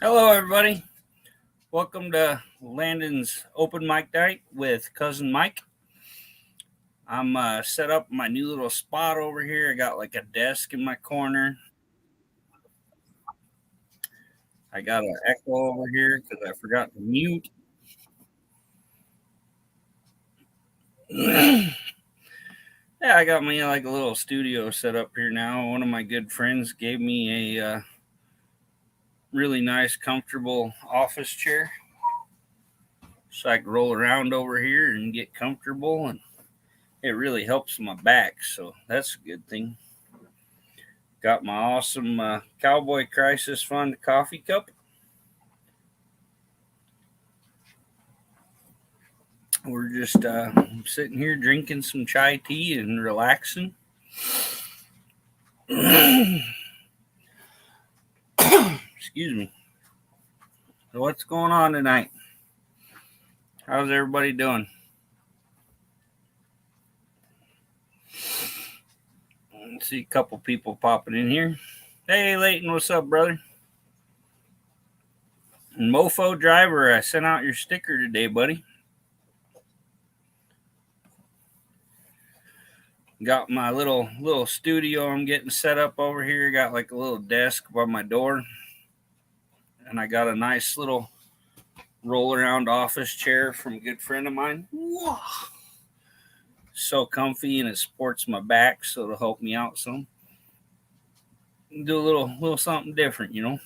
Hello, everybody. Welcome to Landon's Open Mic Night with Cousin Mike. I'm set up in my new little spot over here. I got like a desk in my corner. I got an echo over here because I forgot to mute. Yeah, I got me like a little studio set up here now. One of my good friends gave me a really nice, comfortable office chair, so I can roll around over here and get comfortable, and it really helps my back. So that's a good thing. Got my awesome Cowboy Crisis Fund coffee cup. We're just sitting here drinking some chai tea and relaxing. Excuse me. So what's going on tonight? How's everybody doing? Let's see a couple people popping in here. Hey, Leighton, what's up, brother? And Mofo Driver, I sent out your sticker today, buddy. Got my little studio I'm getting set up over here. Got like a little desk by my door. And I got a nice little roll around office chair from a good friend of mine. Whoa. So comfy, and it supports my back, so it'll help me out some. Do a little something different, you know.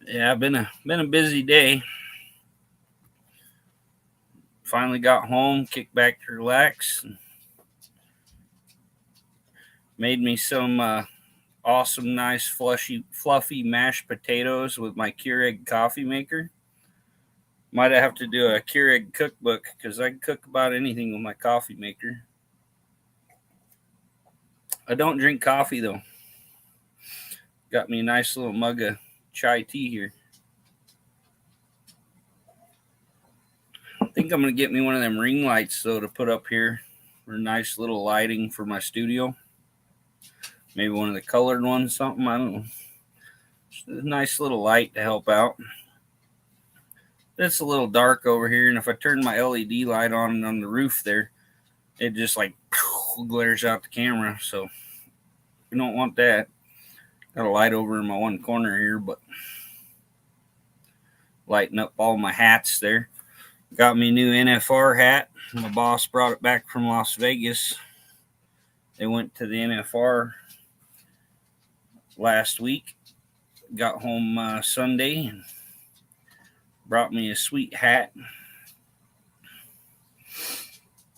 Yeah, been a busy day. Finally got home, kicked back to relax, and made me some awesome, nice, fluffy mashed potatoes with my Keurig coffee maker. Might have to do a Keurig cookbook because I can cook about anything with my coffee maker. I don't drink coffee though. Got me a nice little mug of chai tea here. I think I'm gonna get me one of them ring lights though to put up here for nice little lighting for my studio. Maybe one of the colored ones, something, I don't know. Just a nice little light to help out. It's a little dark over here, and if I turn my LED light on the roof there, it just like glares out the camera. So we don't want that. Got a light over in my one corner here, but lighting up all my hats there. Got me a new NFR hat. My boss brought it back from Las Vegas. They went to the NFR last week. Got home Sunday and brought me a sweet hat.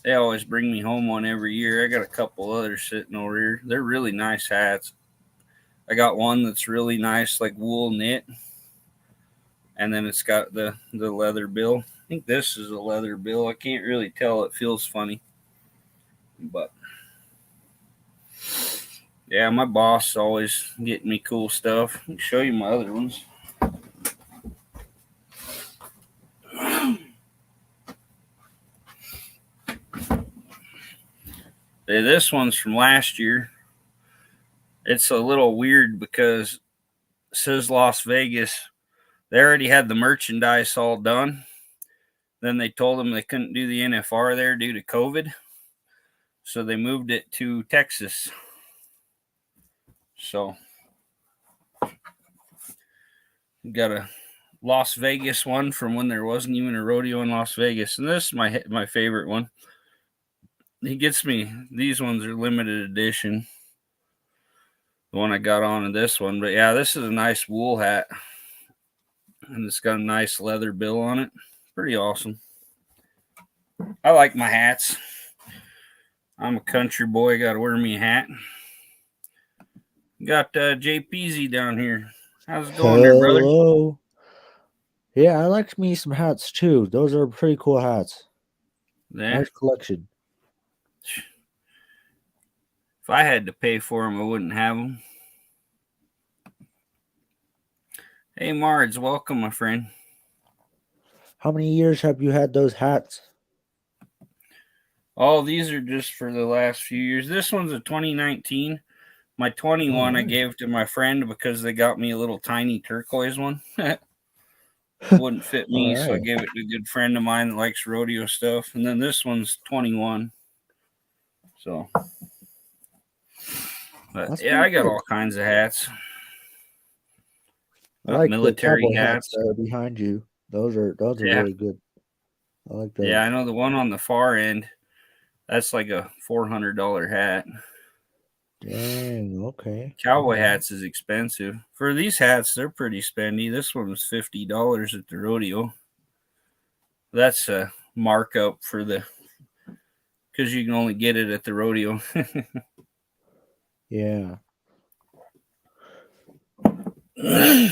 They always bring me home one every year. I got a couple others sitting over here. They're really nice hats. I got one that's really nice, like wool knit. And then it's got the leather bill. I think this is a leather bill. I can't really tell. It feels funny. But yeah, my boss is always getting me cool stuff. Let me show you my other ones. This one's from last year. It's a little weird because it says Las Vegas. They already had the merchandise all done. Then they told them they couldn't do the NFR there due to COVID. So they moved it to Texas. So got a Las Vegas one from when there wasn't even a rodeo in Las Vegas. And this is my favorite one. He gets me, these ones are limited edition. The one I got on in this one. But yeah, this is a nice wool hat. And it's got a nice leather bill on it. Pretty awesome. I like my hats. I'm a country boy. Got to wear me a hat. Got JPZ down here. How's it going there, brother? Hello. Yeah, I like me some hats too. Those are pretty cool hats. Yeah. Nice collection. If I had to pay for them, I wouldn't have them. Hey, Mards, welcome, my friend. How many years have you had those hats? All these are just for the last few years. This one's a 2019. My 21 I Oh, gave to my friend because they got me a little tiny turquoise one. Wouldn't fit all me, so I right. gave it to a good friend of mine that likes rodeo stuff. And then this one's 21. So, but That's yeah, pretty I got good. all kinds of hats. I Got like the military cowboy hats hats. that are behind you. Those are Yeah, really good. I like yeah. those. I know the one on the far end. That's like a $400 hat. Dang. Okay. All Cowboy right. hats is expensive. For these hats, they're pretty spendy. This one was $50 at the rodeo. That's a markup for the because you can only get it at the rodeo. Yeah. Yeah,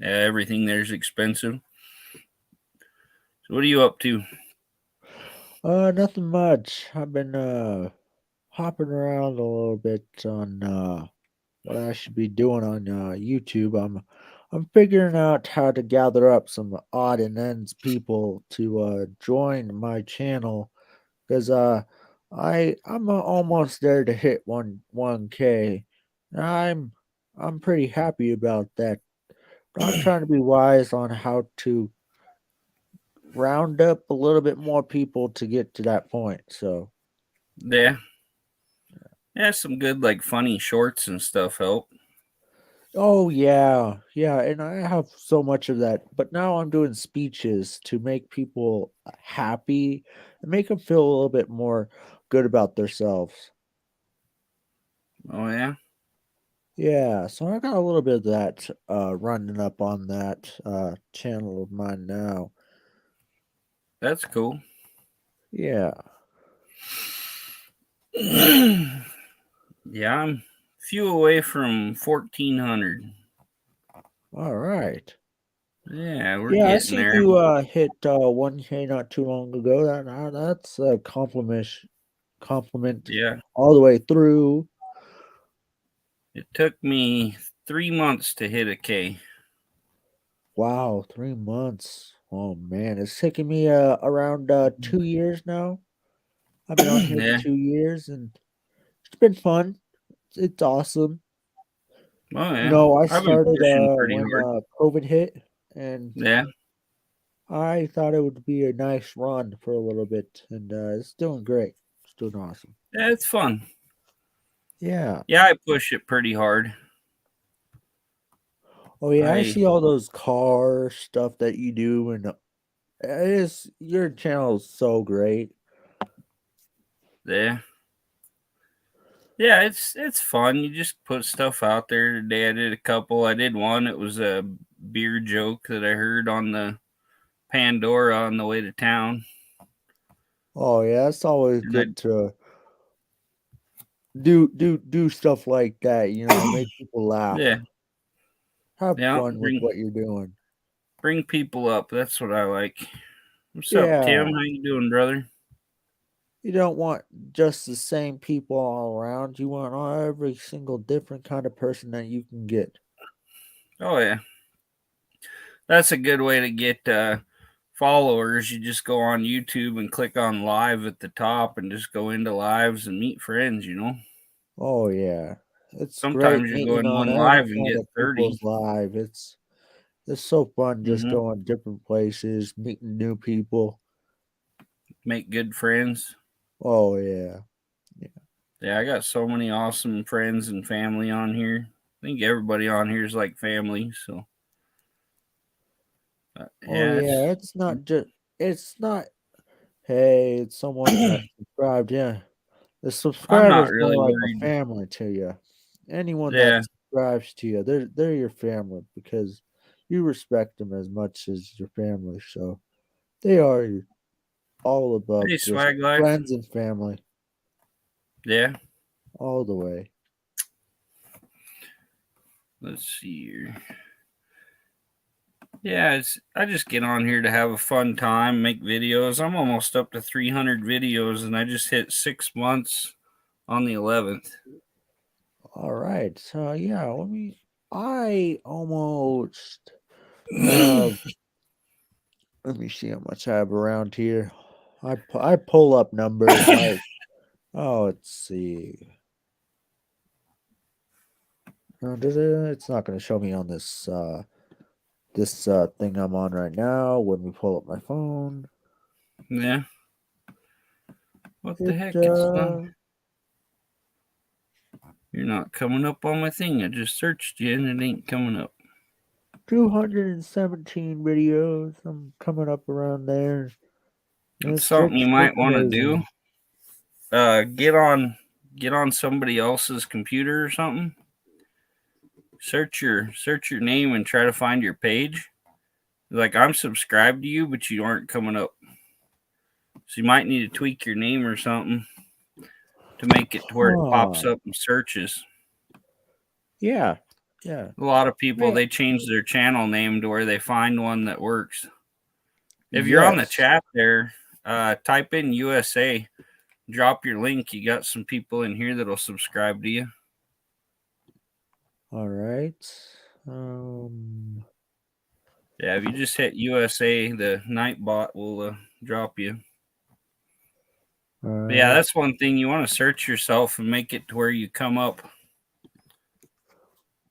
everything there's expensive. So what are you up to? Nothing much. I've been hopping around a little bit on what I should be doing on YouTube. I'm figuring out how to gather up some odd and ends people to join my channel because I'm almost there to hit 1K. And I'm pretty happy about that. But I'm trying to be wise on how to round up a little bit more people to get to that point. So Yeah, yeah, some good like funny shorts and stuff help. oh yeah, yeah, and I have so much of that. But now I'm doing speeches to make people happy and make them feel a little bit more good about themselves. Oh yeah, Yeah, so I got a little bit of that running up on that channel of mine now. that's cool. Yeah. Yeah, I'm few away from 1400. All right. Yeah, we're Yeah, I getting seen there. you hit 1K not too long ago. That's a compliment Yeah, all the way through. it took me 3 months to hit a K. Wow, 3 months. Oh man, it's taken me around 2 years now. I've been on here for Yeah. 2 years, and it's been fun. It's awesome. Oh You yeah. know, I I've been started pushing pretty when hard. COVID hit, and Yeah. I thought it would be a nice run for a little bit, and it's doing great. It's doing awesome. Yeah, it's fun. Yeah. Yeah, I push it pretty hard. Oh yeah, I I see all those car stuff that you do, and it is your channel is so great. yeah. Yeah, it's fun. You just put stuff out there. Today I did a couple. I did one. It was a beer joke that I heard on the Pandora on the way to town. Oh yeah, it's always And I good to do stuff like that, make people laugh. yeah, Have yeah, fun with what you're doing. bring people up. That's what I like. What's up, Tim? Yeah, How you doing, brother? you don't want just the same people all around. You want every single different kind of person that you can get. Oh yeah. That's a good way to get followers. You just go on YouTube and click on live at the top and just go into lives and meet friends. Oh yeah. It's great Sometimes you go meeting in on one every live and kind get of 30. people's live. It's so fun just Hmm. going different places, meeting new people. Make good friends. Oh yeah. Yeah. Yeah, I got so many awesome friends and family on here. I think everybody on here is like family. So, Oh yeah, yeah, it's not hey, it's someone that subscribed, yeah. The I'm not subscriber's really more like a worried. family to you. Anyone that Yeah, subscribes to you, they're your family because you respect them as much as your family. So they are all above hey, just swag life. friends and family Yeah, all the way. let's see here. Yeah, I just get on here to have a fun time, make videos. I'm almost up to 300 videos, and I just hit 6 months on the 11th. All right. So yeah, I almost have let me see how much I have around here. I pull up numbers. Let's see. It's not going to show me on this thing I'm on right now. When we pull up my phone, Yeah. What the it heck? It's not. You're not coming up on my thing. I just searched you and it ain't coming up. 217 videos. I'm coming up around there. It's It's something you might want to do. amazing. Get on somebody else's computer or something. Search your name and try to find your page. Like, I'm subscribed to you, but you aren't coming up. So you might need to tweak your name or something to make it to where it pops Huh. up in searches. Yeah. Yeah. A lot of people, Man, they change their channel name to where they find one that works. If you're on the yes. chat there, type in USA, drop your link. You got some people in here that'll subscribe to you. All right. Yeah, if you just hit USA, the Nightbot will drop you. All But yeah, right. that's one thing. You want to search yourself and make it to where you come up.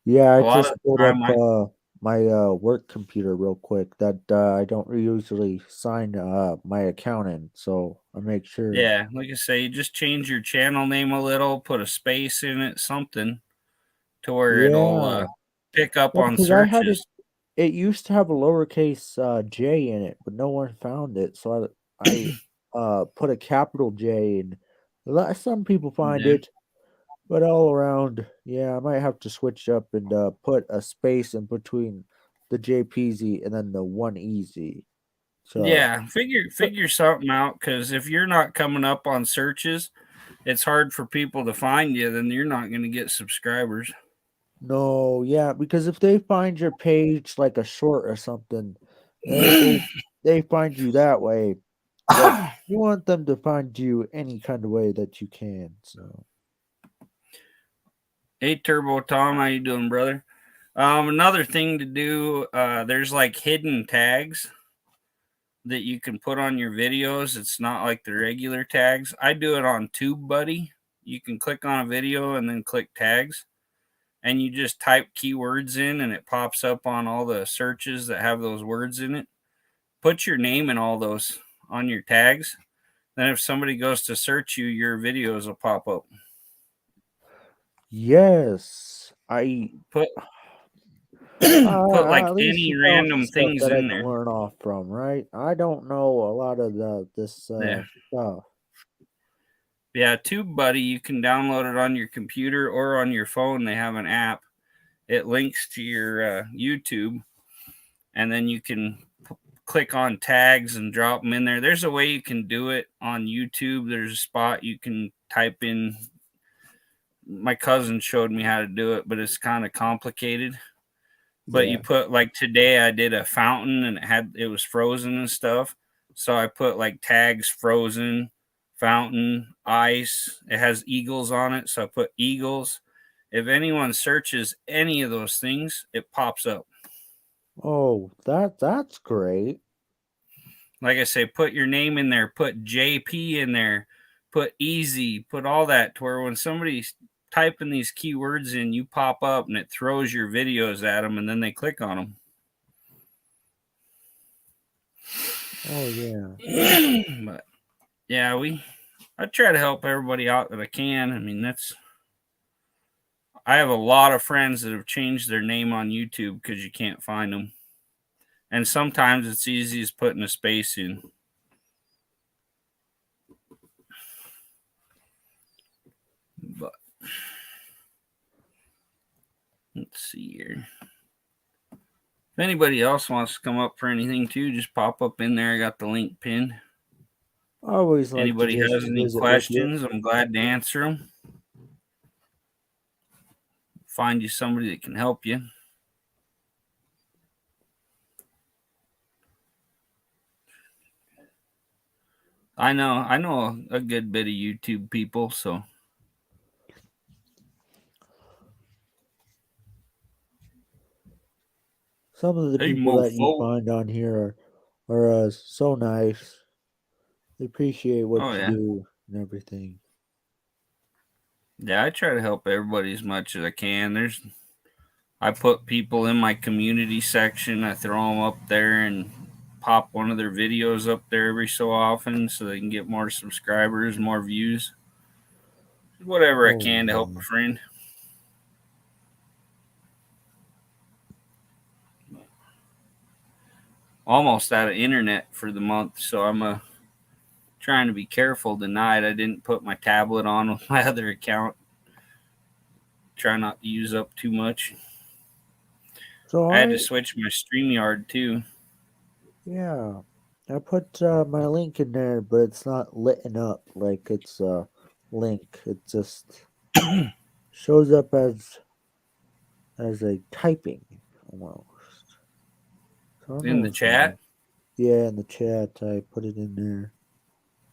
Yeah, A I lot just of pulled the up time, my work computer real quick. That I don't usually sign my account in, so I make sure. yeah, like I say, just change your channel name a little, put a space in it, something to where it'll Yeah. pick up Yeah, on because I had searches. it used to have a lowercase J in it, but no one found it. So I put a capital J and some people find Yeah. it, but all around, yeah, I might have to switch up and put a space in between the JPZ and then the one easy. So Yeah, figure something out, because if you're not coming up on searches, it's hard for people to find you. Then you're not going to get subscribers. no, yeah, because if they find your page like a short or something, they find you that way. But you want them to find you any kind of way that you can. So Hey, Turbo Tom, how you doing, brother? Another thing to do, there's like hidden tags that you can put on your videos. It's not like the regular tags. I do it on TubeBuddy. You can click on a video and then click tags, and you just type keywords in, and it pops up on all the searches that have those words in it. Put your name in all those on your tags. Then if somebody goes to search you, your videos will pop up. yes, I Put put like at least any you found some random stuff things that I in can there. learn off from, right? I don't know a lot of this Yeah. stuff. Yeah, TubeBuddy, you can download it on your computer or on your phone. They have an app. It links to your YouTube, and then you can click on tags and drop them in there. There's a way you can do it on YouTube. There's a spot you can type in. My cousin showed me how to do it, but it's kind of complicated. But you Yeah. put, like, today I did a fountain and it was frozen and stuff. So I put like tags: frozen, fountain, ice. It has eagles on it, so I put eagles. If anyone searches any of those things, it pops up. Oh, that's great. Like I say, put your name in there, put JP in there, put easy, put all that, to where when somebody's typing these keywords in, you pop up and it throws your videos at them, and then they click on Oh yeah. them. But yeah, I try to help everybody out that I can. I mean, I have a lot of friends that have changed their name on YouTube because you can't find them. And sometimes it's easy as putting a space in. But let's see here. If anybody else wants to come up for anything too, just pop up in there. I got the link pinned. I always like to Anybody just has any visit with you. questions, I'm glad to answer them. Find you somebody that can help you. I know a good bit of YouTube people, so Some of the hey, people that you mofo. find on here are so nice. They appreciate Oh what you yeah. do and everything. Yeah, I try to help everybody as much as I can. I put people in my community section. I throw them up there and pop one of their videos up there every so often so they can get more subscribers, more views. Whatever I Oh, can to help a yeah. friend. Almost out of internet for the month, so I'm trying to be careful tonight. I didn't put my tablet on with my other account. Try not to use up too much. So I had to switch my StreamYard too. yeah, I put my link in there, but it's not lit up like it's a link. It just shows up as a typing almost. So I don't In know the if chat. yeah, in the chat I put it in there.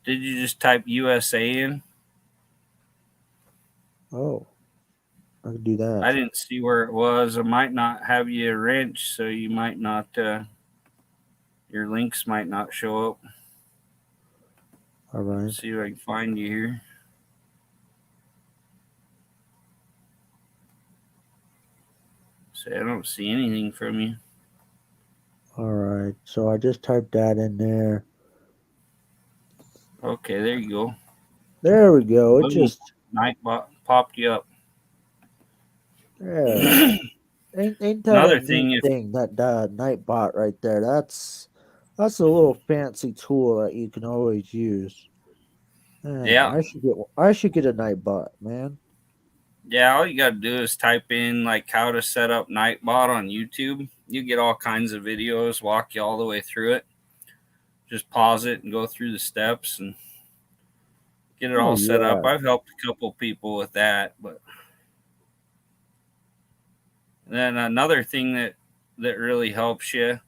Did you just type USA in? Oh, I can do I that. didn't see where it was. I might not have you a wrench, so you might not. Your links might not show up. All right. See if I can find you here. Say I don't see anything from you. All right. So I just typed that in there. Okay, there you go. There we go. It Boom. just Nightbot popped you up. yeah. Ain't that a Another neat thing, if thing, that Nightbot right there? That's a little fancy tool that you can always use. Man, yeah, I should get a Nightbot, man. yeah, all you got to do is type in like how to set up Nightbot on YouTube. You get all kinds of videos, walk you all the way through it. Just pause it and go through the steps and get it Oh all set up. yeah. I've helped a couple people with that, but then another thing that really helps you,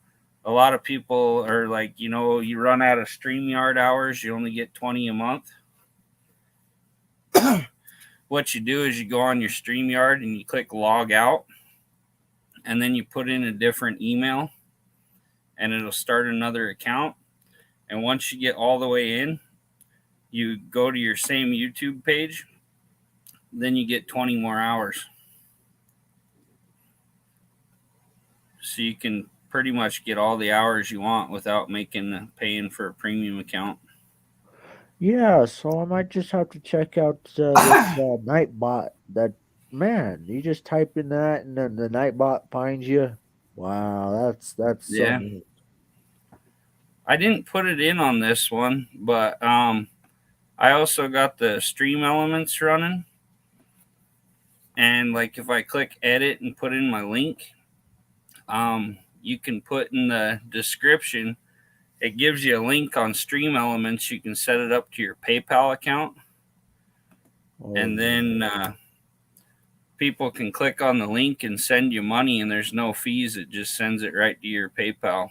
a lot of people are like, you run out of StreamYard hours, you only get 20 a month. What you do is you go on your StreamYard and you click log out, and then you put in a different email, and it'll start another account. And once you get all the way in, you go to your same YouTube page, then you get 20 more hours. So you can pretty much get all the hours you want without paying for a premium account. Yeah, so I might just have to check out this Nightbot. That man, you just type in that, and then the Nightbot finds you. Wow, that's so Yeah. neat. I didn't put it in on this one, but I also got the Stream Elements running. And like if I click edit and put in my link, you can put in the description. It gives you a link on Stream Elements. You can set it up to your PayPal account, Oh and yeah. then people can click on the link and send you money, and there's no fees. It just sends it right to your PayPal.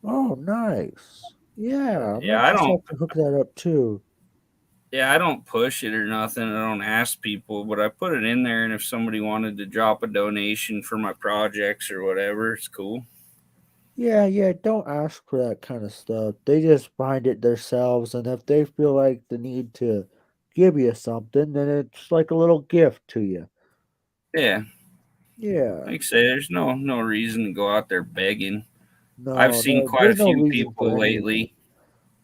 Oh, nice. Yeah, I Yeah, might I just don't. have to hook that up too. Yeah, I don't push it or nothing. I don't ask people, but I put it in there, and if somebody wanted to drop a donation for my projects or whatever, it's cool. Yeah, yeah, don't ask for that kind of stuff. They just find it themselves, and if they feel like the need to give you something, then it's like a little gift to you. Yeah, Yeah. like I say, there's no reason to go out there begging. I've No, seen no, quite a there's no few reason for people any of that. lately.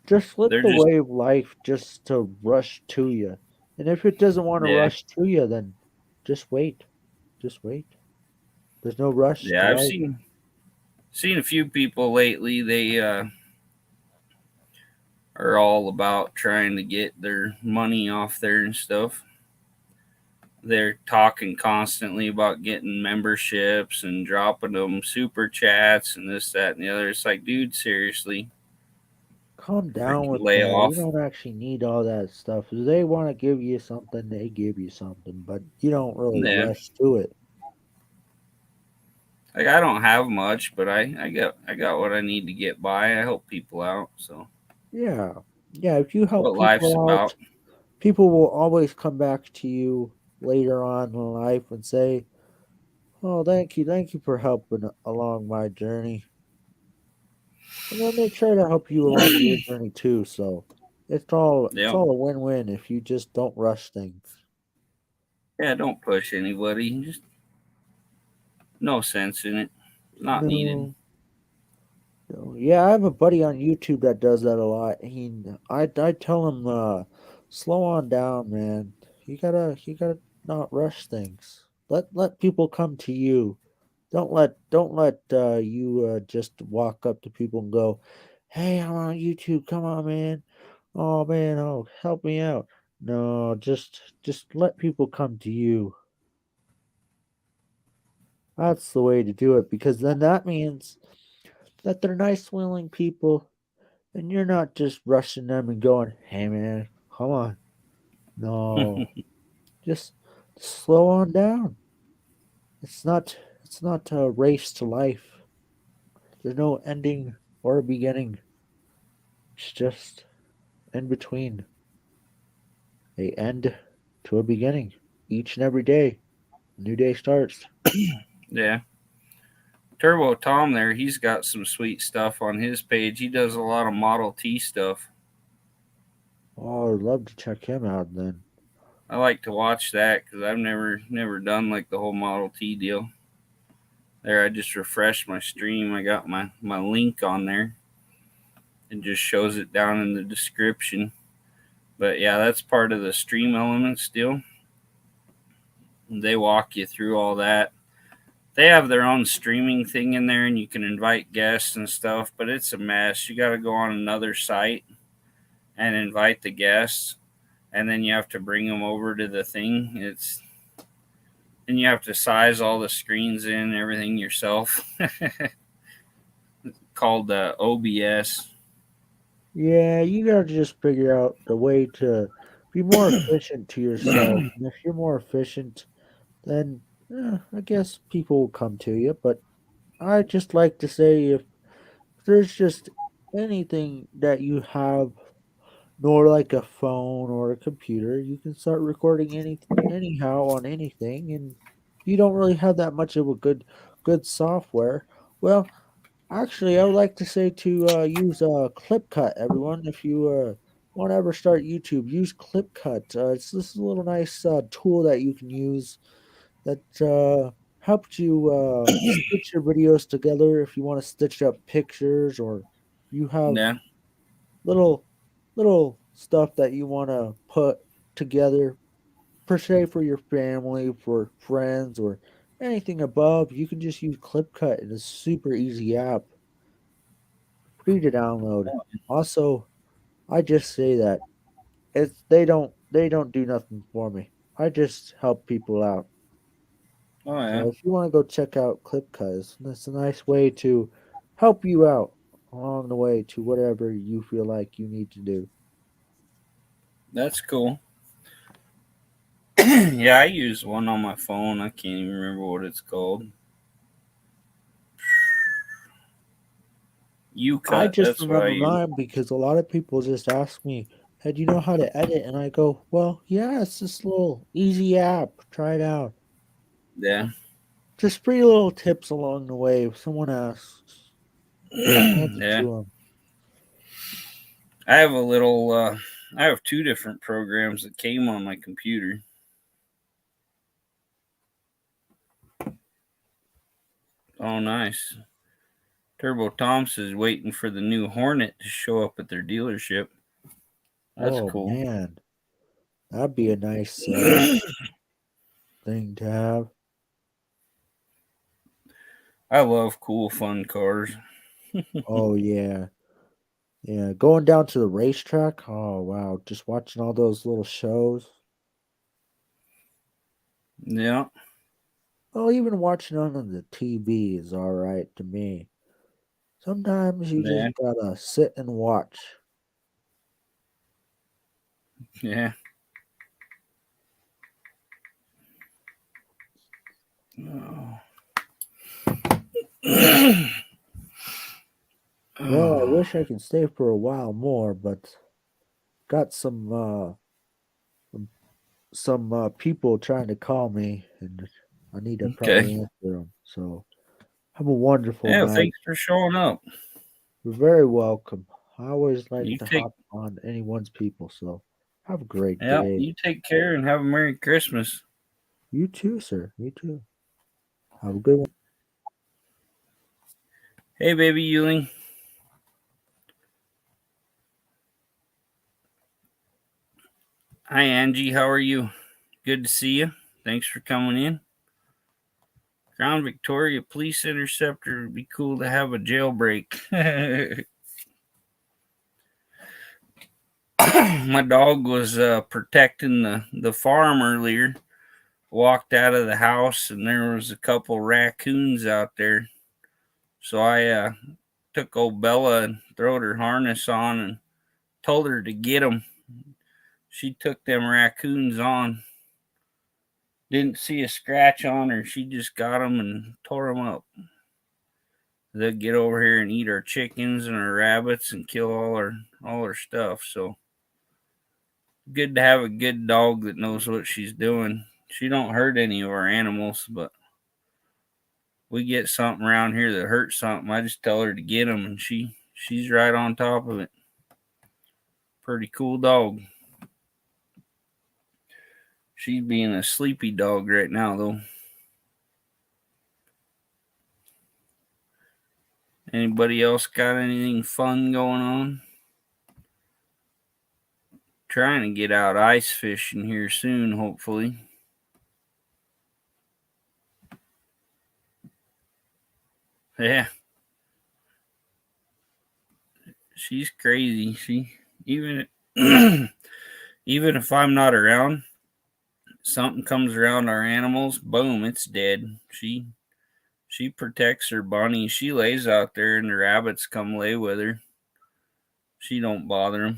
Just let They're the just wave life just to rush to you. And if it doesn't want to yeah, rush to you, then just wait. Just wait. There's no rush to yeah. I've life. seen a few people lately. They are all about trying to get their money off there and stuff. They're talking constantly about getting memberships and dropping them super chats and this, that, and the other. It's like, dude, seriously, Calm down freaking with lay that. You off. don't actually need all that stuff. If they want to give you something, they give you something, but you don't really Yeah, rush to it. like I don't have much, but I got what I need to get by. I help people out, so Yeah. Yeah, if you help what life's people about. out, people will always come back to you later on in life and say, "Oh, thank you for helping along my journey." and then they try to help you along your journey too. So it's Yep. all a win-win if you just don't rush things. Yeah, don't push anybody. Just no sense in it. Not needed. No. No. Yeah, I have a buddy on YouTube that does that a lot. I tell him, slow on down, man. You gotta not rush things. Let people come to you. Don't let you just walk up to people and go, "Hey, I'm on YouTube. Come on, man. Oh man, oh help me out." No, just let people come to you. That's the way to do it because then that means that they're nice, willing people, and you're not just rushing them and going, "Hey, man, come on." No, just slow on down. It's not a race to life. There's no ending or beginning. It's just in between a end to a beginning. Each and every day, a new day starts. Yeah. Turbo Tom there, he's got some sweet stuff on his page. He does a lot of Model T stuff. Oh, I'd love to check him out then. I like to watch that because I've never done like the whole Model T deal. There, I just refreshed my stream. I got my link on there. It just shows it down in the description. But yeah, that's part of the Stream Elements deal. They walk you through all that. They have their own streaming thing in there, and you can invite guests and stuff. But it's a mess. You got to go on another site and invite the guests, and then you have to bring them over to the thing. It's and you have to size all the screens in everything yourself. Called OBS. Yeah, you gotta just figure out the way to be more efficient to yourself. And if you're more efficient, then I guess people will come to you. But I just like to say if there's just anything that you have, nor like a phone or a computer, you can start recording anyhow on anything. And if you don't really have that much of a good software, well, actually, I would like to say to use ClipCut, everyone. If you want to ever start YouTube, use ClipCut. It's this little nice tool that you can use that helps you stitch your videos together. If you want to stitch up pictures, or you have Yeah, little little stuff that you want to put together, per se, for your family, for friends, or anything above, you can just use ClipCut. It's a super easy app, free to download. Also, I just say that they don't do nothing for me. I just help people out. oh yeah, So if you want to go check out ClipCut, that's a nice way to help you out along the way to whatever you feel like you need to do. that's cool. Yeah, I use one on my phone. I can't even remember what it's called. I UCut. just That's what I remember use. mine because a lot of people just ask me, "Hey, do you know how to edit?" And I go, "Well, yeah, it's this little easy app. Try it out." Yeah, Just free little tips along the way. If someone asks, answer yeah. to them. I have a little. I have two different programs that came on my computer. Oh, nice. Turbo Tom's is waiting for the new Hornet to show up at their dealership. That's Oh cool. man, that'd be a nice thing to have. I love cool, fun cars. Oh yeah, yeah. Going down to the racetrack. Oh wow, just watching all those little shows. Yeah, Oh, even watching on the TV is all right to me. Sometimes you just yeah, gotta sit and watch. yeah. Oh. Well, I Oh. wish I could stay for a while more, but got some people trying to call me, and I need to Okay. probably answer them. So have a wonderful Yeah, night. thanks for showing up. You're very welcome. I always like You to take hop on anyone's people, so have a great Yeah, day. you take care and have a Merry Christmas. You too, sir. You too. Have a good one. Hey, baby Euling. Hi, Angie. How are you? Good to see you. Thanks for coming in. Crown Victoria Police Interceptor. Would be cool to have a jailbreak. My dog was protecting the farm earlier. Walked out of the house and there was a couple raccoons out there. So I took old Bella and throwed her harness on and told her to get them. She took them raccoons on. Didn't see a scratch on her. She just got them and tore them up. They'll get over here and eat our chickens and our rabbits and kill all our stuff. So good to have a good dog that knows what she's doing. She don't hurt any of our animals, but we get something around here that hurts something, I just tell her to get them, and she's right on top of it. Pretty cool dog. She's being a sleepy dog right now, though. Anybody else got anything fun going on? Trying to get out ice fishing here soon, hopefully. Yeah. She's crazy. She even even if I'm not around, something comes around our animals, boom, it's dead. She protects her bunny. She lays out there and the rabbits come lay with her. She don't bother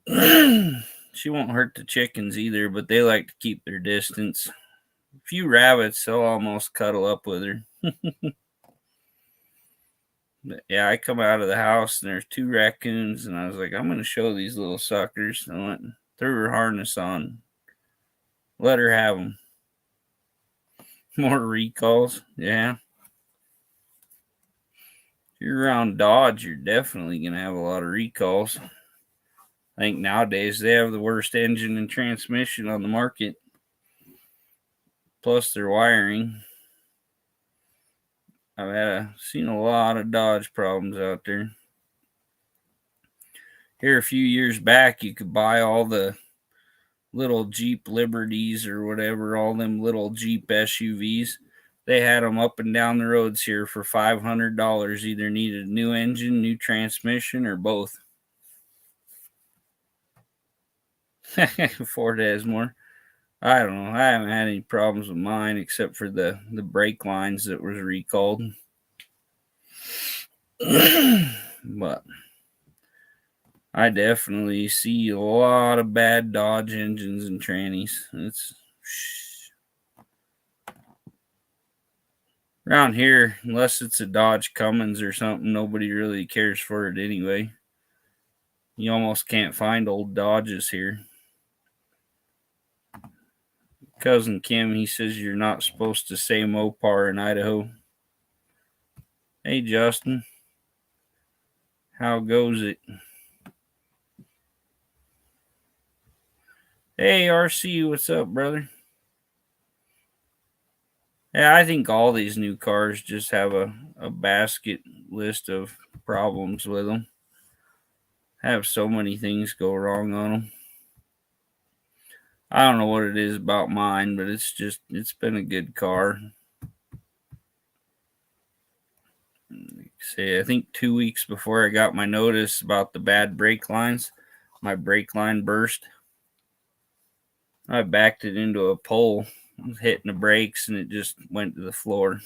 them. She won't hurt the chickens either, but they like to keep their distance. A few rabbits, they'll almost cuddle up with her. But yeah, I come out of the house and there's two raccoons, and I was like, I'm going to show these little suckers. And I went and threw her harness on. Let her have them. More recalls. Yeah. If you're around Dodge, you're definitely going to have a lot of recalls. I think nowadays they have the worst engine and transmission on the market. Plus their wiring. I've seen a lot of Dodge problems out there. Here a few years back, you could buy all the little Jeep Liberties or whatever, all them little Jeep SUVs. They had them up and down the roads here for $500. Either needed a new engine, new transmission, or both. Ford has more. I don't know. I haven't had any problems with mine except for the brake lines that was recalled. But I definitely see a lot of bad Dodge engines and trannies. It's around here, unless it's a Dodge Cummins or something, nobody really cares for it anyway. You almost can't find old Dodges here. Cousin Kim, he says you're not supposed to say Mopar in Idaho. Hey, Justin. How goes it? Hey, RC, what's up, brother? Yeah, I think all these new cars just have a basket list of problems with them. Have so many things go wrong on them. I don't know what it is about mine, but it's been a good car. Say, I think 2 weeks before I got my notice about the bad brake lines, my brake line burst. I backed it into a pole, hitting the brakes, and it just went to the floor.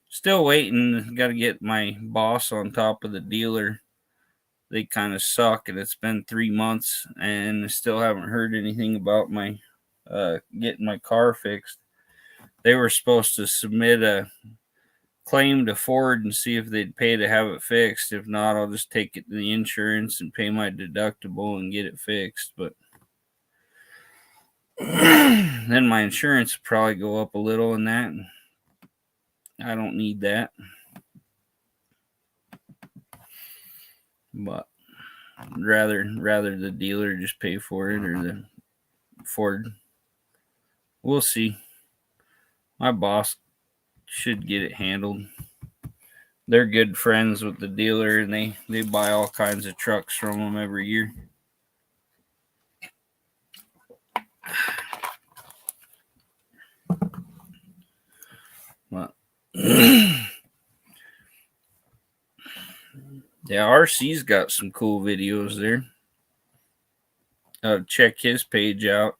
Still waiting. Got to get my boss on top of the dealer. They kind of suck, and it's been 3 months, and I still haven't heard anything about my getting my car fixed. They were supposed to submit a claim to Ford and see if they'd pay to have it fixed. If not, I'll just take it to the insurance and pay my deductible and get it fixed. But then my insurance will probably go up a little in that. I don't need that. But rather the dealer just pay for it, or the Ford. We'll see. My boss should get it handled. They're good friends with the dealer, and they buy all kinds of trucks from them every year. But yeah, RC's got some cool videos there. Check his page out.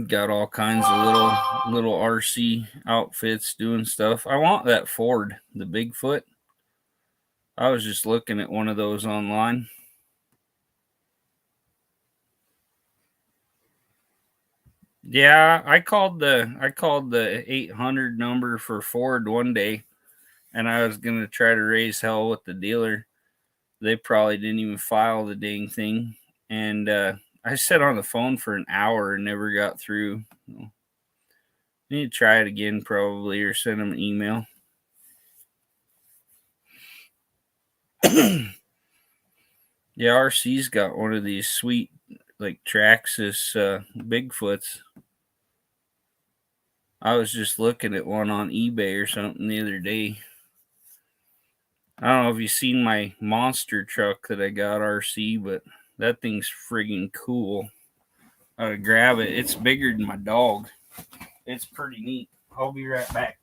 Got all kinds of little RC outfits doing stuff. I want that Ford, the Bigfoot. I was just looking at one of those online. Yeah, I called the 800 number for Ford one day, and I was gonna try to raise hell with the dealer. They probably didn't even file the dang thing, and I sat on the phone for an hour and never got through. Need to try it again probably, or send them an email. Yeah, RC's got one of these sweet, like, Traxxas Bigfoots. I was just looking at one on eBay or something the other day. I don't know if you've seen my monster truck that I got RC, but that thing's friggin' cool. I ought to grab it. It's bigger than my dog. It's pretty neat. I'll be right back.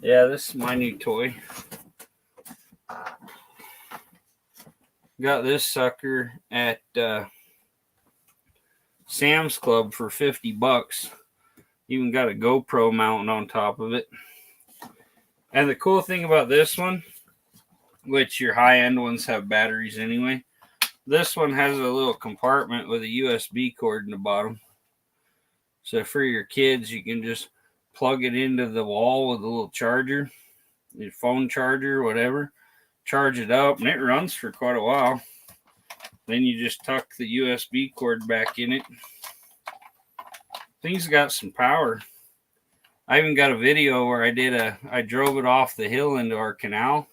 Yeah, this is my new toy. Got this sucker at Sam's Club for $50. Even got a GoPro mounted on top of it. And the cool thing about this one, which your high-end ones have batteries anyway, this one has a little compartment with a USB cord in the bottom. So for your kids, you can just plug it into the wall with a little charger, your phone charger, whatever, charge it up, and it runs for quite a while. Then you just tuck the USB cord back in it. Thing's got some power. I even got a video where I drove it off the hill into our canal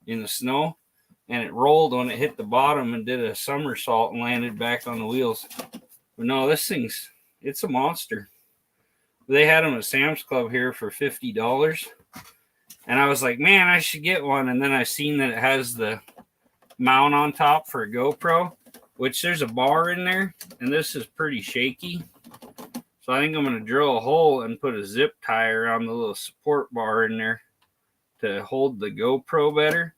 in the snow, and it rolled when it hit the bottom and did a somersault and landed back on the wheels. But no, it's a monster. They had them at Sam's Club here for $50. And I was like, man, I should get one. And then I seen that it has the mount on top for a GoPro, which there's a bar in there, and this is pretty shaky. So I think I'm going to drill a hole and put a zip tie around the little support bar in there to hold the GoPro better.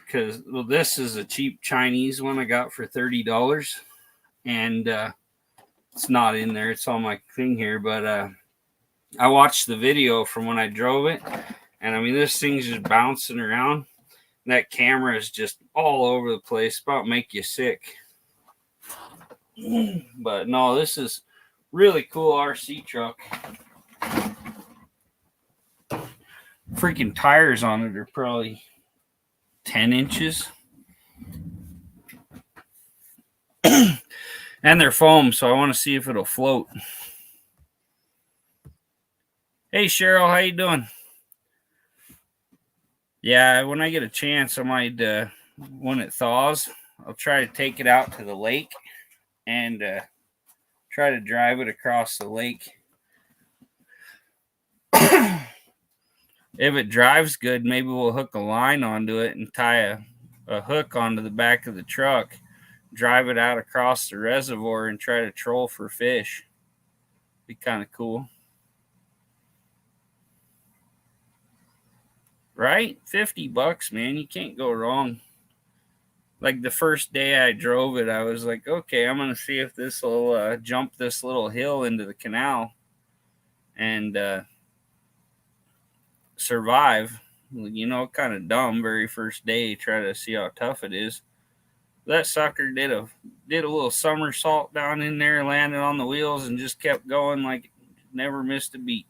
Because, well, this is a cheap Chinese one I got for $30. And it's not in there. It's on my thing here. But I watched the video from when I drove it. And, I mean, this thing's just bouncing around. That camera is just all over the place. About make you sick. But, no, this is really cool RC truck. Freaking tires on it are probably 10 inches. And they're foam, so I want to see if it'll float. Hey, Cheryl, how you doing? Yeah, when I get a chance, I might, when it thaws, I'll try to take it out to the lake and try to drive it across the lake. If it drives good, maybe we'll hook a line onto it and tie a hook onto the back of the truck, drive it out across the reservoir and try to troll for fish. Be kind of cool. Right? $50, man. You can't go wrong. Like the first day I drove it, I was like, okay, I'm going to see if this will jump this little hill into the canal and survive. You know, kind of dumb very first day, try to see how tough it is. That sucker did a little somersault down in there, landed on the wheels, and just kept going like it never missed a beat.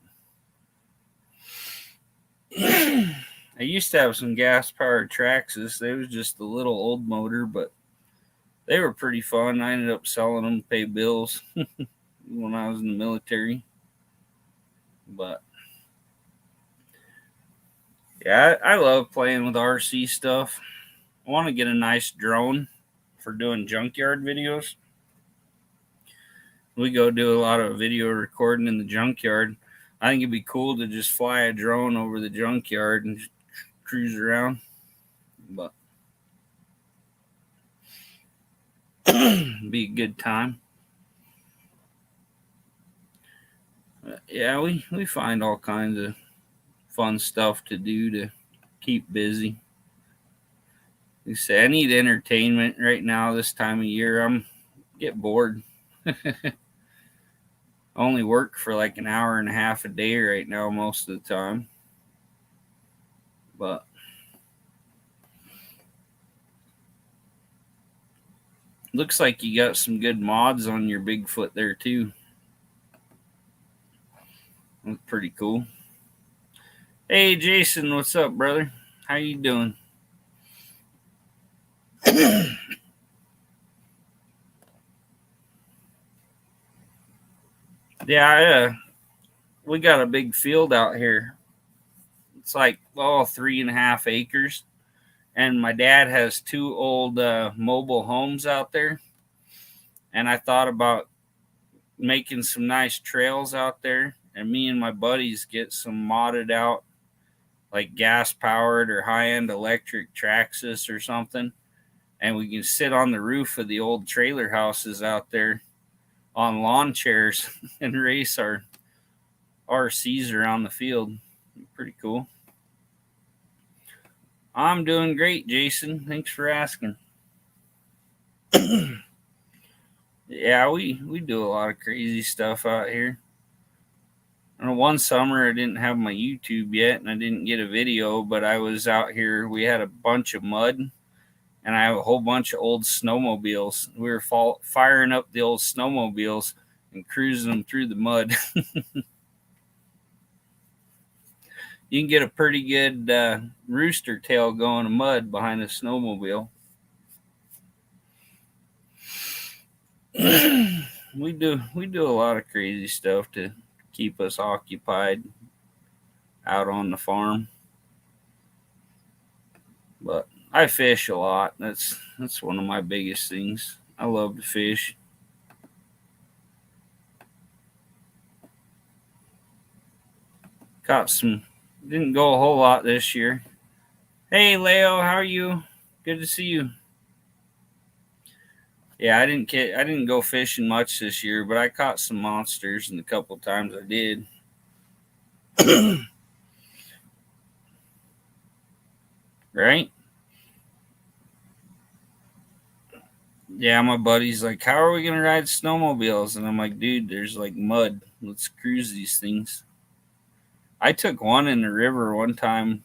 I used to have some gas powered Traxxas. They was just a little old motor, but they were pretty fun. I ended up selling them to pay bills when I was in the military. But yeah, I love playing with RC stuff. I want to get a nice drone for doing junkyard videos. We go do a lot of video recording in the junkyard. I think it'd be cool to just fly a drone over the junkyard and cruise around. But be a good time. Yeah, we find all kinds of fun stuff to do to keep busy. Like I say, I need entertainment right now this time of year. I'm get bored. I only work for like an hour and a half a day right now most of the time. But looks like you got some good mods on your Bigfoot there too. That's pretty cool. Hey Jason, what's up, brother? How you doing? Yeah, we got a big field out here. It's like 3.5 acres, and my dad has 2 old mobile homes out there. And I thought about making some nice trails out there, and me and my buddies get some modded out, like gas powered or high end electric Traxxas or something, and we can sit on the roof of the old trailer houses out there on lawn chairs and race our RCs around the field. Pretty cool. I'm doing great, Jason. Thanks for asking. Yeah, we do a lot of crazy stuff out here. I know one summer I didn't have my YouTube yet and I didn't get a video, but I was out here. We had a bunch of mud and I have a whole bunch of old snowmobiles. We were firing up the old snowmobiles and cruising them through the mud. You can get a pretty good rooster tail going in mud behind a snowmobile. we do a lot of crazy stuff to keep us occupied out on the farm. But I fish a lot. That's one of my biggest things. I love to fish. Caught some. Didn't go a whole lot this year. Hey Leo, how are you? Good to see you. Yeah, I didn't go fishing much this year, but I caught some monsters, and the couple times I did. Right? Yeah, my buddy's like, "How are we gonna ride snowmobiles?" And I'm like, "Dude, there's like mud. Let's cruise these things." I took one in the river one time,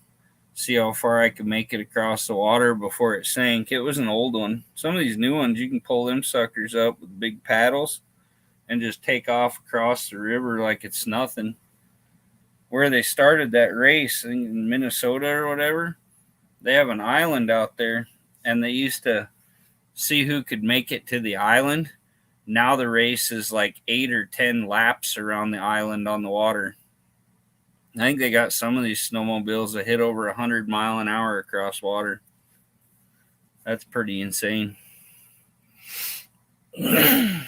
see how far I could make it across the water before it sank. It was an old one. Some of these new ones, you can pull them suckers up with big paddles and just take off across the river like it's nothing. Where they started that race in Minnesota or whatever, they have an island out there, and they used to see who could make it to the island. Now the race is like 8 or 10 laps around the island on the water. I think they got some of these snowmobiles that hit over 100 mile an hour across water. That's pretty insane. They'll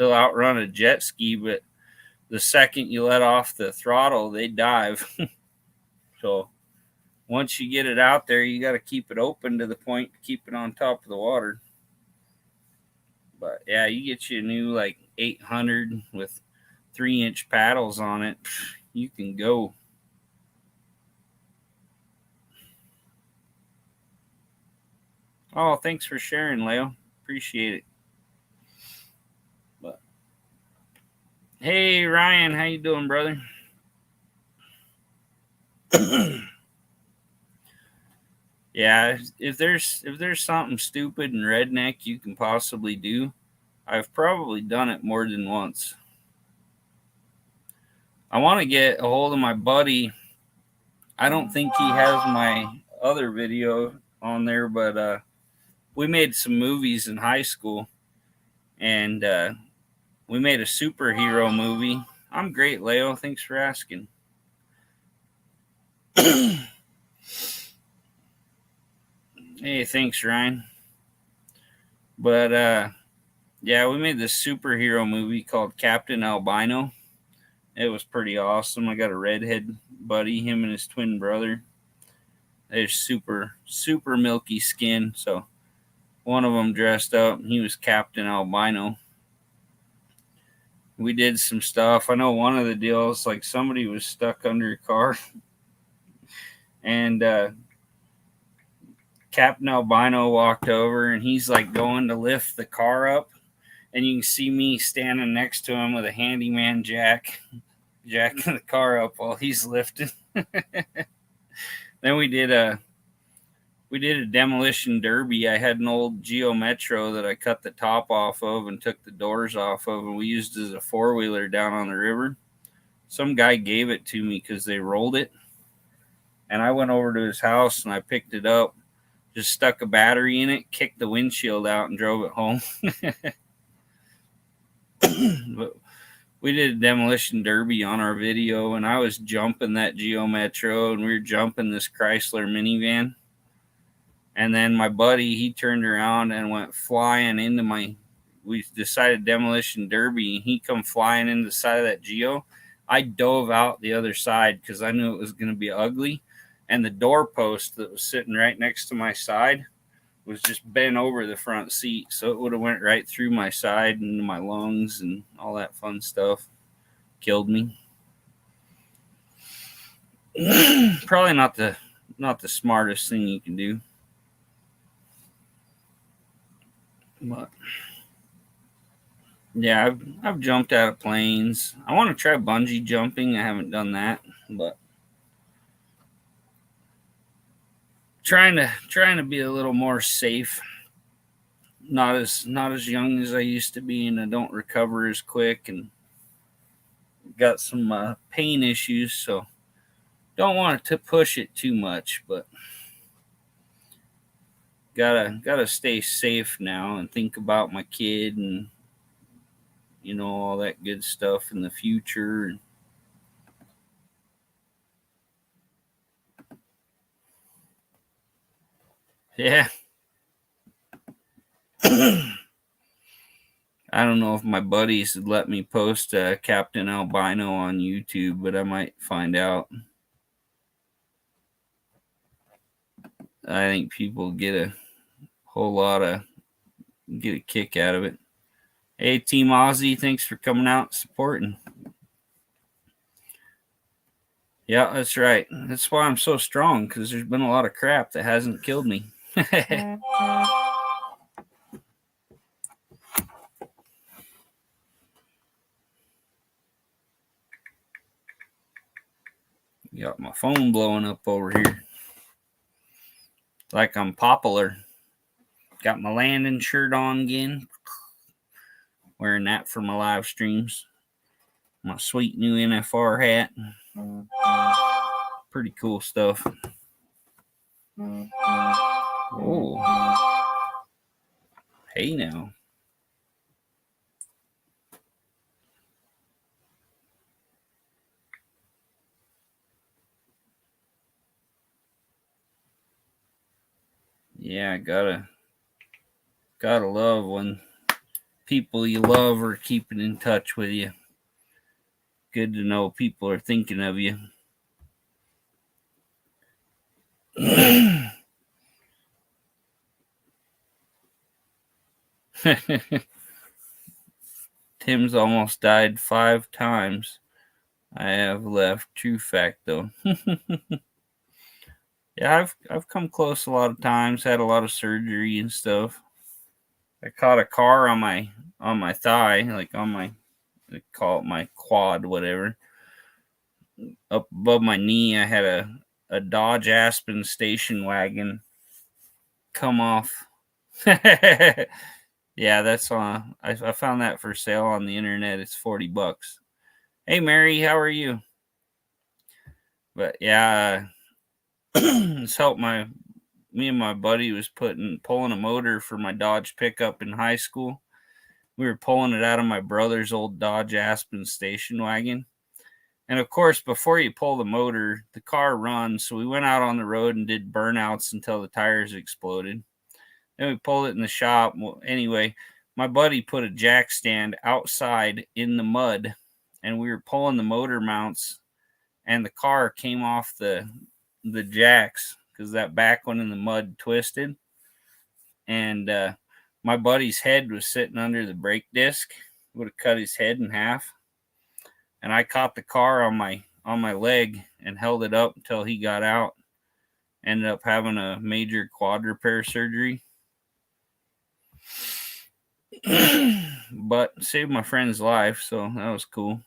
outrun a jet ski, but the second you let off the throttle, they dive. So once you get it out there, you got to keep it open to the point to keep it on top of the water. But yeah, you get you a new like 800 with 3-inch paddles on it, you can go. Oh, thanks for sharing, Leo. Appreciate it. But hey, Ryan, how you doing, brother? Yeah, if there's something stupid and redneck you can possibly do, I've probably done it more than once. I want to get a hold of my buddy. I don't think he has my other video on there, but we made some movies in high school, and we made a superhero movie. I'm great, Leo. Thanks for asking. Hey, thanks, Ryan. But yeah, we made this superhero movie called Captain Albino. It was pretty awesome. I got a redhead buddy, him and his twin brother. They're super milky skin. So one of them dressed up, and he was Captain Albino. We did some stuff. I know one of the deals, like somebody was stuck under a car, and Captain Albino walked over, and he's like going to lift the car up, and you can see me standing next to him with a handyman jack, jacking the car up while he's lifting. Then we did a demolition derby. I had an old Geo Metro that I cut the top off of and took the doors off of, and we used it as a four-wheeler down on the river. Some guy gave it to me because they rolled it, and I went over to his house and I picked it up, just stuck a battery in it, kicked the windshield out, and drove it home. But we did a demolition derby on our video, and I was jumping that Geo Metro, and we were jumping this Chrysler minivan. And then my buddy, he turned around and went flying into my. We decided demolition derby, and he come flying into the side of that Geo. I dove out the other side because I knew it was going to be ugly, and the doorpost that was sitting right next to my side was just bent over the front seat, so it would have went right through my side and into my lungs and all that fun stuff. Killed me. Probably not the smartest thing you can do. But yeah, I've jumped out of planes. I want to try bungee jumping. I haven't done that, but trying to be a little more safe. Not as young as I used to be, and I don't recover as quick, and got some pain issues, so don't want to push it too much, but gotta stay safe now and think about my kid and all that good stuff in the future. Yeah. I don't know if my buddies would let me post Captain Albino on YouTube, but I might find out. I think people get a kick out of it. Hey, Team Aussie, thanks for coming out and supporting. Yeah, that's right. That's why I'm so strong, because there's been a lot of crap that hasn't killed me. Got my phone blowing up over here. Like I'm popular. Got my landing shirt on again. Wearing that for my live streams. My sweet new NFR hat. Pretty cool stuff. Oh. Hey now. Yeah, gotta love when people you love are keeping in touch with you. Good to know people are thinking of you. Tim's almost died 5 times. I have left. True fact, though. Yeah, I've come close a lot of times. Had a lot of surgery and stuff. I caught a car on my thigh, like on my, they call it my quad, whatever. Up above my knee, I had a Dodge Aspen station wagon come off. Yeah, that's on. I found that for sale on the internet. It's $40. Hey, Mary, how are you? But yeah, it's helped me and my buddy was pulling a motor for my Dodge pickup in high school. We were pulling it out of my brother's old Dodge Aspen station wagon. And of course, before you pull the motor, the car runs. So we went out on the road and did burnouts until the tires exploded. Then we pulled it in the shop. Well, anyway, my buddy put a jack stand outside in the mud, and we were pulling the motor mounts, and the car came off the jacks because that back one in the mud twisted. And my buddy's head was sitting under the brake disc. Would have cut his head in half. And I caught the car on my leg and held it up until he got out. Ended up having a major quad repair surgery. But saved my friend's life, so that was cool.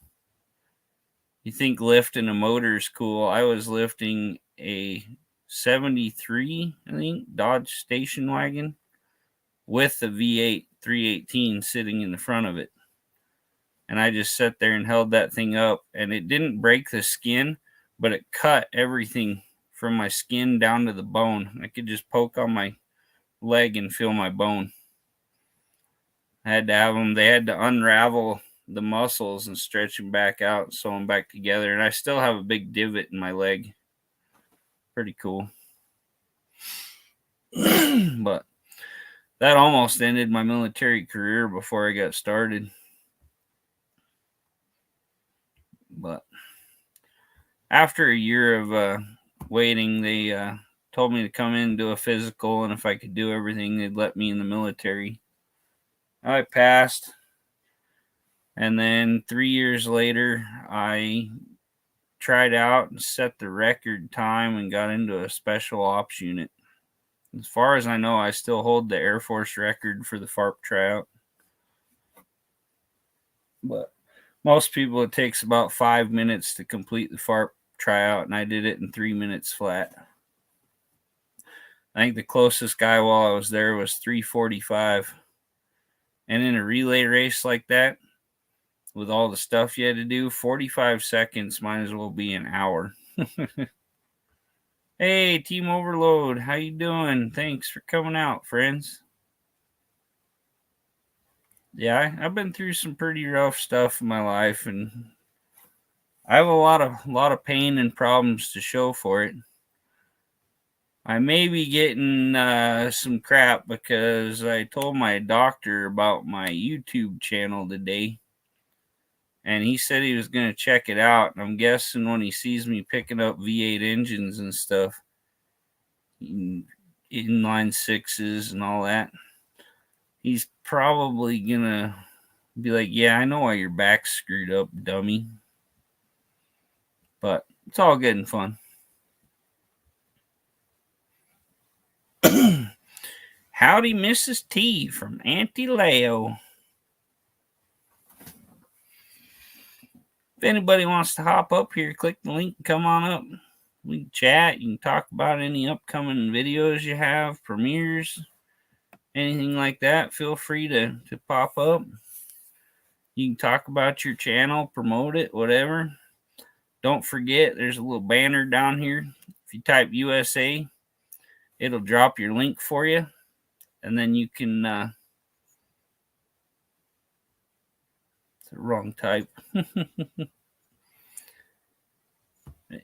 You think lifting a motor is cool. I was lifting a 73, I think, Dodge station wagon with the V8 318 sitting in the front of it. And I just sat there and held that thing up, and it didn't break the skin, but it cut everything from my skin down to the bone. I could just poke on my leg and feel my bone. I had to have them, they had to unravel the muscles and stretch them back out, sew them back together. And I still have a big divot in my leg. Pretty cool. But that almost ended my military career before I got started. But after a year of waiting, they told me to come in and do a physical, and if I could do everything, they'd let me in the military. I passed, and then 3 years later, I tried out and set the record time and got into a special ops unit. As far as I know, I still hold the Air Force record for the FARP tryout. But most people, it takes about 5 minutes to complete the FARP tryout, and I did it in 3 minutes flat. I think the closest guy while I was there was 3:45. And in a relay race like that, with all the stuff you had to do, 45 seconds might as well be an hour. Hey, Team Overload, how you doing? Thanks for coming out, friends. Yeah, I've been through some pretty rough stuff in my life, and I have a lot of pain and problems to show for it. I may be getting some crap because I told my doctor about my YouTube channel today, and he said he was going to check it out. And I'm guessing when he sees me picking up V8 engines and stuff, inline sixes and all that, he's probably going to be like, yeah, I know why your back's screwed up, dummy. But it's all good and fun. Howdy, Mrs. T from Auntie Leo. If anybody wants to hop up here, click the link and come on up. We can chat. You can talk about any upcoming videos you have, premieres, anything like that. Feel free to pop up. You can talk about your channel, promote it, whatever. Don't forget, there's a little banner down here. If you type USA, it'll drop your link for you. And then you can, it's the wrong type.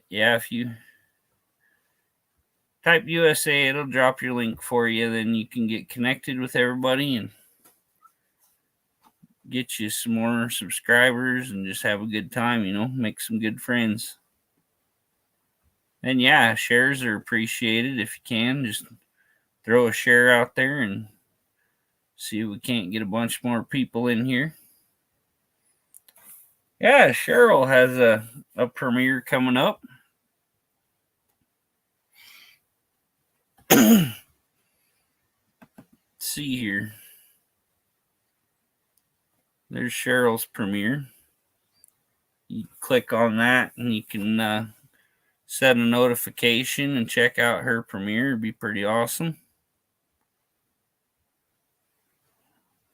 Yeah, if you type USA, it'll drop your link for you. Then you can get connected with everybody and get you some more subscribers and just have a good time, make some good friends. And yeah, shares are appreciated. If you can, just throw a share out there and see if we can't get a bunch more people in here. Yeah, Cheryl has a premiere coming up. Let's see here. There's Cheryl's premiere. You click on that and you can set a notification and check out her premiere. It'd be pretty awesome.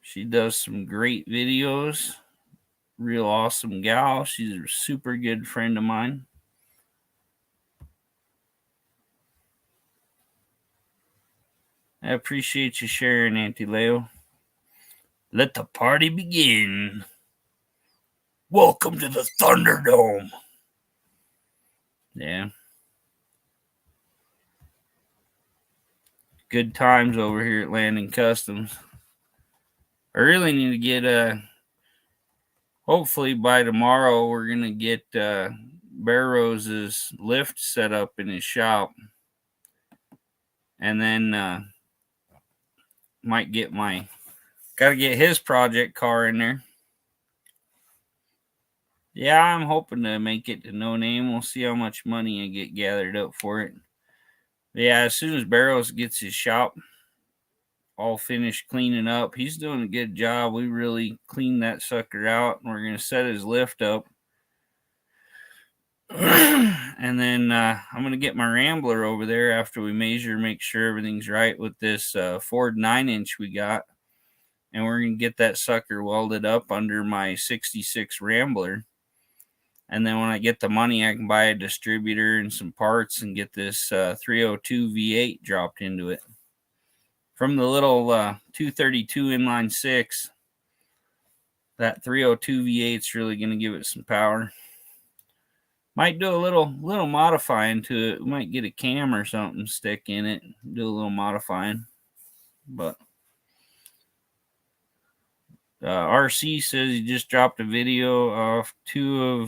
She does some great videos. Real awesome gal. She's a super good friend of mine. I appreciate you sharing, Auntie Leo. Let the party begin. Welcome to the Thunderdome. Yeah. Good times over here at Landon Customs. I really need to get hopefully by tomorrow we're gonna get Bear Rose's lift set up in his shop. And then might get gotta get his project car in there. Yeah, I'm hoping to make it to No Name. We'll see how much money I get gathered up for it. But yeah, as soon as Barrows gets his shop all finished cleaning up, he's doing a good job. We really cleaned that sucker out, and we're going to set his lift up. And then I'm going to get my Rambler over there after we measure, make sure everything's right with this Ford 9-inch we got. And we're going to get that sucker welded up under my 66 Rambler. And then when I get the money, I can buy a distributor and some parts and get this 302 V8 dropped into it. From the little 232 inline 6, that 302 V8 is really going to give it some power. Might do a little modifying to it. We might get a cam or something, stick in it, do a little modifying. But RC says he just dropped a video of two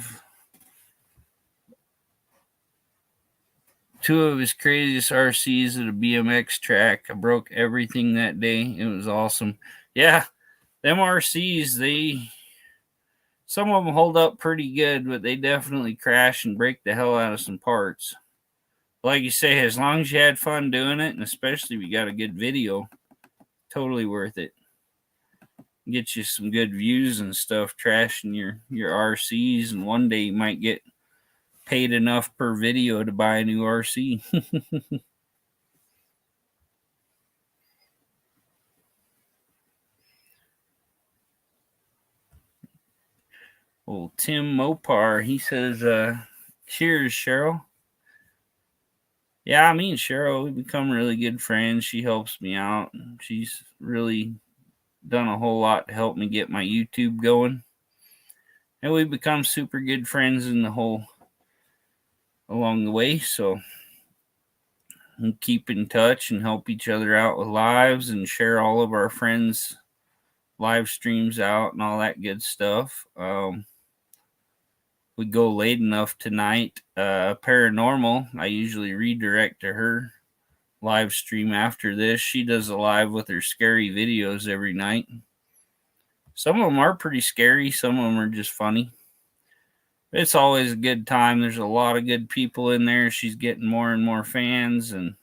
of his craziest RCs at a BMX track. I broke everything that day. It was awesome. Yeah, them RCs, some of them hold up pretty good, but they definitely crash and break the hell out of some parts. Like you say, as long as you had fun doing it, and especially if you got a good video, totally worth it. Get you some good views and stuff trashing your RCs, and one day you might get paid enough per video to buy a new RC. Old Tim Mopar, he says, cheers, Cheryl. Yeah, me and Cheryl, we become really good friends. She helps me out. She's really done a whole lot to help me get my YouTube going. And we've become super good friends along the way. So we keep in touch and help each other out with lives and share all of our friends' live streams out and all that good stuff. We go late enough tonight. Paranormal, I usually redirect to her live stream after this. She does a live with her scary videos every night. Some of them are pretty scary. Some of them are just funny. It's always a good time. There's a lot of good people in there. She's getting more and more fans, and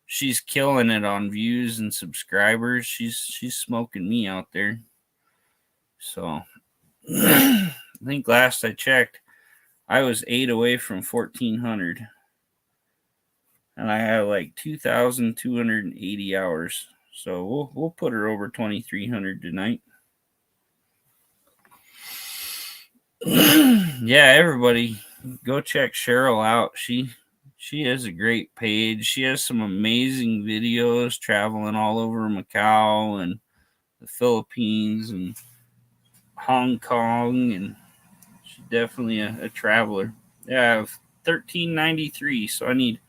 she's killing it on views and subscribers. She's smoking me out there. So I think last I checked, I was 8 away from 1,400. And I have like 2,280 hours. So we'll put her over 2,300 tonight. Yeah, everybody go check Cheryl out. She has a great page. She has some amazing videos traveling all over Macau and the Philippines and Hong Kong, and she's definitely a traveler. Yeah, I have 1,393, so I need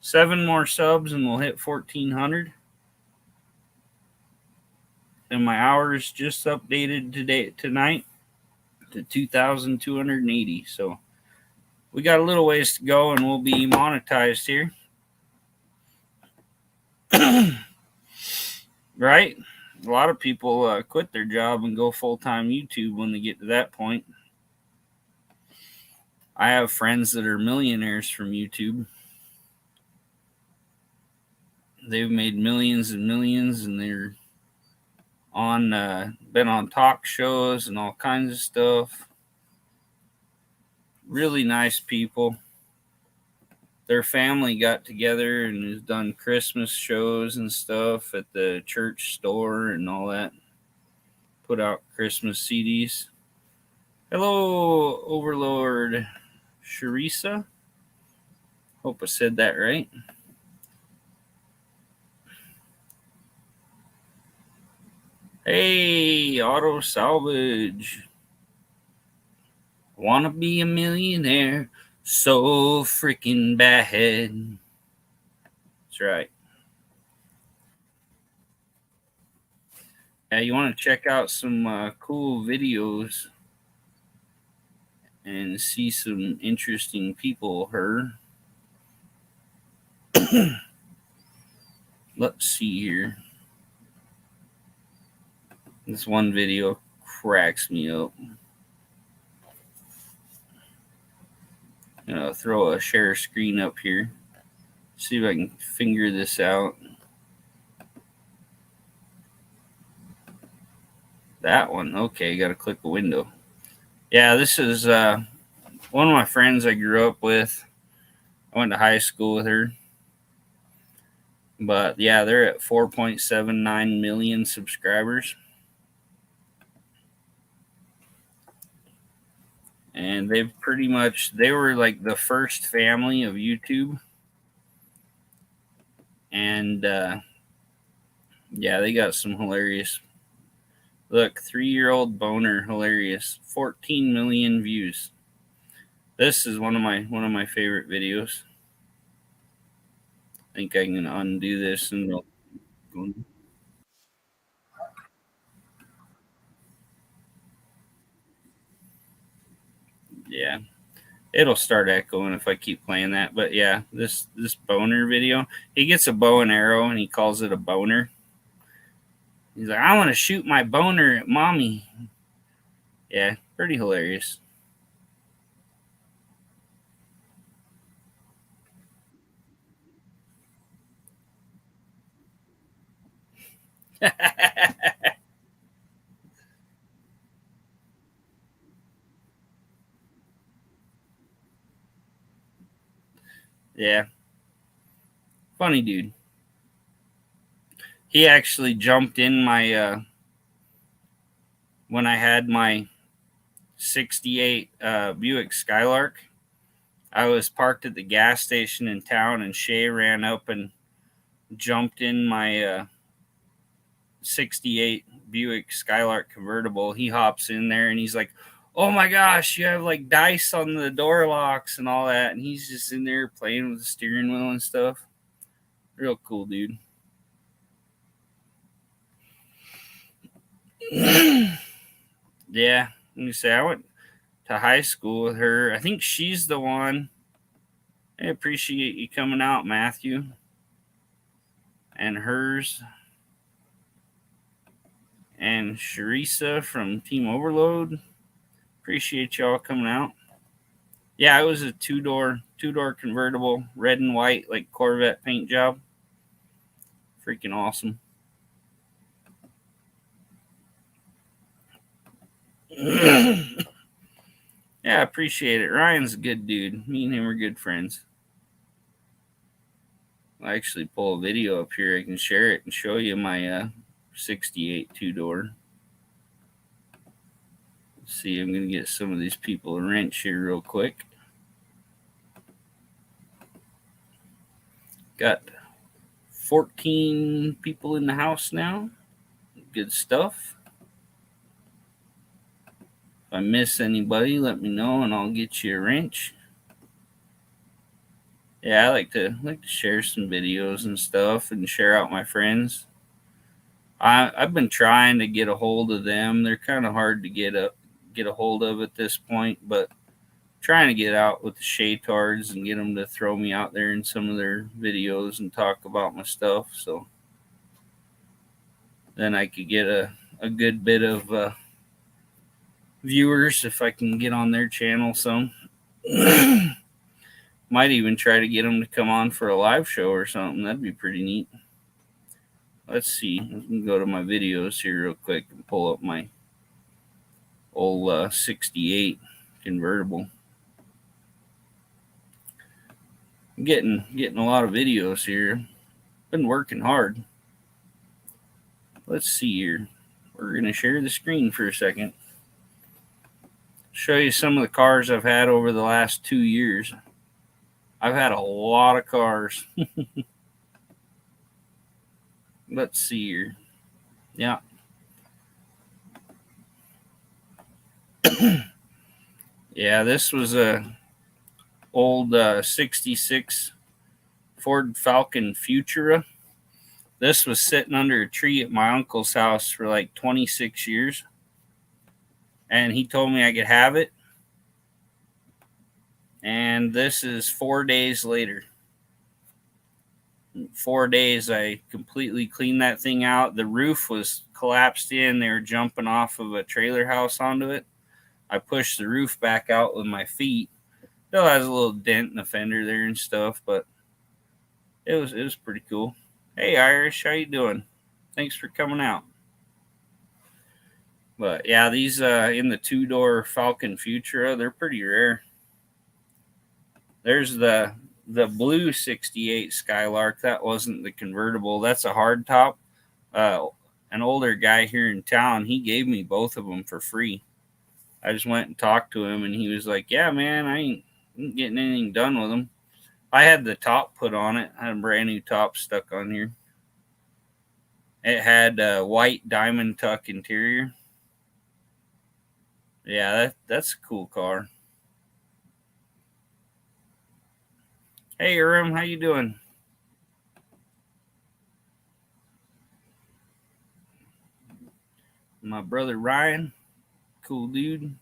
7 more subs and we'll hit 1,400. And my hours just updated tonight to 2,280. So we got a little ways to go and we'll be monetized here. Right? A lot of people quit their job and go full-time YouTube when they get to that point. I have friends that are millionaires from YouTube. They've made millions and millions, and they're been on talk shows and all kinds of stuff. Really nice people. Their family got together and has done Christmas shows and stuff at the church store and all that. put out Christmas CDs. Hello, Overlord Sharisa. Hope I said that right. Hey, Auto Salvage. Wanna be a millionaire so freaking bad. That's right. Yeah, you want to check out some cool videos and see some interesting people here. Let's see here. This one video cracks me up. Throw a share screen up here. See if I can figure this out. That one. Okay, got to click a window. Yeah, this is one of my friends I grew up with. I went to high school with her. But yeah, they're at 4.79 million subscribers. And they were like the first family of YouTube. And yeah, they got some hilarious. Look, 3-year-old boner, hilarious. 14 million views. This is one of my favorite videos. I think I can undo this and yeah, it'll start echoing if I keep playing that. But yeah, this boner video, he gets a bow and arrow and he calls it a boner. He's like, I want to shoot my boner at mommy. Yeah, pretty hilarious. Yeah, funny dude. He actually jumped in my when I had my 68 Buick Skylark. I was parked at the gas station in town, and Shay ran up and jumped in my 68 Buick Skylark convertible. He hops in there and he's like, "Oh my gosh, you have like dice on the door locks and all that." And he's just in there playing with the steering wheel and stuff. Real cool, dude. Yeah, let me say I went to high school with her. I think she's the one. I appreciate you coming out, Matthew. And hers. And Sharisa from Team Overload. Appreciate y'all coming out. Yeah, it was a two-door convertible, red and white, like Corvette paint job. Freaking awesome. Yeah, I appreciate it. Ryan's a good dude. Me and him are good friends. I'll actually pull a video up here. I can share it and show you my 68 two-door. Let's see, I'm going to get some of these people a wrench here real quick. Got 14 people in the house now. Good stuff. If I miss anybody, let me know and I'll get you a wrench. Yeah, I like to share some videos and stuff and share out my friends. I've been trying to get a hold of them. They're kind of hard to get a hold of at this point, but trying to get out with the Shaytards and get them to throw me out there in some of their videos and talk about my stuff. So then I could get a good bit of viewers if I can get on their channel some. Might even try to get them to come on for a live show or something. That'd be pretty neat. Let's see. I can go to my videos here real quick and pull up my old 68 convertible. I'm getting a lot of videos here. Been working hard. Let's see here. we're going to share the screen for a second. Show you some of the cars I've had over the last 2 years. I've had a lot of cars. Let's see here. Yeah. Yeah, this was a old 66 Ford Falcon Futura. This was sitting under a tree at my uncle's house for like 26 years. And he told me I could have it. And this is 4 days later. 4 days, I completely cleaned that thing out. The roof was collapsed in. They were jumping off of a trailer house onto it. I pushed the roof back out with my feet. Still has a little dent in the fender there and stuff, but it was pretty cool. Hey Irish, how you doing? Thanks for coming out. But yeah, these in the 2-door Falcon Futura, they're pretty rare. There's the blue 68 Skylark. That wasn't the convertible. That's a hardtop. An older guy here in town, he gave me both of them for free. I just went and talked to him, and he was like, yeah, man, I ain't getting anything done with them. I had the top put on it. I had a brand new top stuck on here. It had a white diamond tuck interior. Yeah, that's a cool car. Hey, Urim, how you doing? My brother Ryan, cool dude.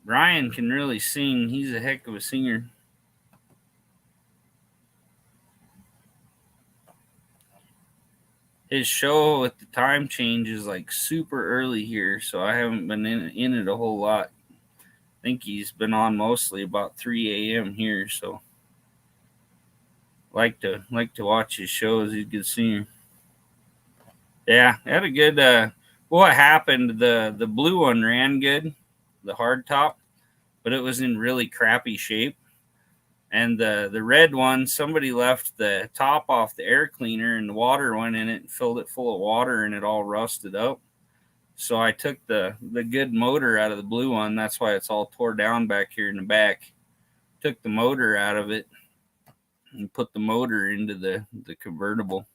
Ryan can really sing. He's a heck of a singer. His show at the time change is like super early here, so I haven't been in it a whole lot. I think he's been on mostly about 3 a.m. here, so like to watch his shows. He's a good singer. Yeah, had a good. What happened? The blue one ran good, the hard top, but it was in really crappy shape. And the red one, somebody left the top off the air cleaner, and the water went in it and filled it full of water, and it all rusted up. So I took the good motor out of the blue one. That's why it's all tore down back here in the back. Took the motor out of it and put the motor into the convertible.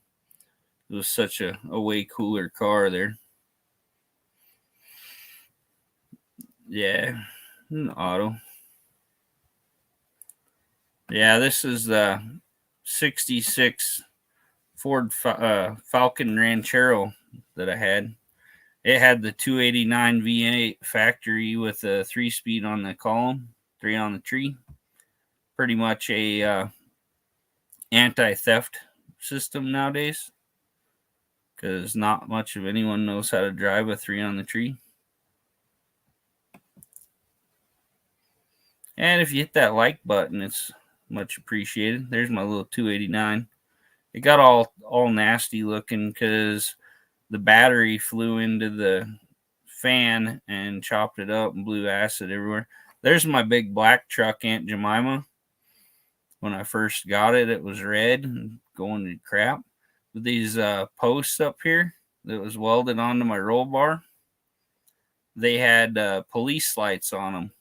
It was such a way cooler car there. Yeah, an auto. Yeah, this is the 66 Ford Falcon Ranchero that I had. It had the 289 V8 factory with a 3-speed on the column, 3 on the tree. Pretty much a anti-theft system nowadays, because not much of anyone knows how to drive a 3 on the tree. And if you hit that like button, it's much appreciated. There's my little 289. It got all nasty looking because the battery flew into the fan and chopped it up and blew acid everywhere. There's my big black truck, Aunt Jemima. When I first got it, it was red and going to crap. With these posts up here that was welded onto my roll bar, they had police lights on them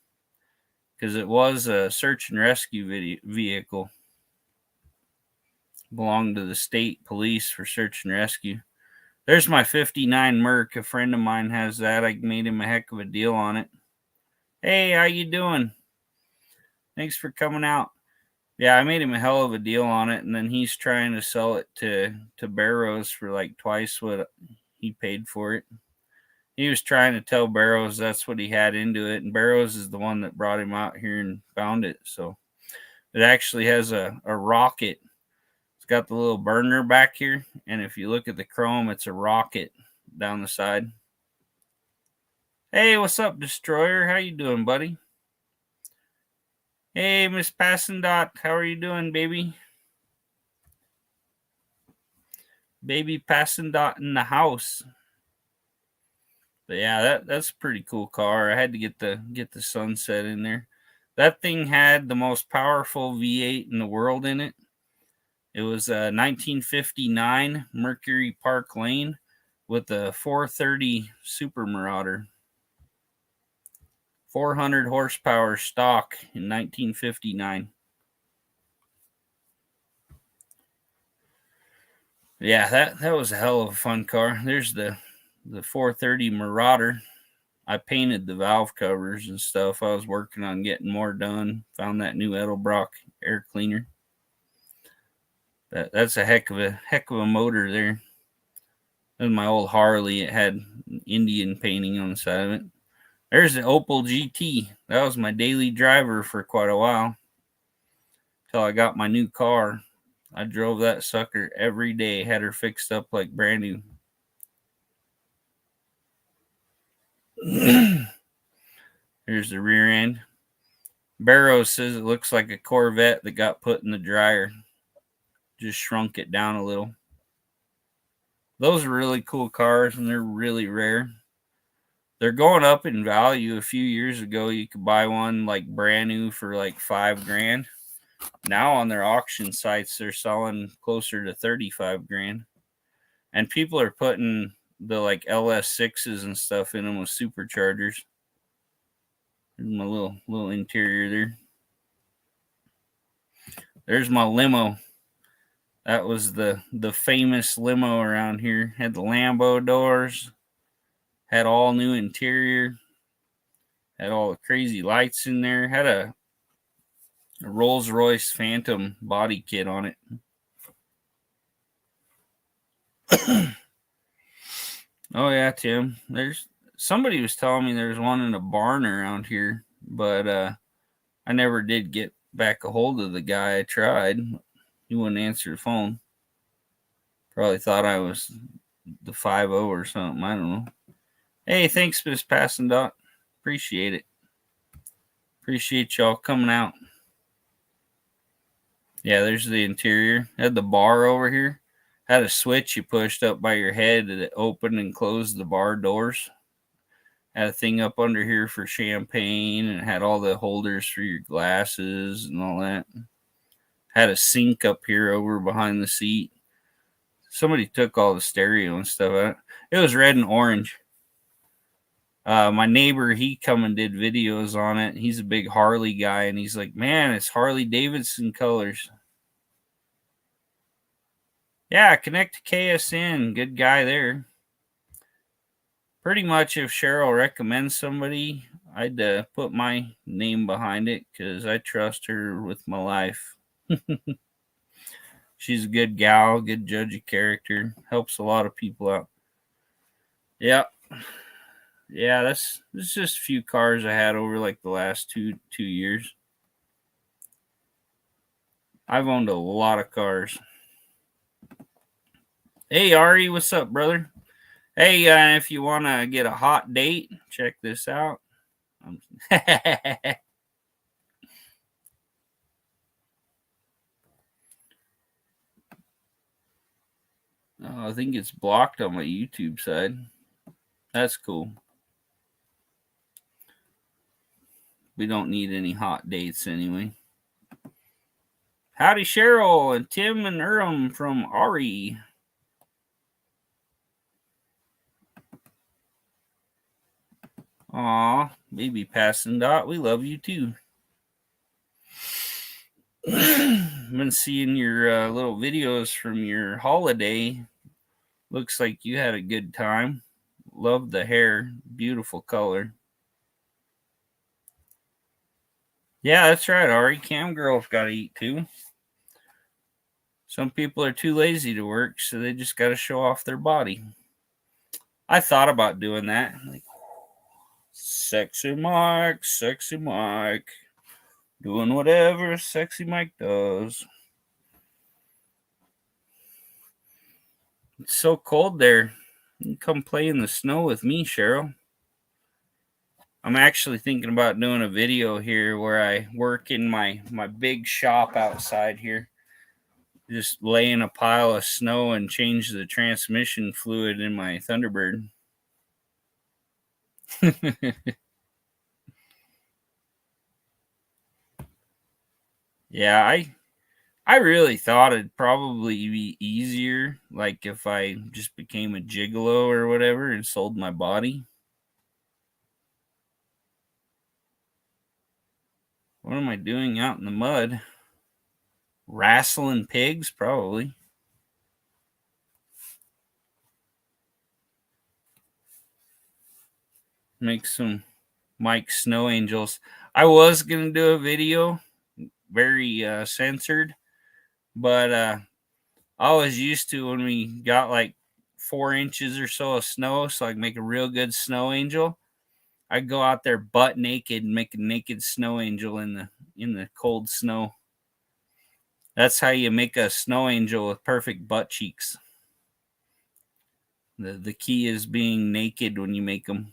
because it was a search and rescue vehicle. Belonged to the state police for search and rescue. There's my 59 Merc. A friend of mine has that. I made him a heck of a deal on it. Hey, how you doing? Thanks for coming out. Yeah, I made him a hell of a deal on it, and then he's trying to sell it to Barrows for like twice what he paid for it. He was trying to tell Barrows that's what he had into it, and Barrows is the one that brought him out here and found it. So it actually has a rocket. It's got the little burner back here, and if you look at the chrome, it's a rocket down the side. Hey, what's up, Destroyer? How you doing, buddy? Hey, Miss Passendot, how are you doing, baby? Baby Passendot in the house. But yeah, that's a pretty cool car. I had to get the Sunset in there. That thing had the most powerful V8 in the world in it. It was a 1959 Mercury Park Lane with a 430 Super Marauder. 400 horsepower stock in 1959. Yeah, that was a hell of a fun car. There's the 430 Marauder. I painted the valve covers and stuff. I was working on getting more done. Found that new Edelbrock air cleaner. That's a heck of a motor there. That was my old Harley. It had Indian painting on the side of it. There's the Opel GT. That was my daily driver for quite a while. Till I got my new car. I drove that sucker every day. Had her fixed up like brand new. Here's the rear end. Barrows says it looks like a Corvette that got put in the dryer. Just shrunk it down a little. Those are really cool cars, and they're really rare. They're going up in value. A few years ago, you could buy one like brand new for like $5,000. Now on their auction sites, they're selling closer to 35 grand. And people are putting the like LS6s and stuff in them with superchargers. There's my little interior there. There's my limo. That was the famous limo around here. Had the Lambo doors. Had all new interior. Had all the crazy lights in there. Had a Rolls-Royce Phantom body kit on it. Oh yeah, Tim. There's somebody was telling me there's one in a barn around here, but I never did get back a hold of the guy. I tried. He wouldn't answer the phone. Probably thought I was the 5-0 or something. I don't know. Hey, thanks, Miss Passing Dot. Appreciate it. Appreciate y'all coming out. Yeah, there's the interior. Had the bar over here. Had a switch you pushed up by your head that opened and closed the bar doors. Had a thing up under here for champagne, and had all the holders for your glasses and all that. Had a sink up here over behind the seat. Somebody took all the stereo and stuff out. It was red and orange. My neighbor, he come and did videos on it. He's a big Harley guy, and he's like, man, it's Harley Davidson colors. Yeah, connect to KSN. Good guy there. Pretty much if Cheryl recommends somebody, I'd put my name behind it because I trust her with my life. She's a good gal, good judge of character. Helps a lot of people out. Yeah. Yeah, that's just a few cars I had over like the last two years. I've owned a lot of cars. Hey, Ari, what's up, brother? Hey, if you want to get a hot date, check this out. Oh, I think it's blocked on my YouTube side. That's cool. We don't need any hot dates anyway. Howdy, Cheryl and Tim and Urim from Ari. Aw, baby Passing Dot, we love you too. Been seeing your little videos from your holiday. Looks like you had a good time. Love the hair. Beautiful color. Yeah, that's right, Ari. Cam girls got to eat too. Some people are too lazy to work, so they just got to show off their body. I thought about doing that. Like, sexy Mike, doing whatever sexy Mike does. It's so cold there. You can come play in the snow with me, Cheryl. I'm actually thinking about doing a video here where I work in my big shop outside here. Just lay in a pile of snow and change the transmission fluid in my Thunderbird. Yeah, I really thought it'd probably be easier, like if I just became a gigolo or whatever and sold my body. What am I doing out in the mud? Wrestling pigs, probably. Make some Mike Snow Angels. I was gonna do a video, very censored, but I was used to when we got like 4 inches or so of snow, so I could make a real good snow angel. I'd go out there butt naked and make a naked snow angel in the cold snow. That's how you make a snow angel with perfect butt cheeks. The key is being naked when you make them.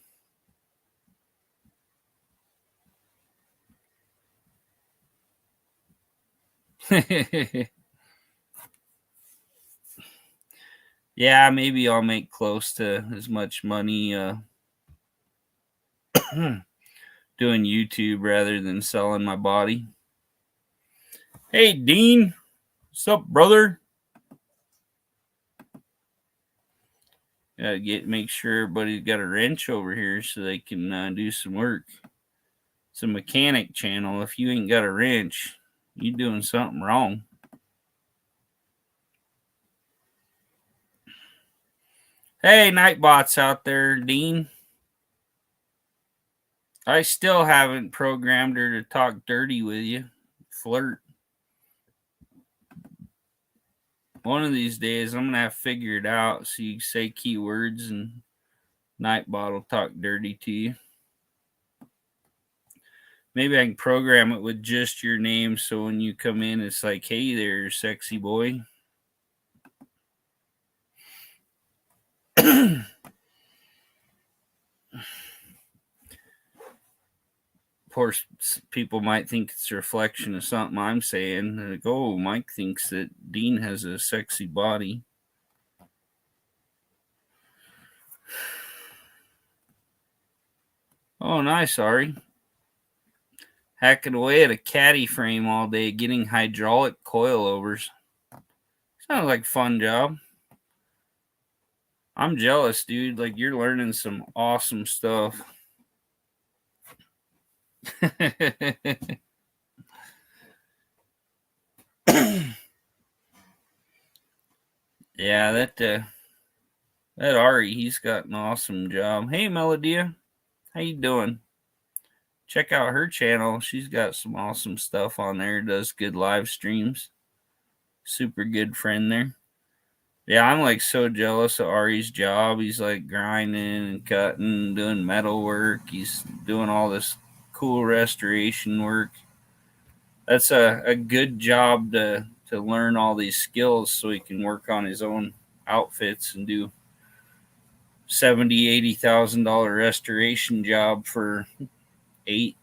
Yeah, maybe I'll make close to as much money doing YouTube rather than selling my body. Hey, Dean. What's up, brother? Gotta make sure everybody's got a wrench over here so they can do some work. It's a mechanic channel. If you ain't got a wrench, you're doing something wrong. Hey, Nightbot's out there, Dean. I still haven't programmed her to talk dirty with you. Flirt. One of these days, I'm going to have to figure it out so you say keywords and Nightbot will talk dirty to you. Maybe I can program it with just your name so when you come in, it's like, hey there, sexy boy. Of course, people might think it's a reflection of something I'm saying. Like, oh, Mike thinks that Dean has a sexy body. Oh, nice, Ari. Hacking away at a caddy frame all day, getting hydraulic coilovers. Sounds like a fun job. I'm jealous, dude. Like, you're learning some awesome stuff. Yeah, that Ari, he's got an awesome job. Hey, Melodia, how you doing? Check out her channel. She's got some awesome stuff on there. Does good live streams. Super good friend there. Yeah, I'm like so jealous of Ari's job. He's like grinding and cutting, doing metal work. He's doing all this cool restoration work. That's a good job to learn all these skills so he can work on his own outfits and do $70,000-$80,000 restoration job for 8.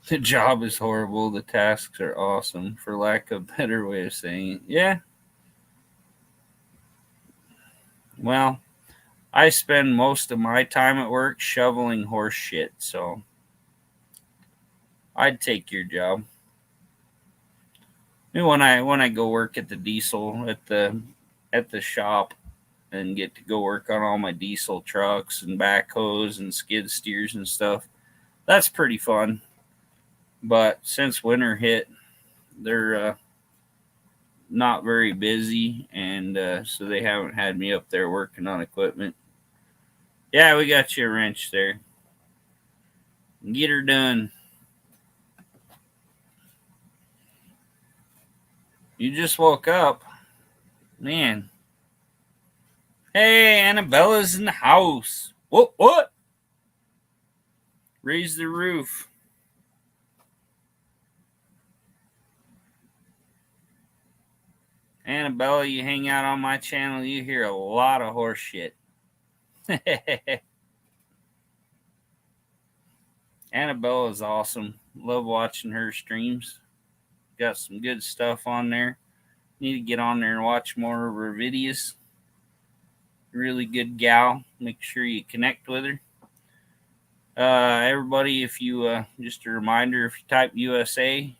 The job is horrible. The tasks are awesome, for lack of a better way of saying it. Yeah. Well, I spend most of my time at work shoveling horse shit, so I'd take your job. And when I go work at the diesel at the shop and get to go work on all my diesel trucks and backhoes and skid steers and stuff, that's pretty fun. But since winter hit, they're not very busy, and so they haven't had me up there working on equipment. Yeah, we got you a wrench there. Get her done. You just woke up. Man. Hey, Annabella's in the house. What? Raise the roof. Annabella, you hang out on my channel, you hear a lot of horse shit. Annabella is awesome. Love watching her streams. Got some good stuff on there. Need to get on there and watch more of her videos. Really good gal. Make sure you connect with her. Everybody, if you just a reminder, if you type USA,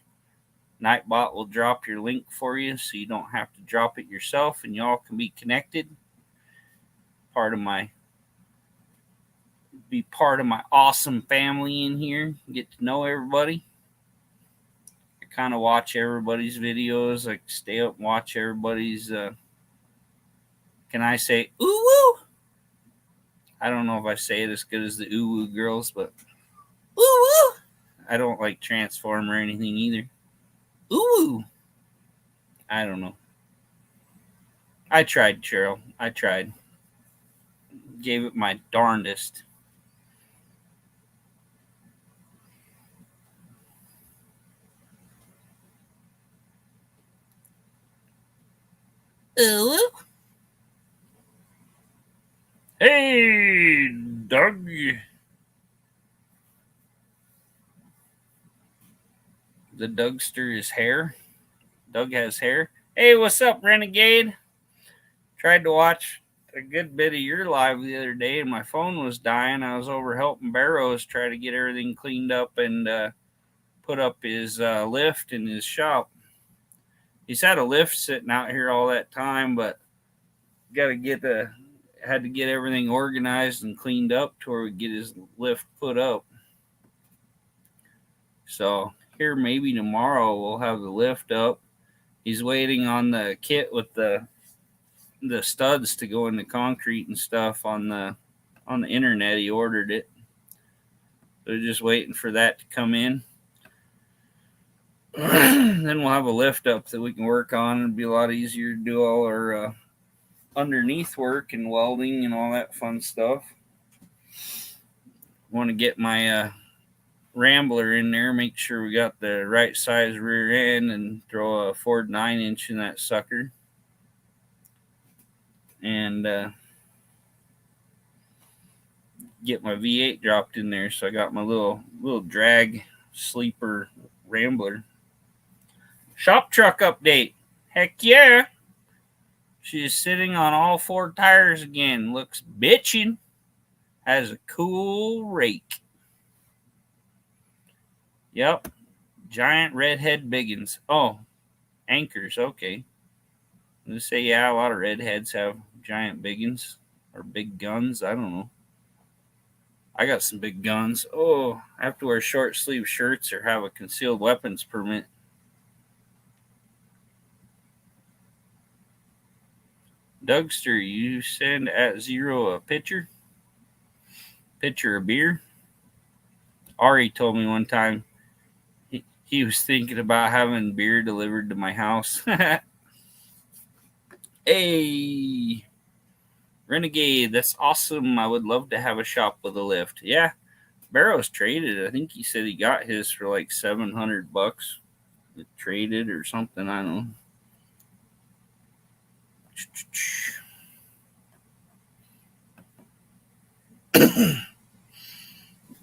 Nightbot will drop your link for you, so you don't have to drop it yourself, and y'all can be connected. Be part of my awesome family in here. Get to know everybody. I kind of watch everybody's videos. I stay up and watch everybody's. Can I say ooh woo? I don't know if I say it as good as the ooh woo girls, but ooh woo. I don't like transform or anything either. Ooh. I don't know. I tried, Cheryl. I tried. Gave it my darndest. Ooh. Hey, Doug. The Dougster is hair. Doug has hair. Hey, what's up, Renegade? Tried to watch a good bit of your live the other day, and my phone was dying. I was over helping Barrows try to get everything cleaned up and put up his lift in his shop. He's had a lift sitting out here all that time, but had to get everything organized and cleaned up to where we get his lift put up. So here maybe tomorrow we'll have the lift up. He's waiting on the kit with the studs to go in the concrete and stuff on the internet. He ordered it. So just waiting for that to come in. Then we'll have a lift up that we can work on. It'll be a lot easier to do all our underneath work and welding and all that fun stuff. Want to get my Rambler in there, make sure we got the right size rear end, and throw a Ford 9-inch in that sucker. And get my V8 dropped in there. So I got my little drag sleeper Rambler. Shop truck update. Heck yeah. She is sitting on all 4 tires again. Looks bitchin'. Has a cool rake. Yep. Giant redhead biggins. Oh, anchors. Okay. Let's say, yeah, a lot of redheads have giant biggins or big guns. I don't know. I got some big guns. Oh, I have to wear short sleeve shirts or have a concealed weapons permit. Dougster, you send at 0 a pitcher of beer. Ari told me one time he was thinking about having beer delivered to my house. Hey, Renegade, that's awesome. I would love to have a shop with a lift. Yeah, Barrows traded. I think he said he got his for like $700. It traded or something. I don't know.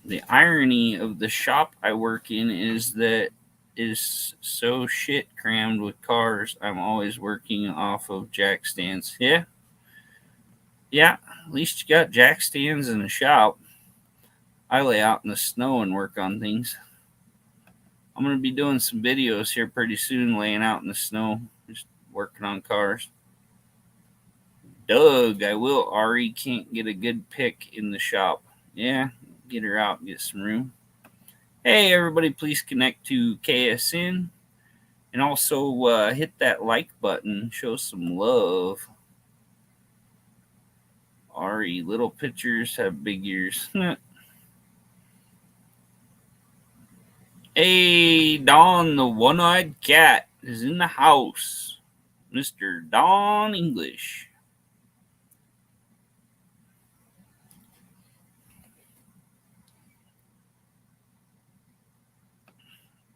The irony of the shop I work in is that it is so shit crammed with cars. I'm always working off of jack stands. Yeah, at least you got jack stands in the shop. I lay out in the snow and work on things. I'm going to be doing some videos here pretty soon, laying out in the snow, just working on cars. Doug, I will. Ari can't get a good pick in the shop. Yeah, get her out and get some room. Hey, everybody, please connect to KSN and also hit that like button. Show some love. Ari, little pictures have big ears. Hey, Don, the one-eyed cat, is in the house. Mr. Don English.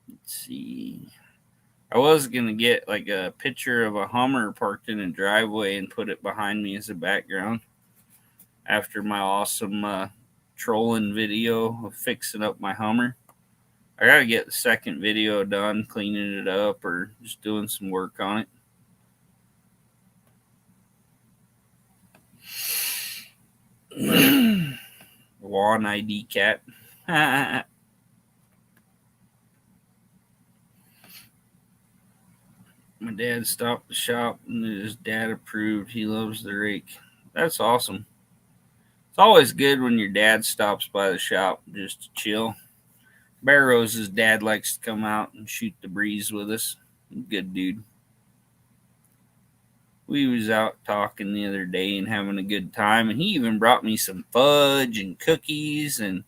Let's see. I was going to get like a picture of a Hummer parked in a driveway and put it behind me as a background after my awesome trolling video of fixing up my Hummer. I got to get the second video done, cleaning it up or just doing some work on it. Juan ID cat. My dad stopped the shop and his dad approved. He loves the rake. That's awesome. It's always good when your dad stops by the shop just to chill. Bear Rose's dad likes to come out and shoot the breeze with us. Good dude. We was out talking the other day and having a good time, and he even brought me some fudge and cookies. And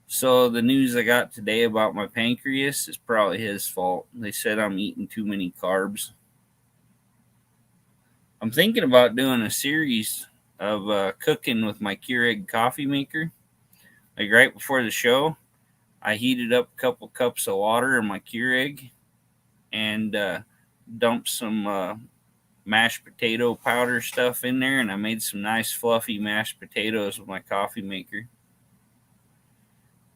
so the news I got today about my pancreas is probably his fault. They said I'm eating too many carbs. I'm thinking about doing a series of cooking with my Keurig coffee maker. Like right before the show, I heated up a couple cups of water in my Keurig and dumped some mashed potato powder stuff in there, and I made some nice fluffy mashed potatoes with my coffee maker.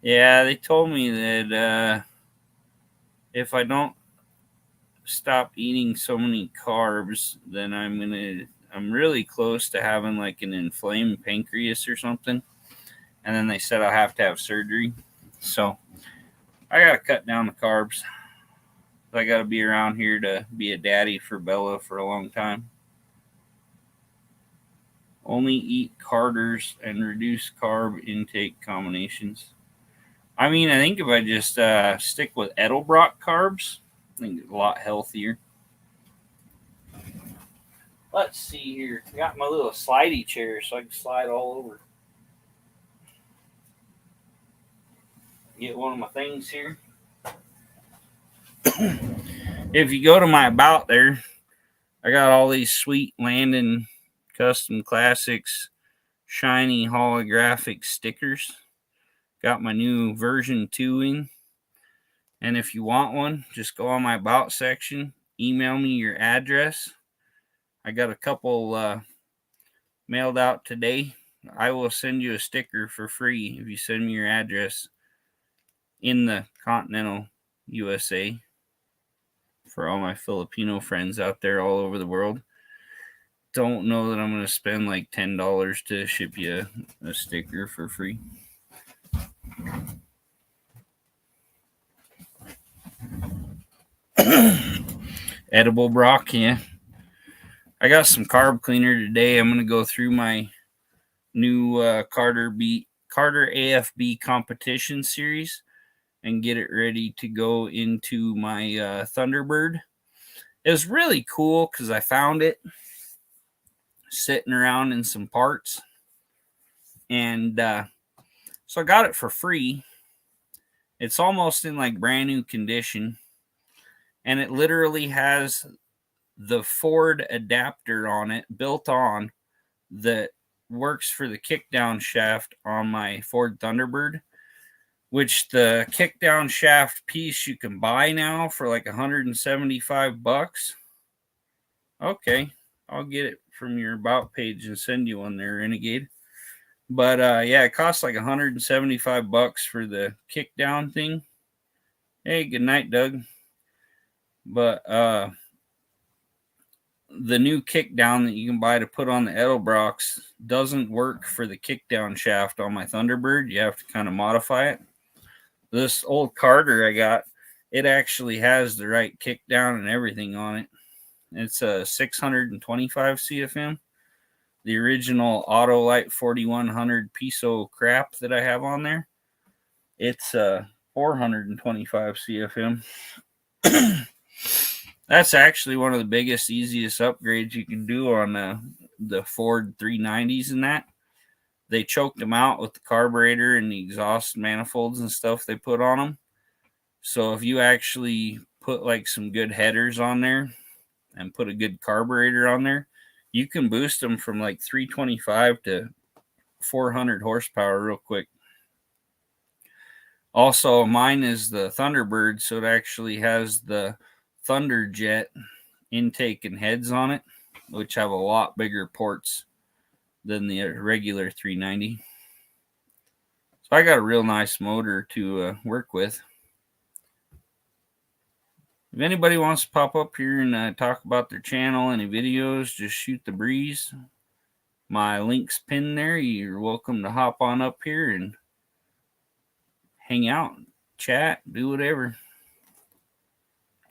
Yeah, they told me that if I don't stop eating so many carbs, then I'm really close to having like an inflamed pancreas or something. And then they said I'll have to have surgery. So I gotta cut down the carbs. I gotta be around here to be a daddy for Bella for a long time. Only eat Carter's and reduce carb intake combinations. I mean, I think if I just stick with Edelbrock carbs, I think it's a lot healthier. Let's see here. I got my little slidey chair so I can slide all over. Get one of my things here. If you go to my About there, I got all these sweet Landon Custom Classics shiny holographic stickers. Got my new version 2 in. And if you want one, just go on my About section, email me your address. I got a couple mailed out today. I will send you a sticker for free if you send me your address in the continental USA. For all my Filipino friends out there all over the world. Don't know that I'm going to spend like $10 to ship you a sticker for free. Edible Brock, yeah. I got some carb cleaner today. I'm going to go through my new Carter AFB competition series and get it ready to go into my Thunderbird. It was really cool because I found it sitting around in some parts. And so I got it for free. It's almost in like brand new condition. And it literally has the Ford adapter on it built on that works for the kickdown shaft on my Ford Thunderbird, which the kickdown shaft piece you can buy now for like $175. Okay, I'll get it from your About page and send you one there, Renegade. But yeah, it costs like $175 for the kickdown thing. Hey, good night, Doug. But the new kickdown that you can buy to put on the Edelbrocks doesn't work for the kickdown shaft on my Thunderbird. You have to kind of modify it. This old Carter I got, it actually has the right kickdown and everything on it. It's a 625 CFM. The original Autolite 4100 piso crap that I have on there, it's 425 CFM. That's actually one of the biggest, easiest upgrades you can do on the Ford 390s and that. They choked them out with the carburetor and the exhaust manifolds and stuff they put on them. So if you actually put like some good headers on there and put a good carburetor on there, you can boost them from like 325 to 400 horsepower real quick. Also, mine is the Thunderbird, so it actually has the Thunderjet intake and heads on it, which have a lot bigger ports than the regular 390. So I got a real nice motor to work with. If anybody wants to pop up here and talk about their channel, any videos, just shoot the breeze. My link's pinned there. You're welcome to hop on up here and hang out, chat, do whatever.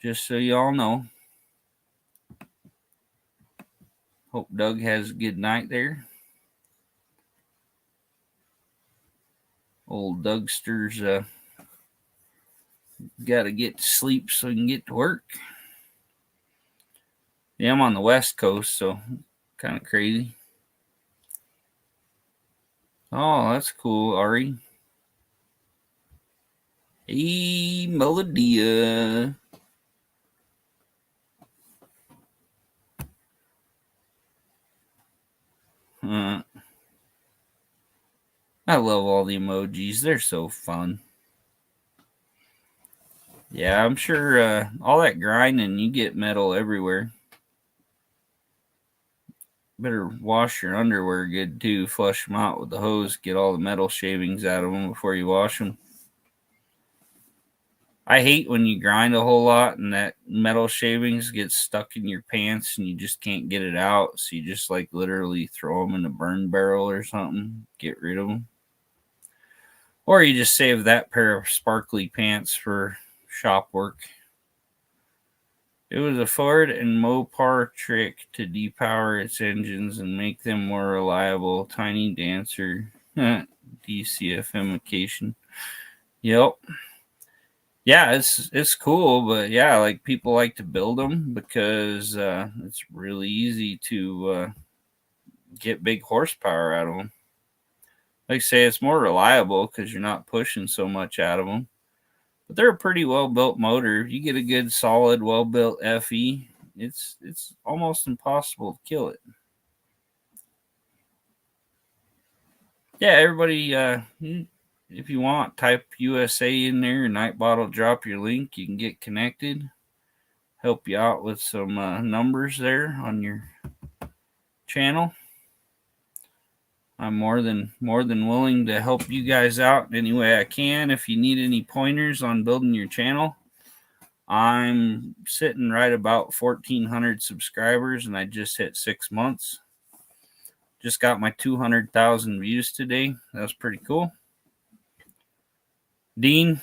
Just so y'all know. Hope Doug has a good night there. Old Dougster's got to get to sleep so he can get to work. Yeah, I'm on the West Coast, so kind of crazy. Oh, that's cool, Ari. Hey, Melodia. I love all the emojis. They're so fun. Yeah, I'm sure all that grinding, you get metal everywhere. Better wash your underwear good too. Flush them out with the hose. Get all the metal shavings out of them before you wash them. I hate when you grind a whole lot and that metal shavings get stuck in your pants and you just can't get it out. So you just like literally throw them in a burn barrel or something. Get rid of them. Or you just save that pair of sparkly pants for shop work. It was a Ford and Mopar trick to depower its engines and make them more reliable. Tiny Dancer DCFication. Yep. Yeah, it's cool, but yeah, like people like to build them because it's really easy to get big horsepower out of them. Like I say, it's more reliable because you're not pushing so much out of them. But they're a pretty well built motor. If you get a good, solid, well built FE, it's almost impossible to kill it. Yeah, everybody, if you want, type USA in there. Nightbot will drop your link. You can get connected. Help you out with some numbers there on your channel. I'm more than willing to help you guys out any way I can. If you need any pointers on building your channel, I'm sitting right about 1,400 subscribers, and I just hit 6 months. Just got my 200,000 views today. That was pretty cool. Dean,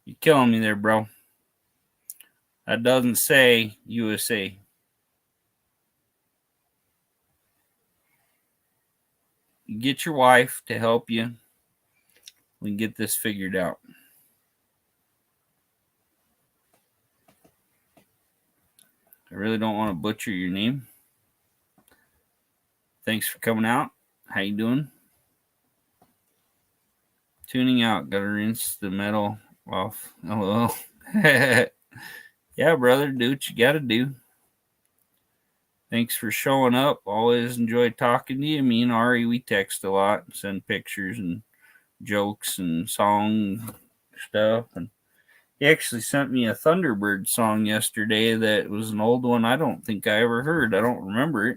you're killing me there, bro. That doesn't say USA. You get your wife to help you. We can get this figured out. I really don't want to butcher your name. Thanks for coming out. How you doing? Tuning out. Gotta rinse the metal off. LOL. Yeah, brother. Do what you gotta do. Thanks for showing up. Always enjoy talking to you. Me and Ari, we text a lot, send pictures and jokes and song stuff. And he actually sent me a Thunderbird song yesterday that was an old one I don't think I ever heard. I don't remember it.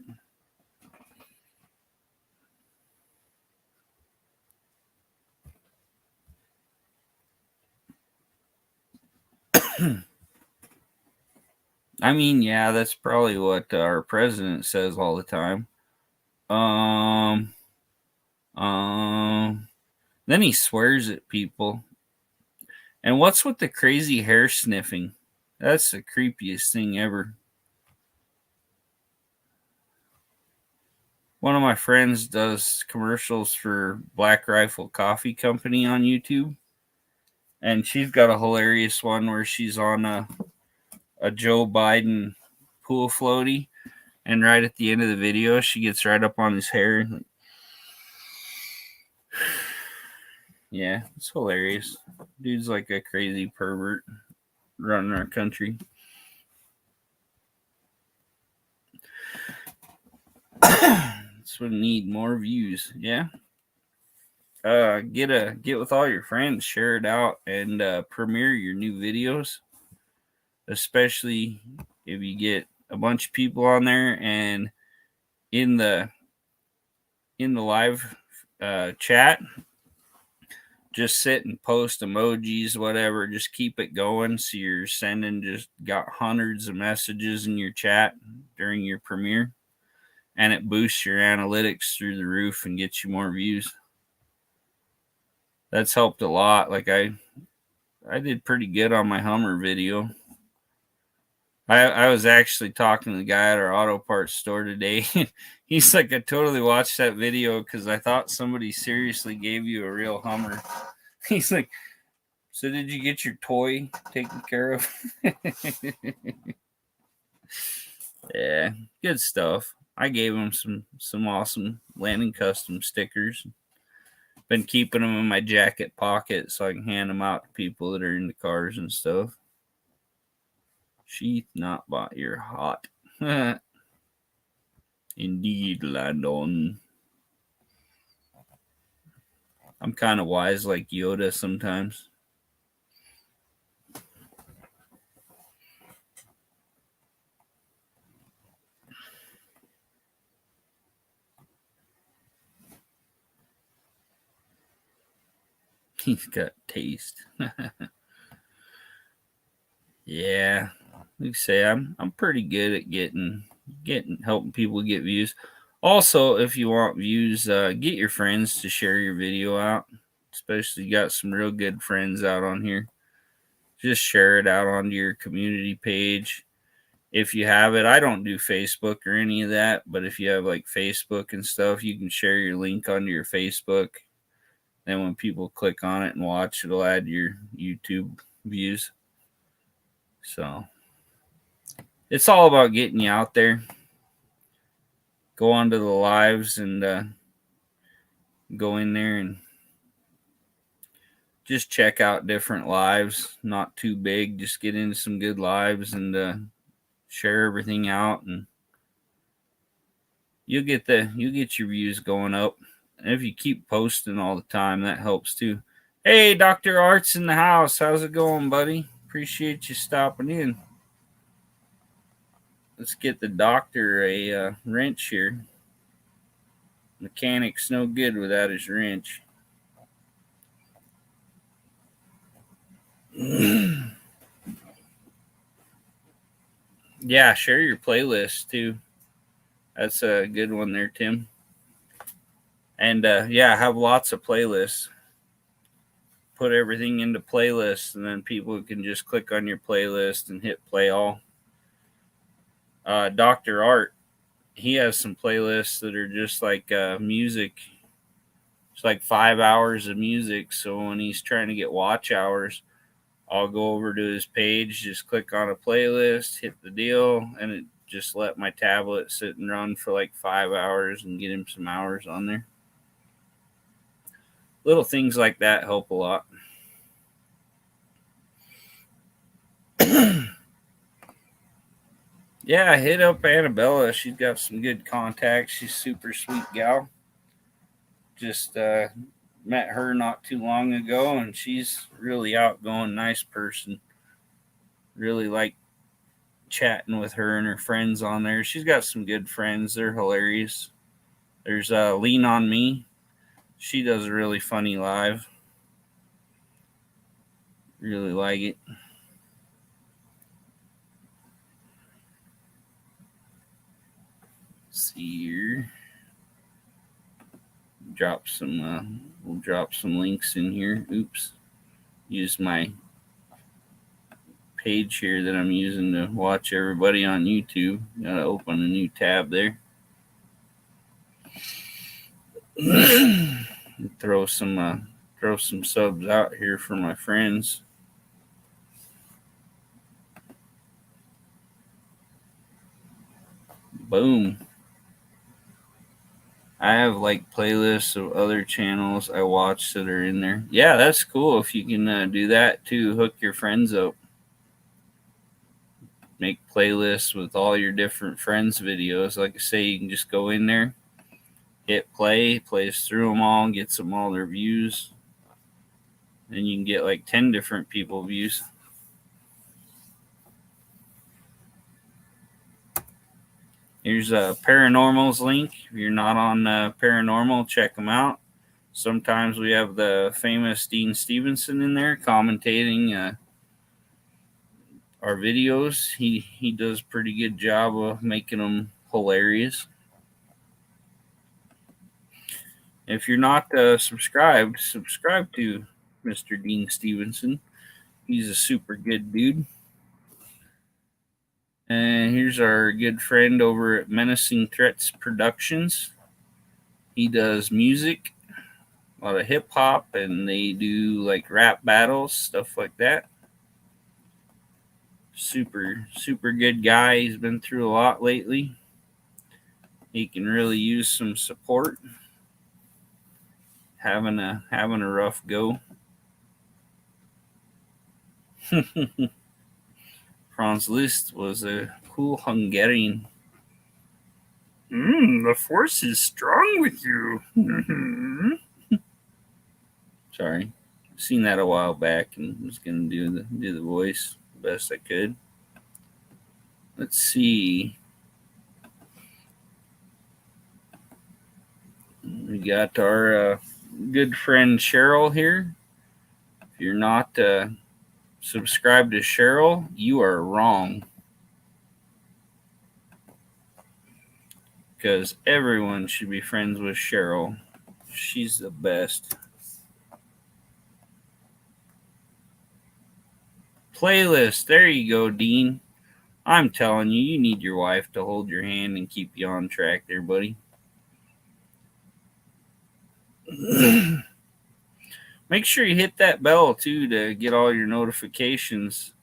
I mean, yeah, that's probably what our president says all the time. Then he swears at people. And what's with the crazy hair sniffing? That's the creepiest thing ever. One of my friends does commercials for Black Rifle Coffee Company on YouTube. And she's got a hilarious one where she's on a Joe Biden pool floaty. And right at the end of the video, she gets right up on his hair. Yeah, it's hilarious. Dude's like a crazy pervert running our country. That's what we need, more views. Yeah. Get with all your friends, share it out, and premiere your new videos. Especially if you get a bunch of people on there, and in the live chat, just sit and post emojis, whatever. Just keep it going. So you're sending, just got hundreds of messages in your chat during your premiere. and it boosts your analytics through the roof and gets you more views. That's helped a lot. Like I did pretty good on my Hummer video. I was actually talking to the guy at our auto parts store today. He's like, I totally watched that video because I thought somebody seriously gave you a real Hummer. He's like, so did you get your toy taken care of? Yeah, good stuff. I gave him some awesome Landing Custom stickers. Been keeping them in my jacket pocket so I can hand them out to people that are into cars and stuff. Sheath not bought, you're hot. Indeed, Landon. I'm kind of wise like Yoda sometimes. He's got taste. Yeah, like I say, I'm pretty good at getting helping people get views. Also, if you want views, get your friends to share your video out. Especially you got some real good friends out on here. Just share it out onto your community page. If you have it, I don't do Facebook or any of that, but if you have like Facebook and stuff, you can share your link onto your Facebook. Then when people click on it and watch, it'll add your YouTube views. So it's all about getting you out there. Go onto the lives and go in there and just check out different lives. Not too big. Just get into some good lives and share everything out, and you'll get your views going up. And if you keep posting all the time, that helps too. Hey, Dr. Art's in the house. How's it going, buddy? Appreciate you stopping in. Let's get the doctor a wrench here. Mechanic's no good without his wrench. Yeah, share your playlist too. That's a good one there, Tim. And yeah, have lots of playlists. Put everything into playlists, and then people can just click on your playlist and hit play all. Dr. Art, he has some playlists that are just like music. It's like 5 hours of music. So when he's trying to get watch hours, I'll go over to his page, just click on a playlist, hit the deal, and it just let my tablet sit and run for like 5 hours and get him some hours on there. Little things like that help a lot. Yeah, hit up Annabella. She's got some good contacts. She's a super sweet gal. Just met her not too long ago, and she's really outgoing, nice person. Really like chatting with her and her friends on there. She's got some good friends. They're hilarious. There's Lean on Me. She does a really funny live. Really like it. See here. We'll drop some links in here. Oops. Use my page here that I'm using to watch everybody on YouTube. Gotta open a new tab there. throw some subs out here for my friends. Boom. I have like playlists of other channels I watch that are in there. Yeah, that's cool if you can do that too. Hook your friends up. Make playlists with all your different friends' videos. Like I say, you can just go in there, hit play, plays through them all, gets them all their views. And you can get like 10 different people views. Here's a Paranormal's link. If you're not on Paranormal, check them out. Sometimes we have the famous Dean Stevenson in there commentating our videos. He does a pretty good job of making them hilarious. If you're not subscribed, subscribe to Mr. Dean Stevenson. He's a super good dude. And here's our good friend over at Menacing Threats Productions. He does music, a lot of hip hop, and they do like rap battles, stuff like that. Super, super good guy. He's been through a lot lately. He can really use some support. Having a rough go. Franz Liszt was a cool Hungarian. The force is strong with you. Sorry, seen that a while back and was gonna do the voice the best I could. Let's see. We got our good friend Cheryl here. If you're not subscribed to Cheryl, you are wrong. Because everyone should be friends with Cheryl. She's the best. Playlist. There you go, Dean. I'm telling you, you need your wife to hold your hand and keep you on track there, buddy. Make sure you hit that bell, too, to get all your notifications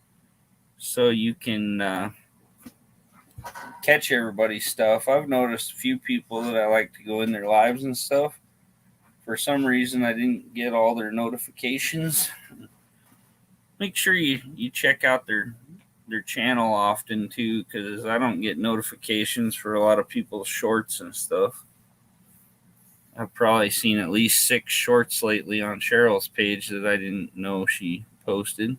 so you can catch everybody's stuff. I've noticed a few people that I like to go in their lives and stuff. For some reason, I didn't get all their notifications. Make sure you check out their channel often too, because I don't get notifications for a lot of people's shorts and stuff. I've probably seen at least 6 shorts lately on Cheryl's page that I didn't know she posted.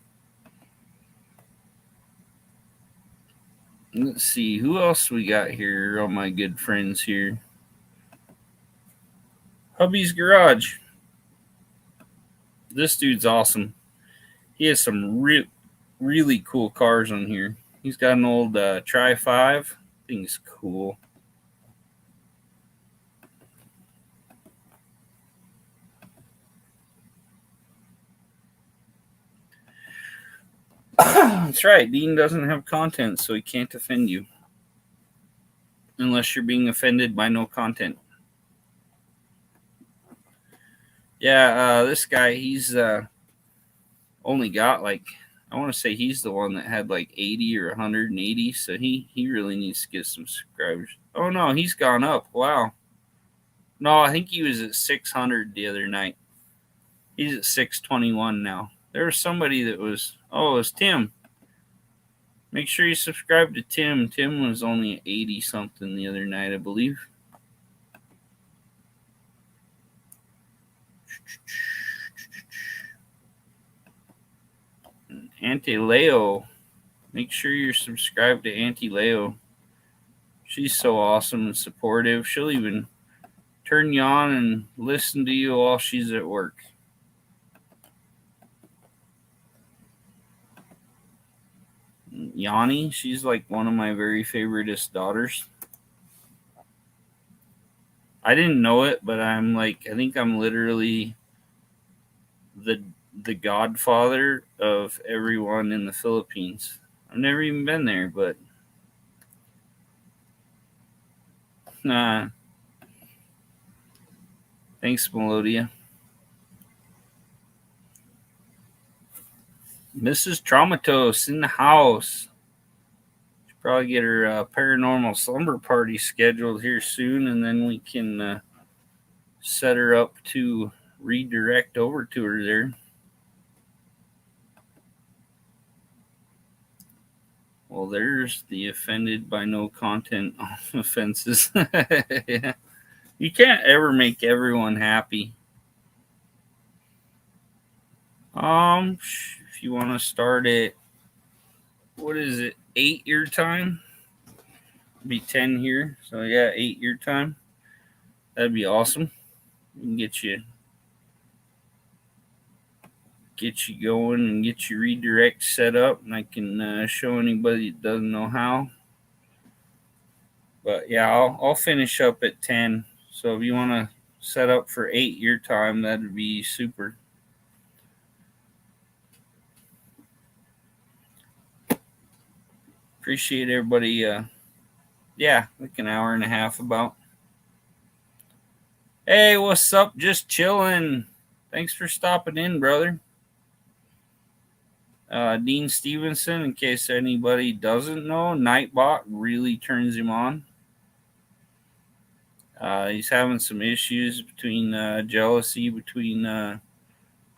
Let's see, who else we got here? All my good friends here. Hubby's Garage. This dude's awesome. He has some really cool cars on here. He's got an old Tri-5. Thing's cool. That's right. Dean doesn't have content, so he can't offend you. Unless you're being offended by no content. Yeah, this guy, he's only got like, I want to say he's the one that had like 80 or 180, so he really needs to get some subscribers. Oh no, he's gone up. Wow. No, I think he was at 600 the other night. He's at 621 now. There was somebody that was, it was Tim. Make sure you subscribe to Tim. Tim was only 80 something the other night, I believe. Auntie Leo. Make sure you're subscribed to Auntie Leo. She's so awesome and supportive. She'll even turn you on and listen to you while she's at work. Yanni, she's like one of my very favoriteest daughters. I didn't know it, but I think I'm literally the godfather of everyone in the Philippines. I've never even been there, but thanks, Melodia. Mrs. Traumatos in the house. Should probably get her paranormal slumber party scheduled here soon, and then we can set her up to redirect over to her there. Well, there's the offended by no content offenses. Yeah. You can't ever make everyone happy. If you want to start at, what is it, 8 your time? It'd be 10 here. So yeah, 8 your time. That'd be awesome. We can get you going and get your redirect set up, and I can show anybody that doesn't know how. But yeah, I'll finish up at 10. So if you want to set up for 8 your time, that'd be super. Appreciate everybody. Yeah, like an hour and a half about. Hey, what's up? Just chilling. Thanks for stopping in, brother. Dean Stevenson, in case anybody doesn't know, Nightbot really turns him on. He's having some issues between jealousy between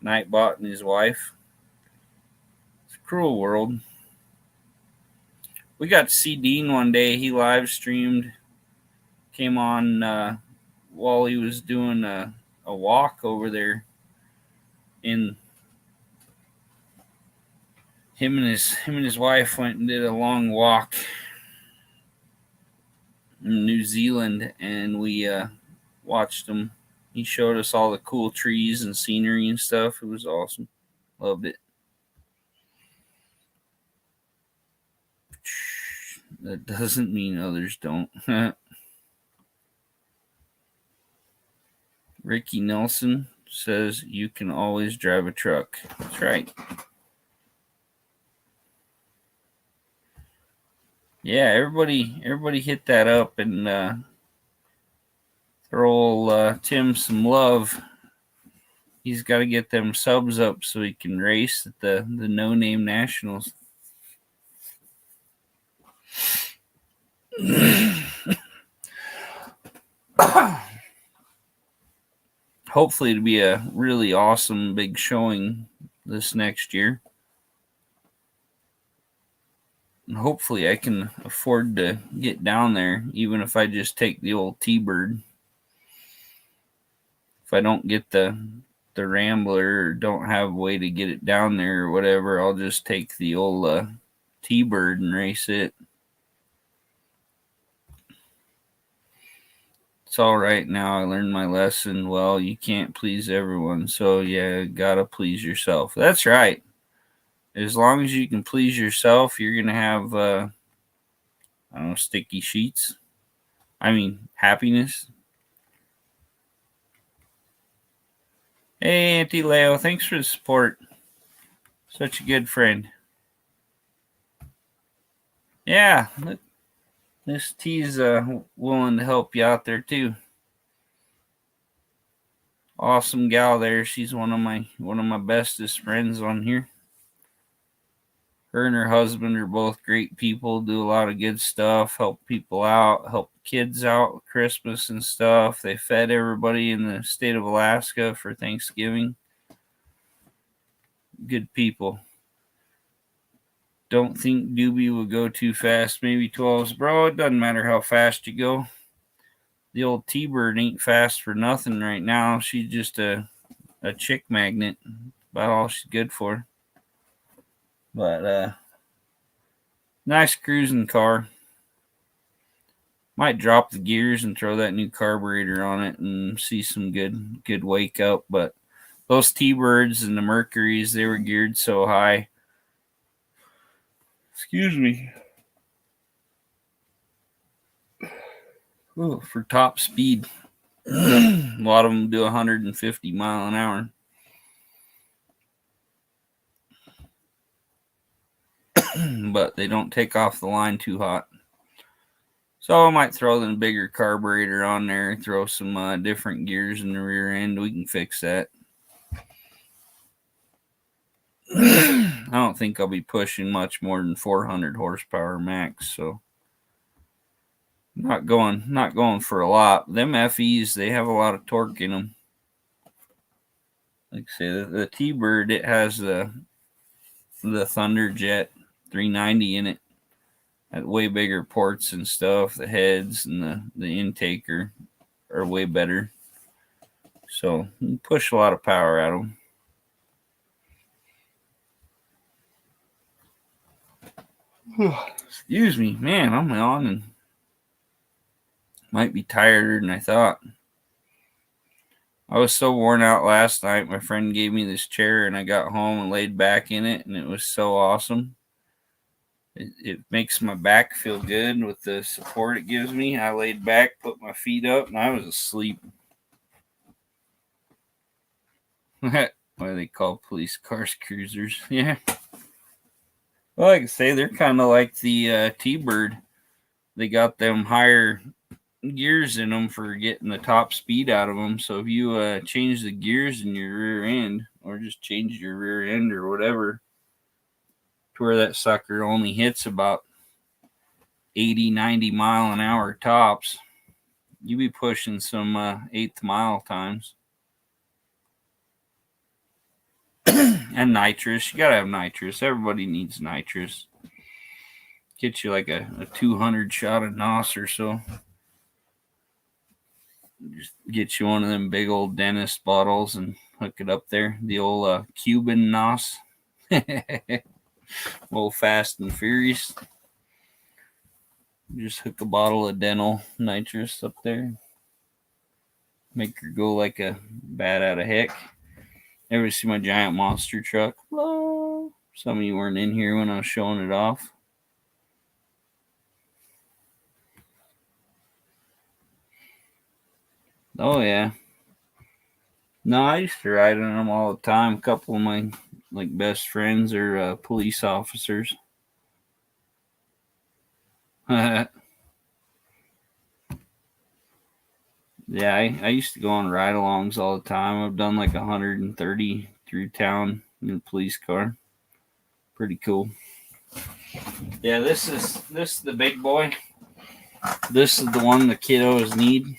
Nightbot and his wife. It's a cruel world. We got to see Dean one day. He live streamed, came on while he was doing a walk over there. In him and his wife went and did a long walk in New Zealand, and we watched him. He showed us all the cool trees and scenery and stuff. It was awesome. Loved it. That doesn't mean others don't. Ricky Nelson says you can always drive a truck. That's right. Yeah, everybody hit that up and throw Tim some love. He's got to get them subs up so he can race at the No Name Nationals. Hopefully it'll be a really awesome big showing this next year. And hopefully I can afford to get down there, even if I just take the old T-Bird. If I don't get the Rambler or don't have a way to get it down there or whatever, I'll just take the old T-Bird and race it. It's all right now. I learned my lesson. Well, you can't please everyone, so yeah, gotta please yourself. That's right. As long as you can please yourself, you're gonna have I don't know, sticky sheets. I mean, happiness. Hey, Auntie Leo, thanks for the support. Such a good friend. Yeah, Miss T's willing to help you out there too. Awesome gal there. She's one of my bestest friends on here. Her and her husband are both great people, do a lot of good stuff, help people out, help kids out with Christmas and stuff. They fed everybody in the state of Alaska for Thanksgiving. Good people. Don't think Doobie will go too fast. Maybe 12s. Bro, it doesn't matter how fast you go. The old T-Bird ain't fast for nothing right now. She's just a chick magnet. About all she's good for. But nice cruising car. Might drop the gears and throw that new carburetor on it and see some good wake up. But those T-Birds and the Mercuries, they were geared so high. Excuse me. Ooh, for top speed. A lot of them do 150 mile an hour. But they don't take off the line too hot. So I might throw the bigger carburetor on there, throw some different gears in the rear end. We can fix that. I don't think I'll be pushing much more than 400 horsepower max, so not going for a lot. Them FEs, they have a lot of torque in them. Like I say, the T-Bird, it has the Thunderjet 390 in it. At way bigger ports and stuff. The heads and the intake are way better. So you can push a lot of power out of them. Excuse me, man, I'm on and might be tireder than I thought. I was so worn out last night. My friend gave me this chair and I got home and laid back in it, and it was so awesome. It makes my back feel good with the support it gives me. I laid back, put my feet up, and I was asleep. Why they call police cars cruisers. Yeah. Well, like I say, they're kind of like the T-Bird. They got them higher gears in them for getting the top speed out of them. So if you change the gears in your rear end, or just change your rear end or whatever, to where that sucker only hits about 80, 90 mile an hour tops, you be pushing some 8th mile times. And nitrous. You gotta have nitrous. Everybody needs nitrous. Get you like a 200 shot of NOS or so. Just get you one of them big old dentist bottles and hook it up there. The old Cuban NOS. Old Fast and Furious. Just hook a bottle of dental nitrous up there. Make her go like a bat out of heck. Ever see my giant monster truck? Hello. Some of you weren't in here when I was showing it off. Oh yeah. No, I used to ride in them all the time. A couple of my best friends are police officers. Yeah, I used to go on ride-alongs all the time. I've done like 130 through town in a police car. Pretty cool. Yeah, this is the big boy. This is the one the kiddos need.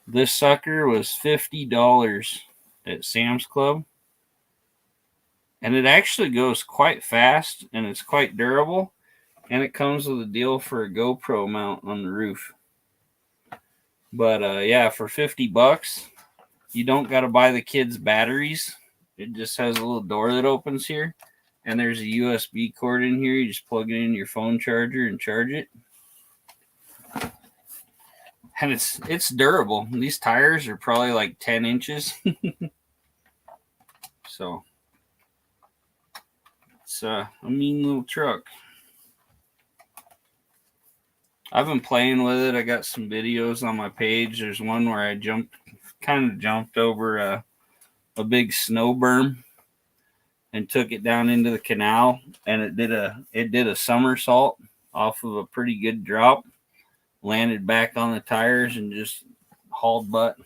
This sucker was $50 at Sam's Club. And it actually goes quite fast, and it's quite durable. And it comes with a deal for a GoPro mount on the roof. But yeah, for $50, you don't got to buy the kids batteries. It just has a little door that opens here. And there's a USB cord in here. You just plug it in your phone charger and charge it. And it's durable. These tires are probably like 10 inches. So it's a mean little truck. I've been playing with it. I got some videos on my page. There's one where I kind of jumped over a big snow berm and took it down into the canal, and it did a somersault off of a pretty good drop. Landed back on the tires and just hauled butt.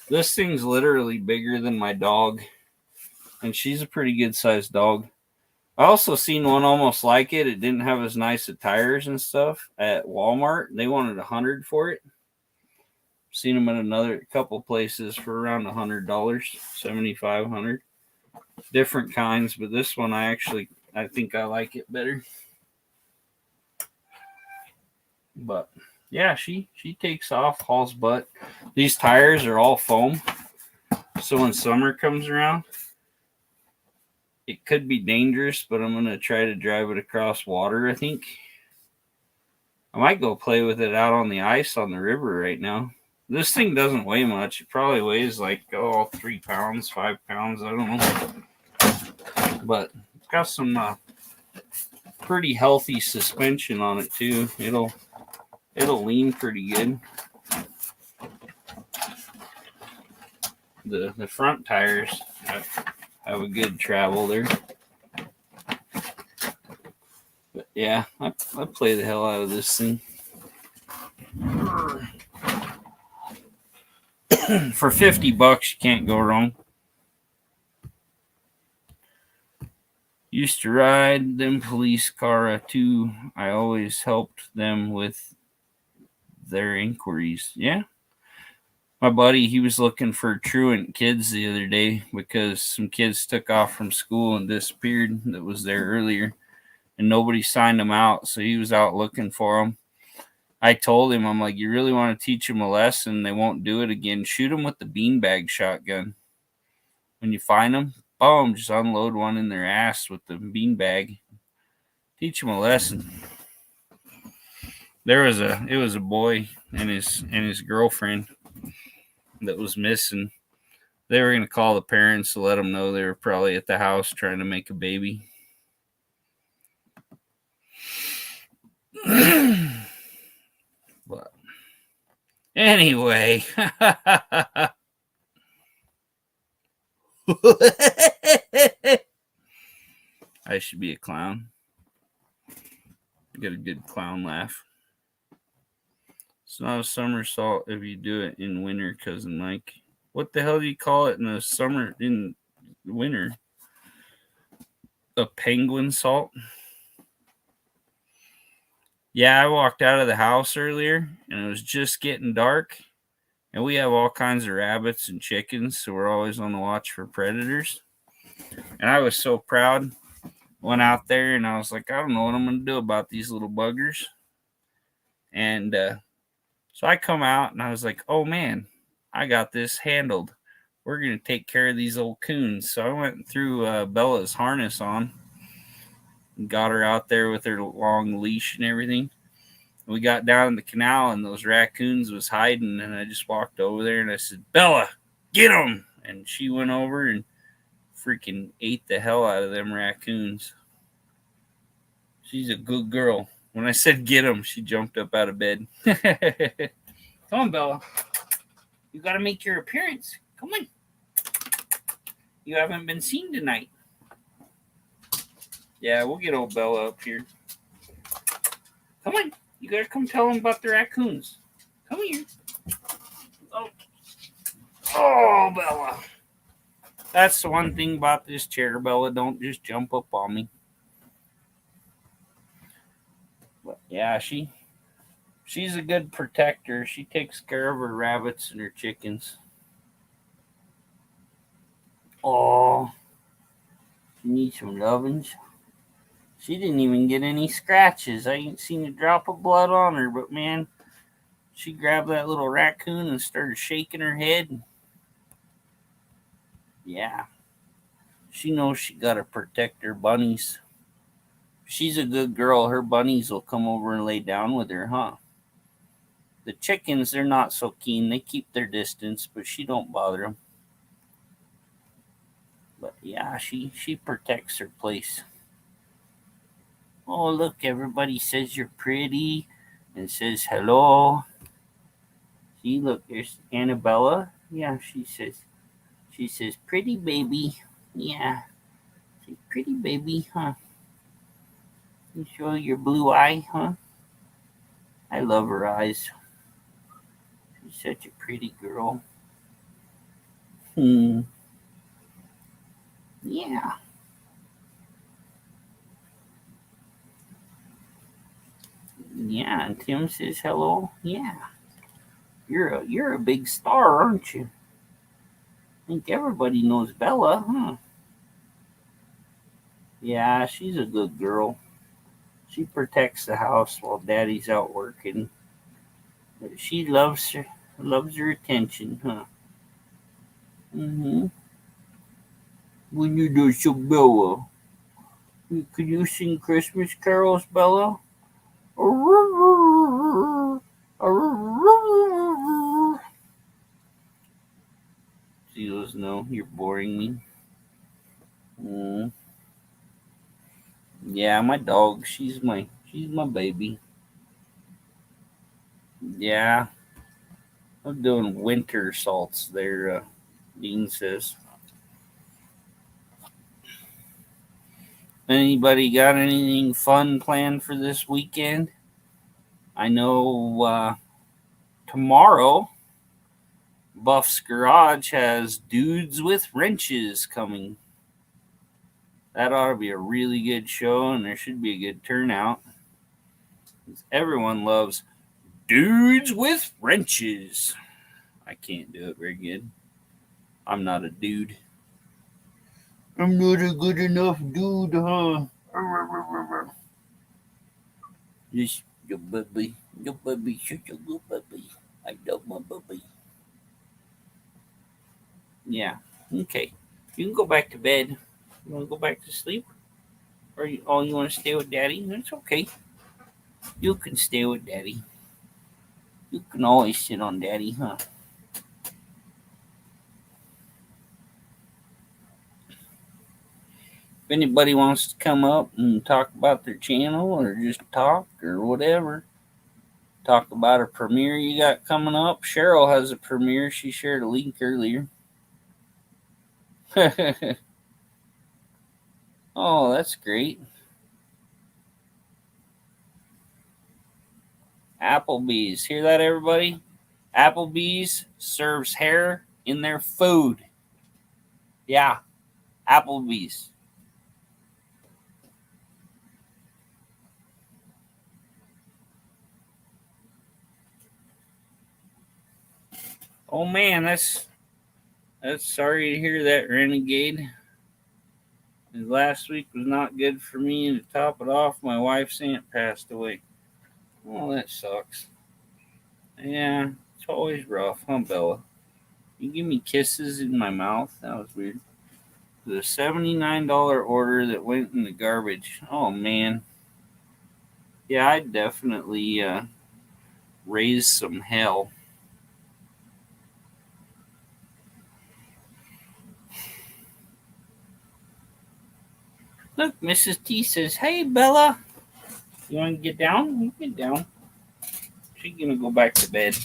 This thing's literally bigger than my dog, and she's a pretty good sized dog. I also seen one almost like it. It didn't have as nice of tires and stuff at Walmart. They wanted $100 for it. Seen them at another couple places for around $100, $75, different kinds, but this one I think I like it better. But yeah, she takes off, hauls butt. These tires are all foam, so when summer comes around, it could be dangerous, but I'm gonna try to drive it across water. I think I might go play with it out on the ice on the river right now. This thing doesn't weigh much. It probably weighs like 3 pounds, 5 pounds. I don't know, but it's got some pretty healthy suspension on it too. It'll lean pretty good. The front tires have a good travel there. But yeah, I play the hell out of this thing. For $50, you can't go wrong. Used to ride them police car too. I always helped them with their inquiries. Yeah. My buddy, he was looking for truant kids the other day because some kids took off from school and disappeared that was there earlier, and nobody signed them out, so he was out looking for them. I told him, I'm like, you really want to teach them a lesson? They won't do it again. Shoot them with the beanbag shotgun. When you find them, boom, just unload one in their ass with the beanbag. Teach them a lesson. It was a boy and his girlfriend that was missing. They were going to call the parents to let them know they were probably at the house trying to make a baby. But anyway, I should be a clown. Get a good clown laugh. It's not a somersault if you do it in winter, Cousin Mike. What the hell do you call it in the summer, in winter? A penguin salt? Yeah, I walked out of the house earlier and it was just getting dark. And we have all kinds of rabbits and chickens, so we're always on the watch for predators. And I was so proud. Went out there and I was like, I don't know what I'm going to do about these little buggers. And so I come out and I was like, oh man, I got this handled. We're going to take care of these old coons. So I went through Bella's harness on and got her out there with her long leash and everything. We got down in the canal and those raccoons was hiding, and I just walked over there and I said, Bella, get them. And she went over and freaking ate the hell out of them raccoons. She's a good girl. When I said get them, she jumped up out of bed. Come on, Bella. You got to make your appearance. Come on. You haven't been seen tonight. Yeah, we'll get old Bella up here. Come on. You gotta come tell them about the raccoons. Come here. Oh, Bella. That's the one thing about this chair, Bella. Don't just jump up on me. But yeah, she's a good protector. She takes care of her rabbits and her chickens. Oh, she needs some lovin's. She didn't even get any scratches. I ain't seen a drop of blood on her, but man, she grabbed that little raccoon and started shaking her head. Yeah, she knows she gotta protect her bunnies. She's a good girl. Her bunnies will come over and lay down with her, huh? The chickens, they're not so keen. They keep their distance, but she don't bother them. But yeah, she protects her place. Oh, look, everybody says you're pretty and says hello. See, look, there's Annabella. Yeah, she says, pretty baby. Yeah, she's pretty baby, huh? You show your blue eye, huh? I love her eyes. She's such a pretty girl. Yeah. Yeah, and Tim says hello. Yeah. You're a big star, aren't you? I think everybody knows Bella, huh? Yeah, she's a good girl. She protects the house while Daddy's out working. She loves her attention, huh? Mm-hmm. When you do so, Bella, can you sing Christmas carols, Bella? She goes, no, you're boring me. Yeah, my dog. She's my baby. Yeah, I'm doing winter salts there. Dean says. Anybody got anything fun planned for this weekend? I know tomorrow Buff's Garage has Dudes with Wrenches coming. That ought to be a really good show, and there should be a good turnout. Everyone loves Dudes with Wrenches. I can't do it very good. I'm not a dude. I'm not a good enough dude, huh? Just your baby, such a good baby. I love my baby. Yeah, okay. You can go back to bed. You want to go back to sleep? Or you want to stay with Daddy? That's okay. You can stay with Daddy. You can always sit on Daddy, huh? If anybody wants to come up and talk about their channel or just talk or whatever, talk about a premiere you got coming up. Cheryl has a premiere. She shared a link earlier. Oh, that's great. Applebee's. Hear that, everybody? Applebee's serves hair in their food. Yeah, Applebee's. Oh man, that's sorry to hear that, Renegade. Last week was not good for me, and to top it off, my wife's aunt passed away. Oh, that sucks. Yeah, it's always rough, huh, Bella? You give me kisses in my mouth? That was weird. The $79 order that went in the garbage. Oh man. Yeah, I definitely raised some hell. Look, Mrs. T says, "Hey, Bella, you want to get down? You get down." She's gonna go back to bed.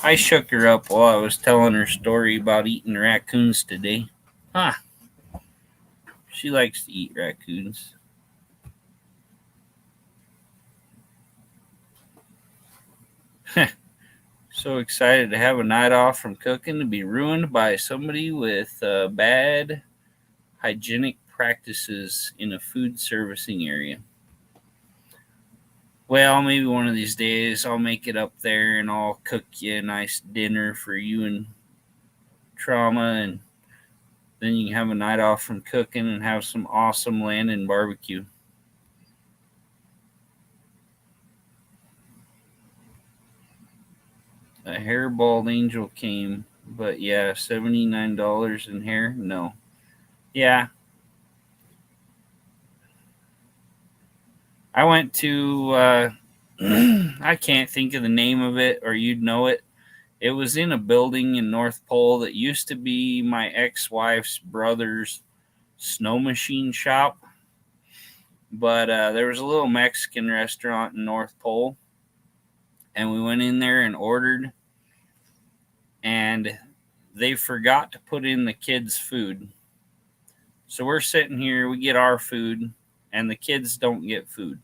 I shook her up while I was telling her story about eating raccoons today. Huh? She likes to eat raccoons. So excited to have a night off from cooking to be ruined by somebody with bad hygienic practices in a food servicing area. Well, maybe one of these days I'll make it up there and I'll cook you a nice dinner for you and Trauma, and then you can have a night off from cooking and have some awesome Landon barbecue. A hair bald angel came, but yeah, $79 in hair? No. Yeah. I went to, I can't think of the name of it, or you'd know it. It was in a building in North Pole that used to be my ex wife's brother's snow machine shop. But there was a little Mexican restaurant in North Pole, and we went in there and ordered, and they forgot to put in the kids' food. So we're sitting here, we get our food, and the kids don't get food.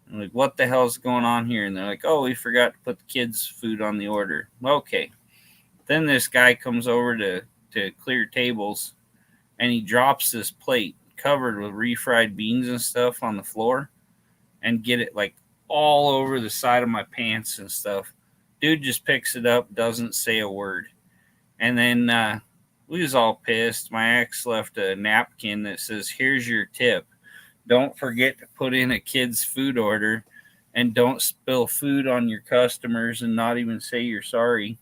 I'm like, what the hell's going on here? And they're like, oh, we forgot to put the kids' food on the order. Okay. Then this guy comes over to clear tables, and he drops this plate covered with refried beans and stuff on the floor and get it like all over the side of my pants and stuff. Dude just picks it up, doesn't say a word. And then we was all pissed. My ex left a napkin that says, here's your tip. Don't forget to put in a kid's food order, and don't spill food on your customers and not even say you're sorry.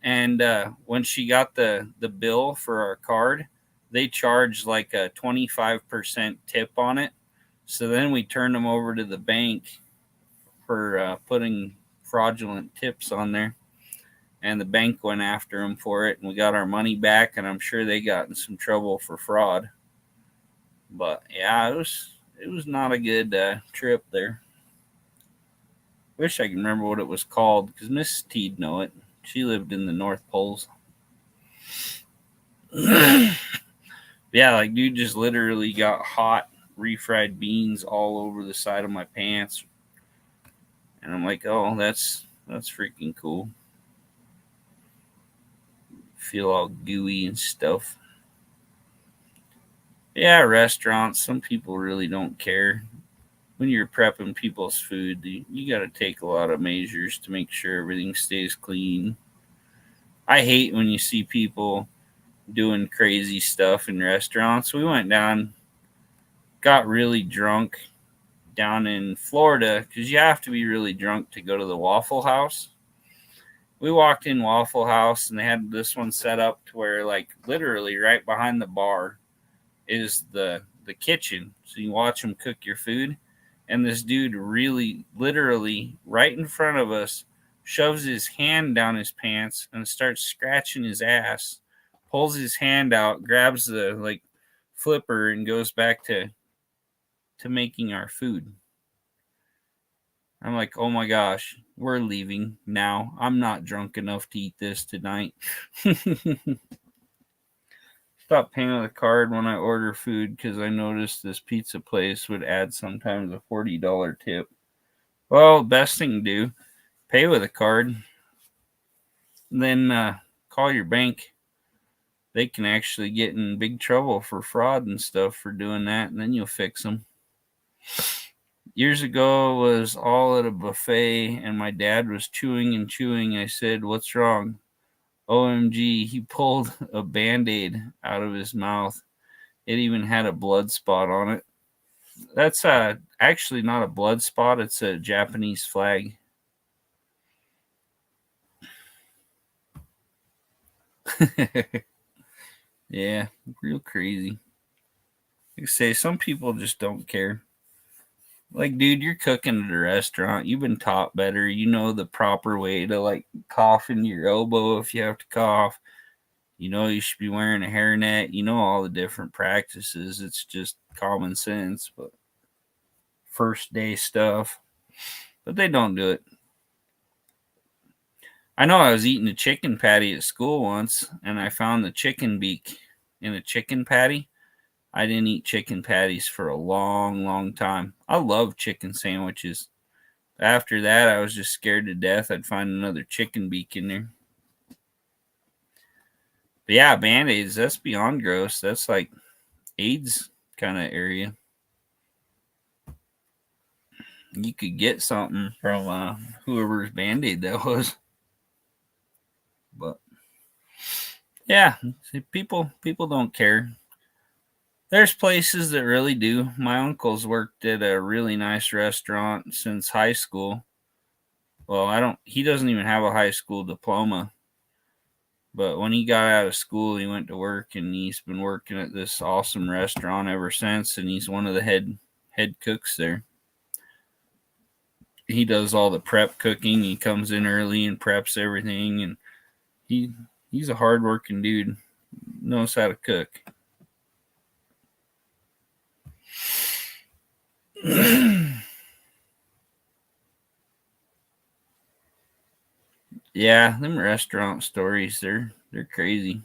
And when she got the bill for our card, they charged like a 25% tip on it. So then we turned them over to the bank for putting fraudulent tips on there. And the bank went after them for it, and we got our money back, and I'm sure they got in some trouble for fraud. But yeah, it was not a good trip there. Wish I could remember what it was called, because Mrs. T'd know it. She lived in the North Poles. Yeah, like dude just literally got hot refried beans all over the side of my pants. And I'm like, oh, that's freaking cool. Feel all gooey and stuff. Yeah, restaurants, some people really don't care. When you're prepping people's food, you got to take a lot of measures to make sure everything stays clean. I hate when you see people doing crazy stuff in restaurants. We went down, got really drunk down in Florida, because you have to be really drunk to go to the Waffle House. We walked in Waffle House, and they had this one set up to where, like, literally right behind the bar is the kitchen, so you watch them cook your food. And this dude really, literally, right in front of us, shoves his hand down his pants and starts scratching his ass. Pulls his hand out, grabs the like flipper, and goes back to making our food. I'm like, oh my gosh, we're leaving now. I'm not drunk enough to eat this tonight. Thought stopped paying with a card when I order food because I noticed this pizza place would add sometimes a $40 tip. Well, best thing to do, pay with a card, then call your bank. They can actually get in big trouble for fraud and stuff for doing that, and then you'll fix them. Years ago, was all at a buffet, and my dad was chewing and chewing. I said, "What's wrong?" OMG, he pulled a Band-Aid out of his mouth. It even had a blood spot on it. That's actually not a blood spot. It's a Japanese flag. Yeah, real crazy. Like I say, some people just don't care. Like, dude, you're cooking at a restaurant. You've been taught better. You know the proper way to, like, cough into your elbow if you have to cough. You know you should be wearing a hairnet. You know all the different practices. It's just common sense, but first day stuff. But they don't do it. I know I was eating a chicken patty at school once, and I found the chicken beak in a chicken patty. I didn't eat chicken patties for a long, long time. I love chicken sandwiches. After that, I was just scared to death I'd find another chicken beak in there. But yeah, Band-Aids, that's beyond gross. That's like AIDS kind of area. You could get something from whoever's Band-Aid that was. But yeah, see, people don't care. There's places that really do. My uncle's worked at a really nice restaurant since high school. Well, he doesn't even have a high school diploma. But when he got out of school, he went to work, and he's been working at this awesome restaurant ever since, and he's one of the head cooks there. He does all the prep cooking. He comes in early and preps everything, and he's a hardworking dude. Knows how to cook. Yeah, them restaurant stories, they're crazy.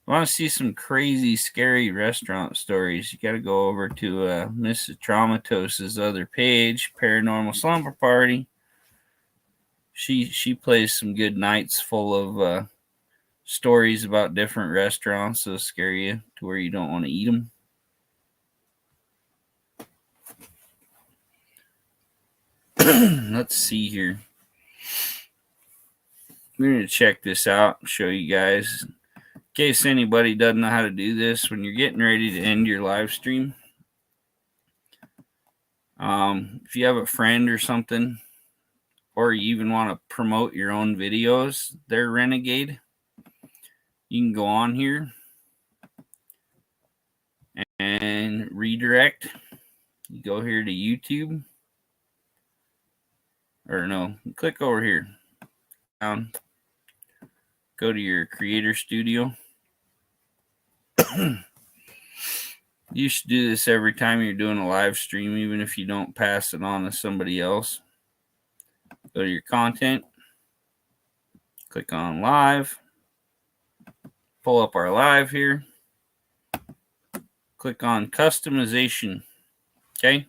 Want to see some crazy, scary restaurant stories? You got to go over to Mrs. Traumatos's other page, Paranormal Slumber Party. She plays some good nights full of stories about different restaurants that'll scare you to where you don't want to eat them. Let's see here. We're going to check this out and show you guys. In case anybody doesn't know how to do this, when you're getting ready to end your live stream, if you have a friend or something, or you even want to promote your own videos, they're Renegade. You can go on here and redirect. You go here to YouTube. Or no, click over here. Down. Go to your creator studio. You should do this every time you're doing a live stream, even if you don't pass it on to somebody else. Go to your content. Click on live. Pull up our live here. Click on customization. Okay.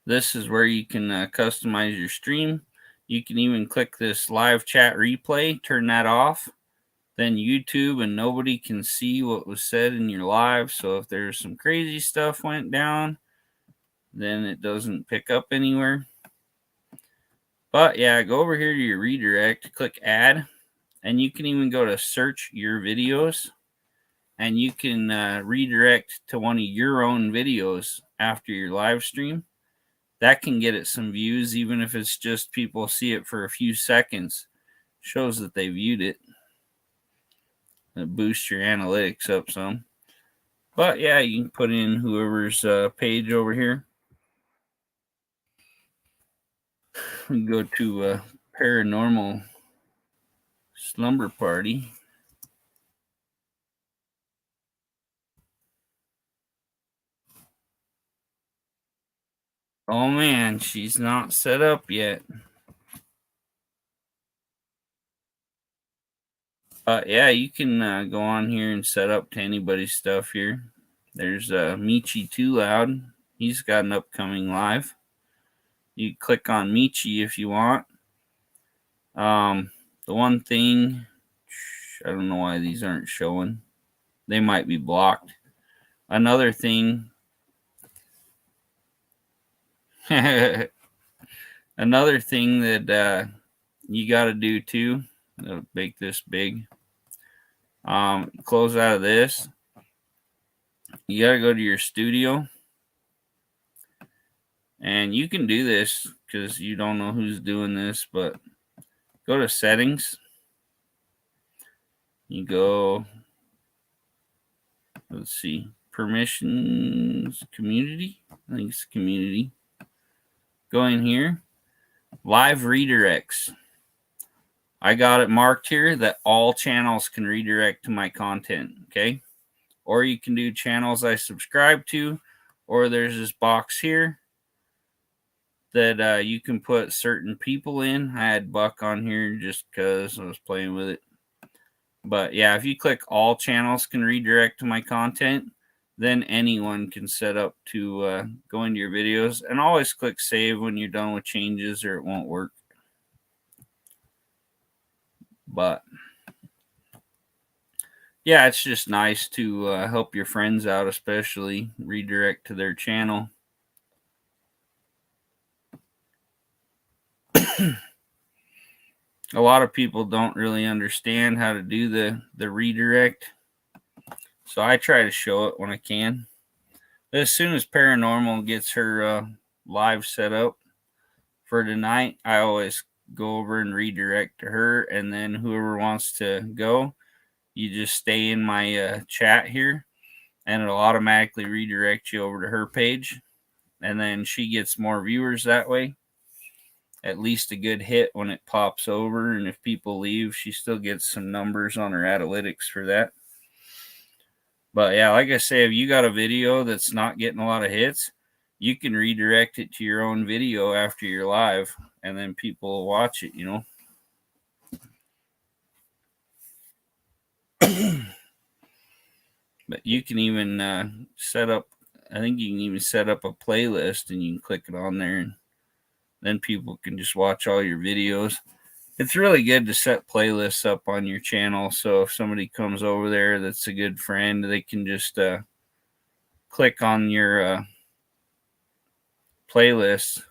This is where you can customize your stream. You can even click this live chat replay, turn that off. Then YouTube and nobody can see what was said in your live. So if there's some crazy stuff went down, then it doesn't pick up anywhere. But yeah, go over here to your redirect, click add, and you can even go to search your videos, and you can redirect to one of your own videos after your live stream. That can get it some views, even if it's just people see it for a few seconds. Shows that they viewed it. It boosts your analytics up some. But yeah, you can put in whoever's page over here. We go to Paranormal Slumber Party. Oh man, she's not set up yet. Yeah, you can go on here and set up to anybody's stuff here. There's Michi Too Loud. He's got an upcoming live. You click on Michi if you want. The one thing, I don't know why these aren't showing. They might be blocked. Another thing, another thing that you got to do too. I'll make this big. Close out of this. You got to go to your studio. And you can do this because you don't know who's doing this, but go to settings. You go, let's see, permissions, community. I think it's community. Go in here, live redirects. I got it marked here that all channels can redirect to my content, okay? Or you can do channels I subscribe to, or there's this box here that you can put certain people in. I had Buck on here just because I was playing with it. But yeah, if you click all channels can redirect to my content, then anyone can set up to go into your videos. And always click save when you're done with changes or it won't work. But yeah, it's just nice to help your friends out, especially redirect to their channel. A lot of people don't really understand how to do the redirect, so I try to show it when I can. But as soon as Paranormal gets her live set up for tonight, I always go over and redirect to her, and then whoever wants to go, you just stay in my chat here, and it'll automatically redirect you over to her page, and then she gets more viewers that way. At least a good hit when it pops over, and if people leave, she still gets some numbers on her analytics for that. But yeah, like I say, if you got a video that's not getting a lot of hits, you can redirect it to your own video after you're live, and then people will watch it, you know. But you can even set up, I think you can even set up a playlist, and you can click it on there, and then people can just watch all your videos. It's really good to set playlists up on your channel, so if somebody comes over there that's a good friend, they can just click on your playlist,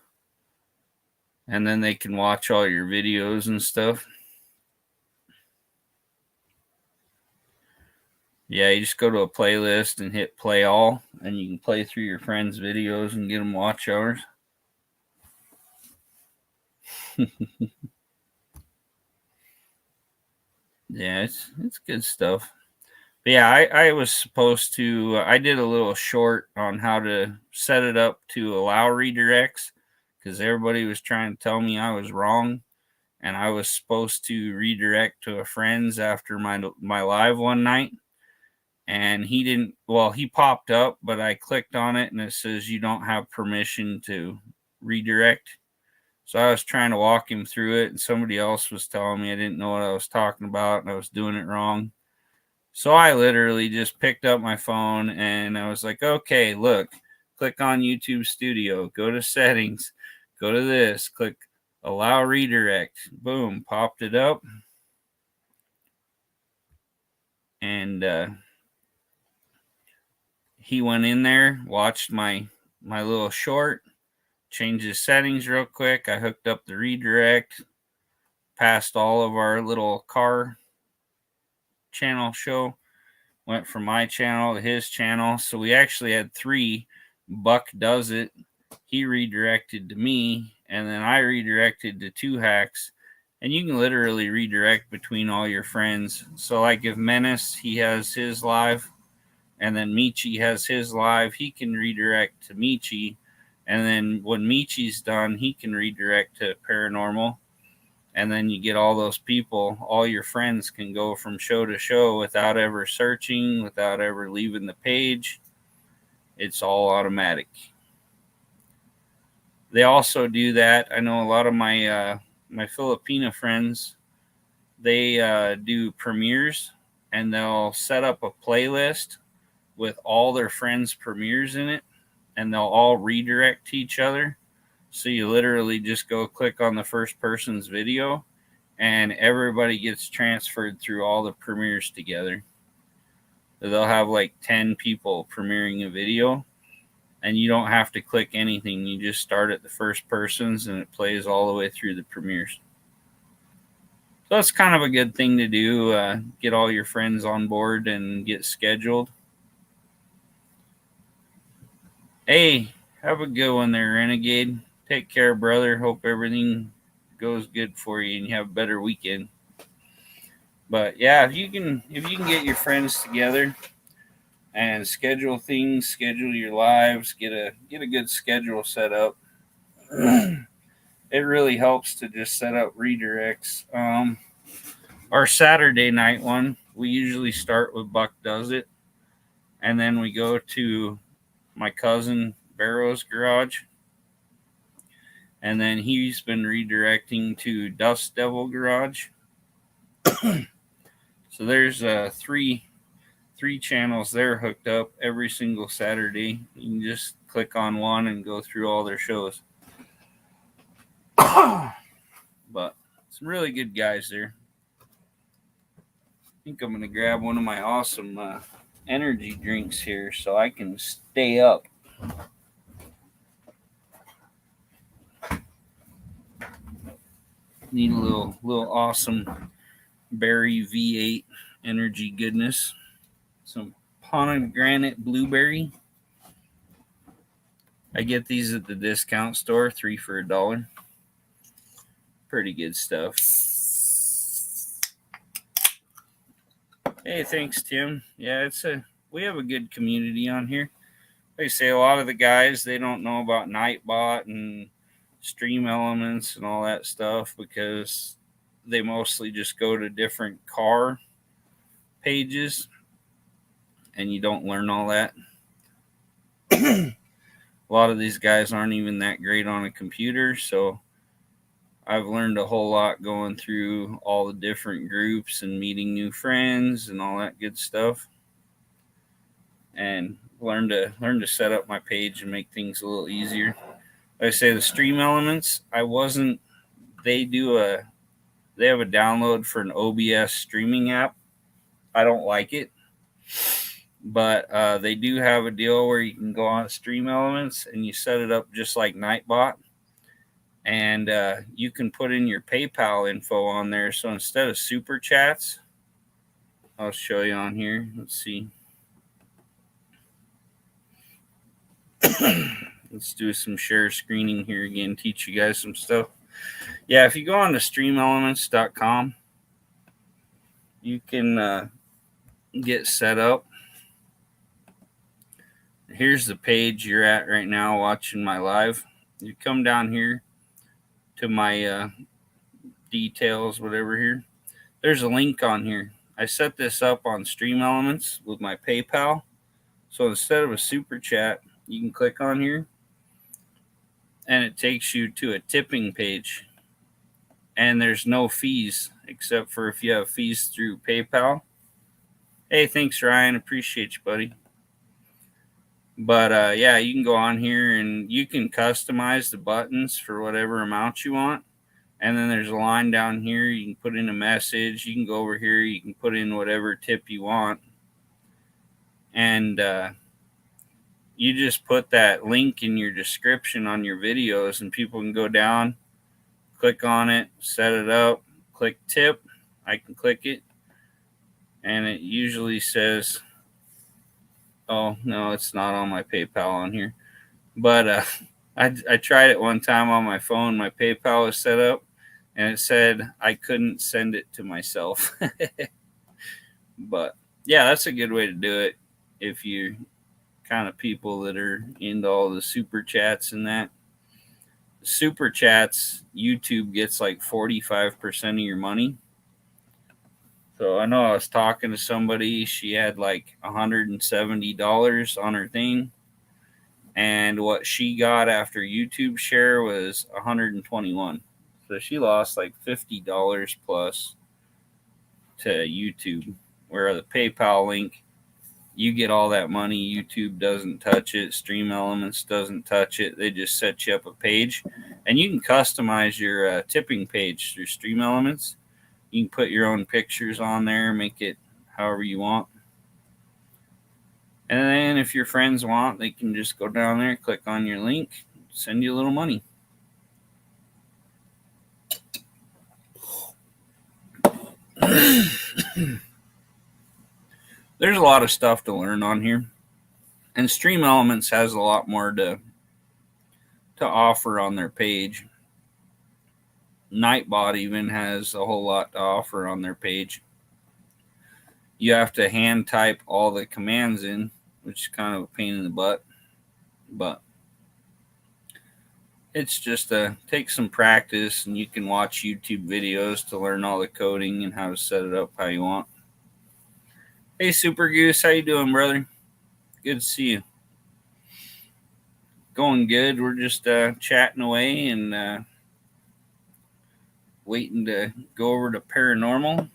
and then they can watch all your videos and stuff. Yeah, you just go to a playlist and hit play all, and you can play through your friends' videos and get them watch hours. Yeah, it's good stuff. But yeah, I was supposed to, I did a little short on how to set it up to allow redirects, because everybody was trying to tell me I was wrong, and I was supposed to redirect to a friend's after my live one night, and he didn't, well, he popped up, but I clicked on it and it says you don't have permission to redirect. So I was trying to walk him through it, and somebody else was telling me I didn't know what I was talking about and I was doing it wrong. So I literally just picked up my phone and I was like, okay, look, click on YouTube Studio, go to settings, go to this, click allow redirect. Boom, popped it up. And he went in there, watched my little short, changed his settings real quick. I hooked up the redirect, passed all of our little car channel show, went from my channel to his channel. So we actually had 3. Buck does it. He redirected to me, and then I redirected to 2 hacks. And you can literally redirect between all your friends. So like if Menace, he has his live, and then Michi has his live, he can redirect to Michi. And then when Michi's done, he can redirect to Paranormal. And then you get all those people, all your friends can go from show to show without ever searching, without ever leaving the page. It's all automatic. They also do that. I know a lot of my my Filipino friends, they do premieres, and they'll set up a playlist with all their friends' premieres in it, and they'll all redirect to each other. So you literally just go click on the first person's video, and everybody gets transferred through all the premieres together. So they'll have like 10 people premiering a video, and you don't have to click anything. You just start at the first person's, and it plays all the way through the premieres. So that's kind of a good thing to do. Get all your friends on board and get scheduled. Hey, have a good one there, Renegade. Take care, brother. Hope everything goes good for you and you have a better weekend. But yeah, if you can get your friends together and schedule things, schedule your lives, get a good schedule set up. It really helps to just set up redirects. Our Saturday night one, we usually start with Buck Does It, and then we go to my cousin Barrow's garage, and then he's been redirecting to Dust Devil Garage. So there's three channels there hooked up every single Saturday. You can just click on one and go through all their shows. But some really good guys there. I think I'm going to grab one of my awesome energy drinks here so I can stay up. Need a little awesome berry V8 energy goodness. Some pomegranate blueberry. I get these at the discount store, 3 for $1. Pretty good stuff. Hey, thanks, Tim. Yeah, we have a good community on here. Like I say, a lot of the guys, they don't know about Nightbot and Stream Elements and all that stuff because they mostly just go to different car pages, and you don't learn all that. A lot of these guys aren't even that great on a computer, so I've learned a whole lot going through all the different groups and meeting new friends and all that good stuff, and learn to set up my page and make things a little easier. Like I say, the Stream Elements, they have a download for an OBS streaming app. I don't like it, but they do have a deal where you can go on Stream Elements and you set it up just like Nightbot. And you can put in your PayPal info on there. So instead of super chats, I'll show you on here. Let's see. Let's do some share screening here again, teach you guys some stuff. Yeah, if you go on to streamelements.com, you can get set up. Here's the page you're at right now watching my live. You come down here to my details, whatever here. There's a link on here. I set this up on Stream Elements with my PayPal. So instead of a super chat, you can click on here and it takes you to a tipping page. And there's no fees except for if you have fees through PayPal. Hey, thanks, Ryan. Appreciate you, buddy. But yeah, you can go on here and you can customize the buttons for whatever amount you want. And then there's a line down here. You can put in a message. You can go over here. You can put in whatever tip you want. And you just put that link in your description on your videos, and people can go down, click on it, set it up, click tip. I can click it. And it usually says, oh, no, it's not on my PayPal on here. But I tried it one time on my phone. My PayPal was set up, and it said I couldn't send it to myself. But, yeah, that's a good way to do it if you're kind of people that are into all the super chats and that. Super chats, YouTube gets like 45% of your money. So I know I was talking to somebody, she had like $170 on her thing, and what she got after YouTube share was $121. So she lost like $50 plus. to YouTube, where the PayPal link, you get all that money. YouTube doesn't touch it. Stream Elements doesn't touch it. They just set you up a page, and you can customize your tipping page through Stream Elements. You can put your own pictures on there, make it however you want. And then if your friends want, they can just go down there, click on your link, send you a little money. There's a lot of stuff to learn on here. And Stream Elements has a lot more to offer on their page. Nightbot even has a whole lot to offer on their page. You have to hand type all the commands in, which is kind of a pain in the butt. But it's just take some practice, and you can watch YouTube videos to learn all the coding and how to set it up how you want. Hey, Super Goose, how you doing, brother? Good to see you. Going good. We're just chatting away and waiting to go over to Paranormal.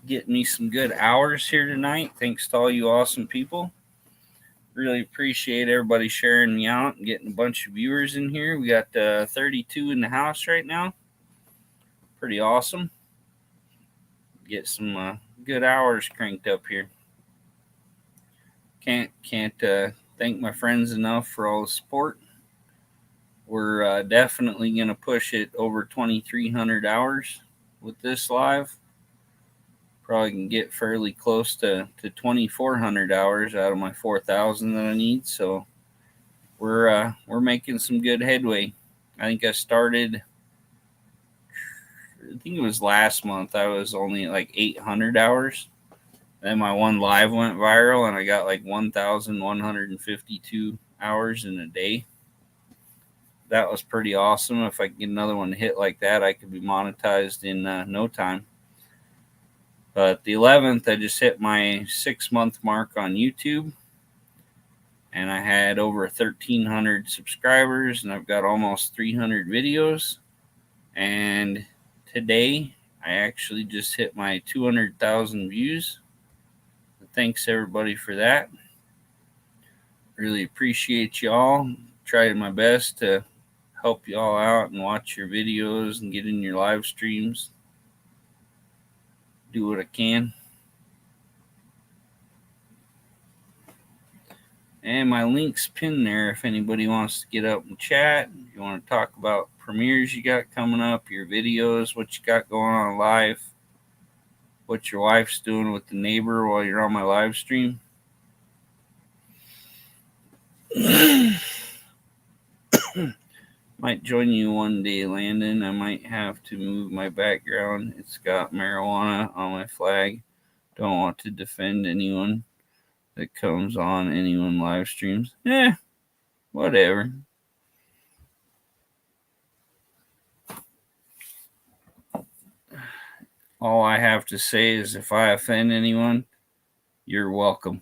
Getting me some good hours here tonight. Thanks to all you awesome people. Really appreciate everybody sharing me out and getting a bunch of viewers in here. We got 32 in the house right now. Pretty awesome. Get some good hours cranked up here. Can't thank my friends enough for all the support. We're definitely going to push it over 2,300 hours with this live. Probably can get fairly close to 2,400 hours out of my 4,000 that I need. So we're making some good headway. I think I started, I think it was last month, I was only at like 800 hours. Then my one live went viral and I got like 1,152 hours in a day. That was pretty awesome. If I can get another one to hit like that, I could be monetized in no time. But the 11th, I just hit my 6-month mark on YouTube. And I had over 1,300 subscribers, and I've got almost 300 videos. And today, I actually just hit my 200,000 views. Thanks, everybody, for that. Really appreciate y'all. Tried my best to help y'all out and watch your videos and get in your live streams. Do what I can. And my link's pinned there if anybody wants to get up and chat. If you want to talk about premieres you got coming up, your videos, what you got going on live, what your wife's doing with the neighbor while you're on my live stream. Might join you one day, Landon. I might have to move my background. It's got marijuana on my flag. Don't want to defend anyone that comes on anyone live streams. Whatever. All I have to say is if I offend anyone, you're welcome.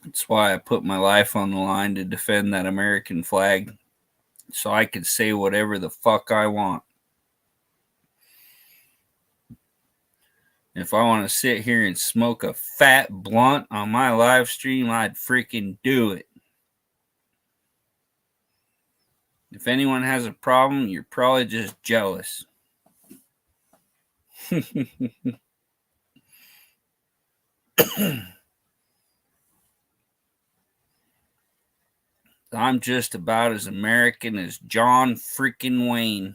That's why I put my life on the line to defend that American flag, so I could say whatever the fuck I want. If I want to sit here and smoke a fat blunt on my live stream, I'd freaking do it. If anyone has a problem, you're probably just jealous. I'm just about as American as John freaking Wayne.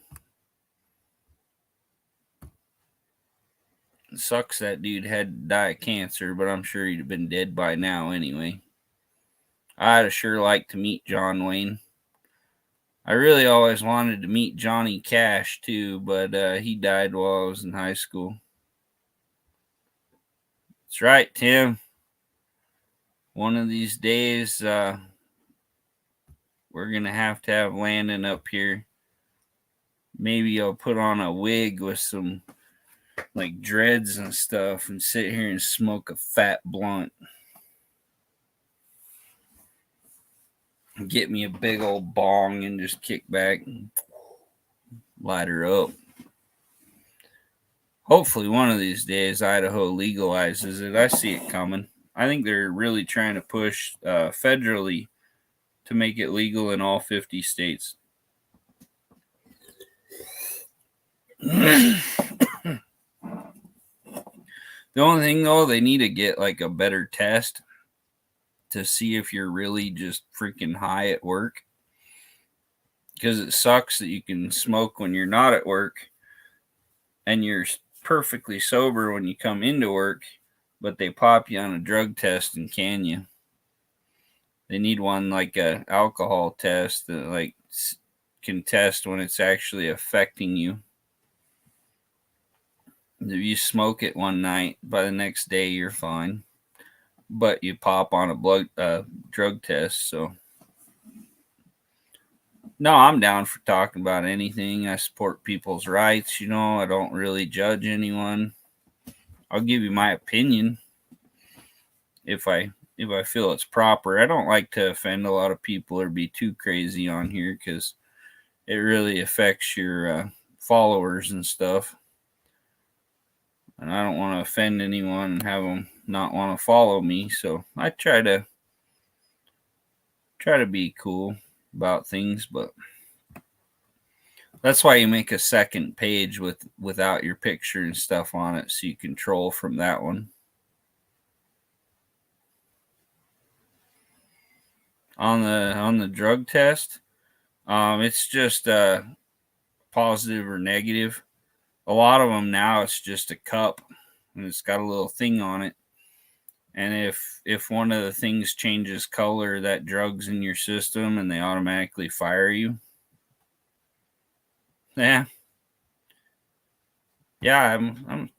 It sucks that dude had to die of cancer, but I'm sure he'd have been dead by now anyway. I'd sure like to meet John Wayne. I really always wanted to meet Johnny Cash too, but he died while I was in high school. That's right, Tim. One of these days, we're going to have Landon up here. Maybe I'll put on a wig with some like dreads and stuff and sit here and smoke a fat blunt. Get me a big old bong and just kick back. light her up. Hopefully one of these days Idaho legalizes it. I see it coming. I think they're really trying to push federally to make it legal in all 50 states. The only thing, though, they need to get like a better test to see if you're really just freaking high at work. Because it sucks that you can smoke when you're not at work and you're perfectly sober when you come into work, but they pop you on a drug test and can you. They need one like a alcohol test that like can test when it's actually affecting you. If you smoke it one night, by the next day you're fine, but you pop on a drug test. So no, I'm down for talking about anything. I support people's rights. I don't really judge anyone. I'll give you my opinion if I feel it's proper. I don't like to offend a lot of people or be too crazy on here because it really affects your followers and stuff. And I don't want to offend anyone and have them not want to follow me. So I try to be cool about things, but that's why you make a second page without your picture and stuff on it, so you can troll from that one. On the drug test, it's just positive or negative. A lot of them now, it's just a cup and it's got a little thing on it. And if one of the things changes color, that drug's in your system and they automatically fire you. Yeah, I'm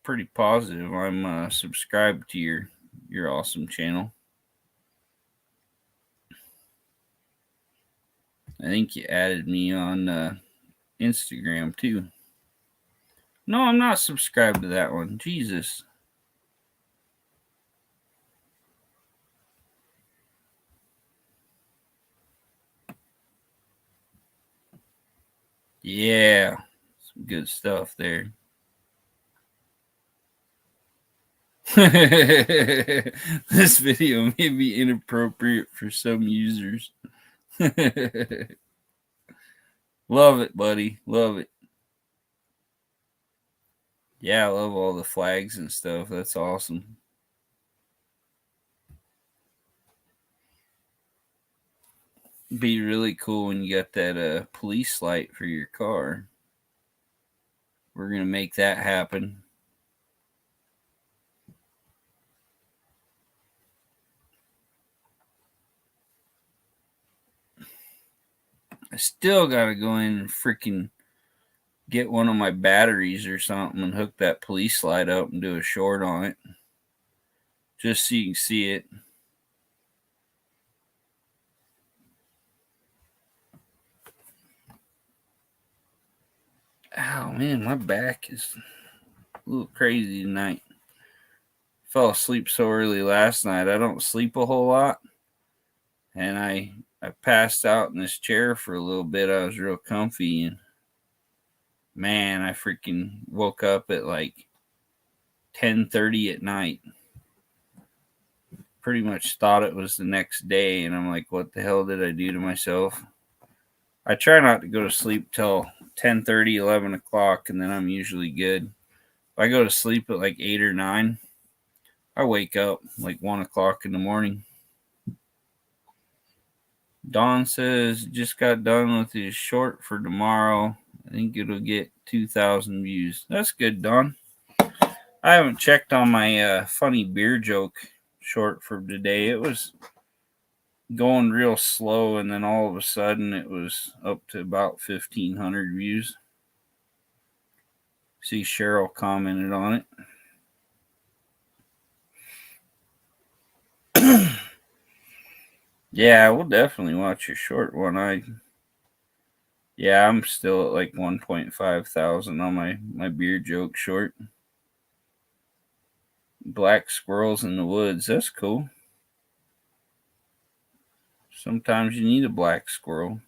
pretty positive. I'm subscribed to your awesome channel. I think you added me on Instagram too. No, I'm not subscribed to that one. Jesus. Yeah, some good stuff there. This video may be inappropriate for some users. Love it, buddy. Love it. Yeah, I love all the flags and stuff. That's awesome. Be really cool when you got that police light for your car. We're gonna make that happen. I still gotta go in and freaking get one of my batteries or something and hook that police light up and do a short on it. Just so you can see it. Oh man, my back is a little crazy tonight. Fell asleep so early last night. I don't sleep a whole lot. And I passed out in this chair for a little bit. I was real comfy, and man, I freaking woke up at like 10:30 at night. Pretty much thought it was the next day, and I'm like, what the hell did I do to myself? I try not to go to sleep till 10:30, 11 o'clock, and then I'm usually good. If I go to sleep at like 8 or 9, I wake up like 1 o'clock in the morning. Don says just got done with his short for tomorrow. I think it'll get 2,000 views. That's good, Don. I haven't checked on my funny beer joke short for today. It was going real slow, and then all of a sudden it was up to about 1,500 views. See, Cheryl commented on it. Yeah, we'll definitely watch your short one. I'm still at like 1.5 thousand on my beer joke short. Black squirrels in the woods. That's cool. Sometimes you need a black squirrel.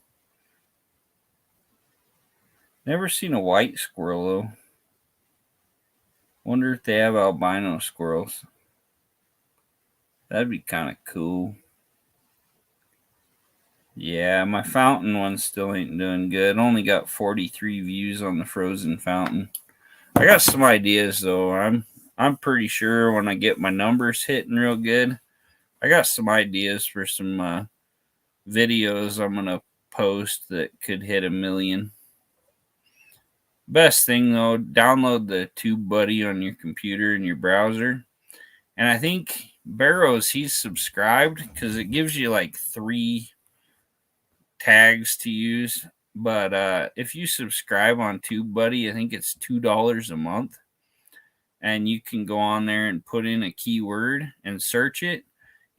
Never seen a white squirrel though. Wonder if they have albino squirrels. That'd be kind of cool. Yeah, my fountain one still ain't doing good. Only got 43 views on the frozen fountain. I got some ideas though. I'm pretty sure when I get my numbers hitting real good, I got some ideas for some videos I'm gonna post that could hit 1,000,000. Best thing though, download the TubeBuddy on your computer in your browser. And I think Barrows, he's subscribed because it gives you like 3 tags to use. But if you subscribe on TubeBuddy, I think it's $2 a month. And you can go on there and put in a keyword and search it.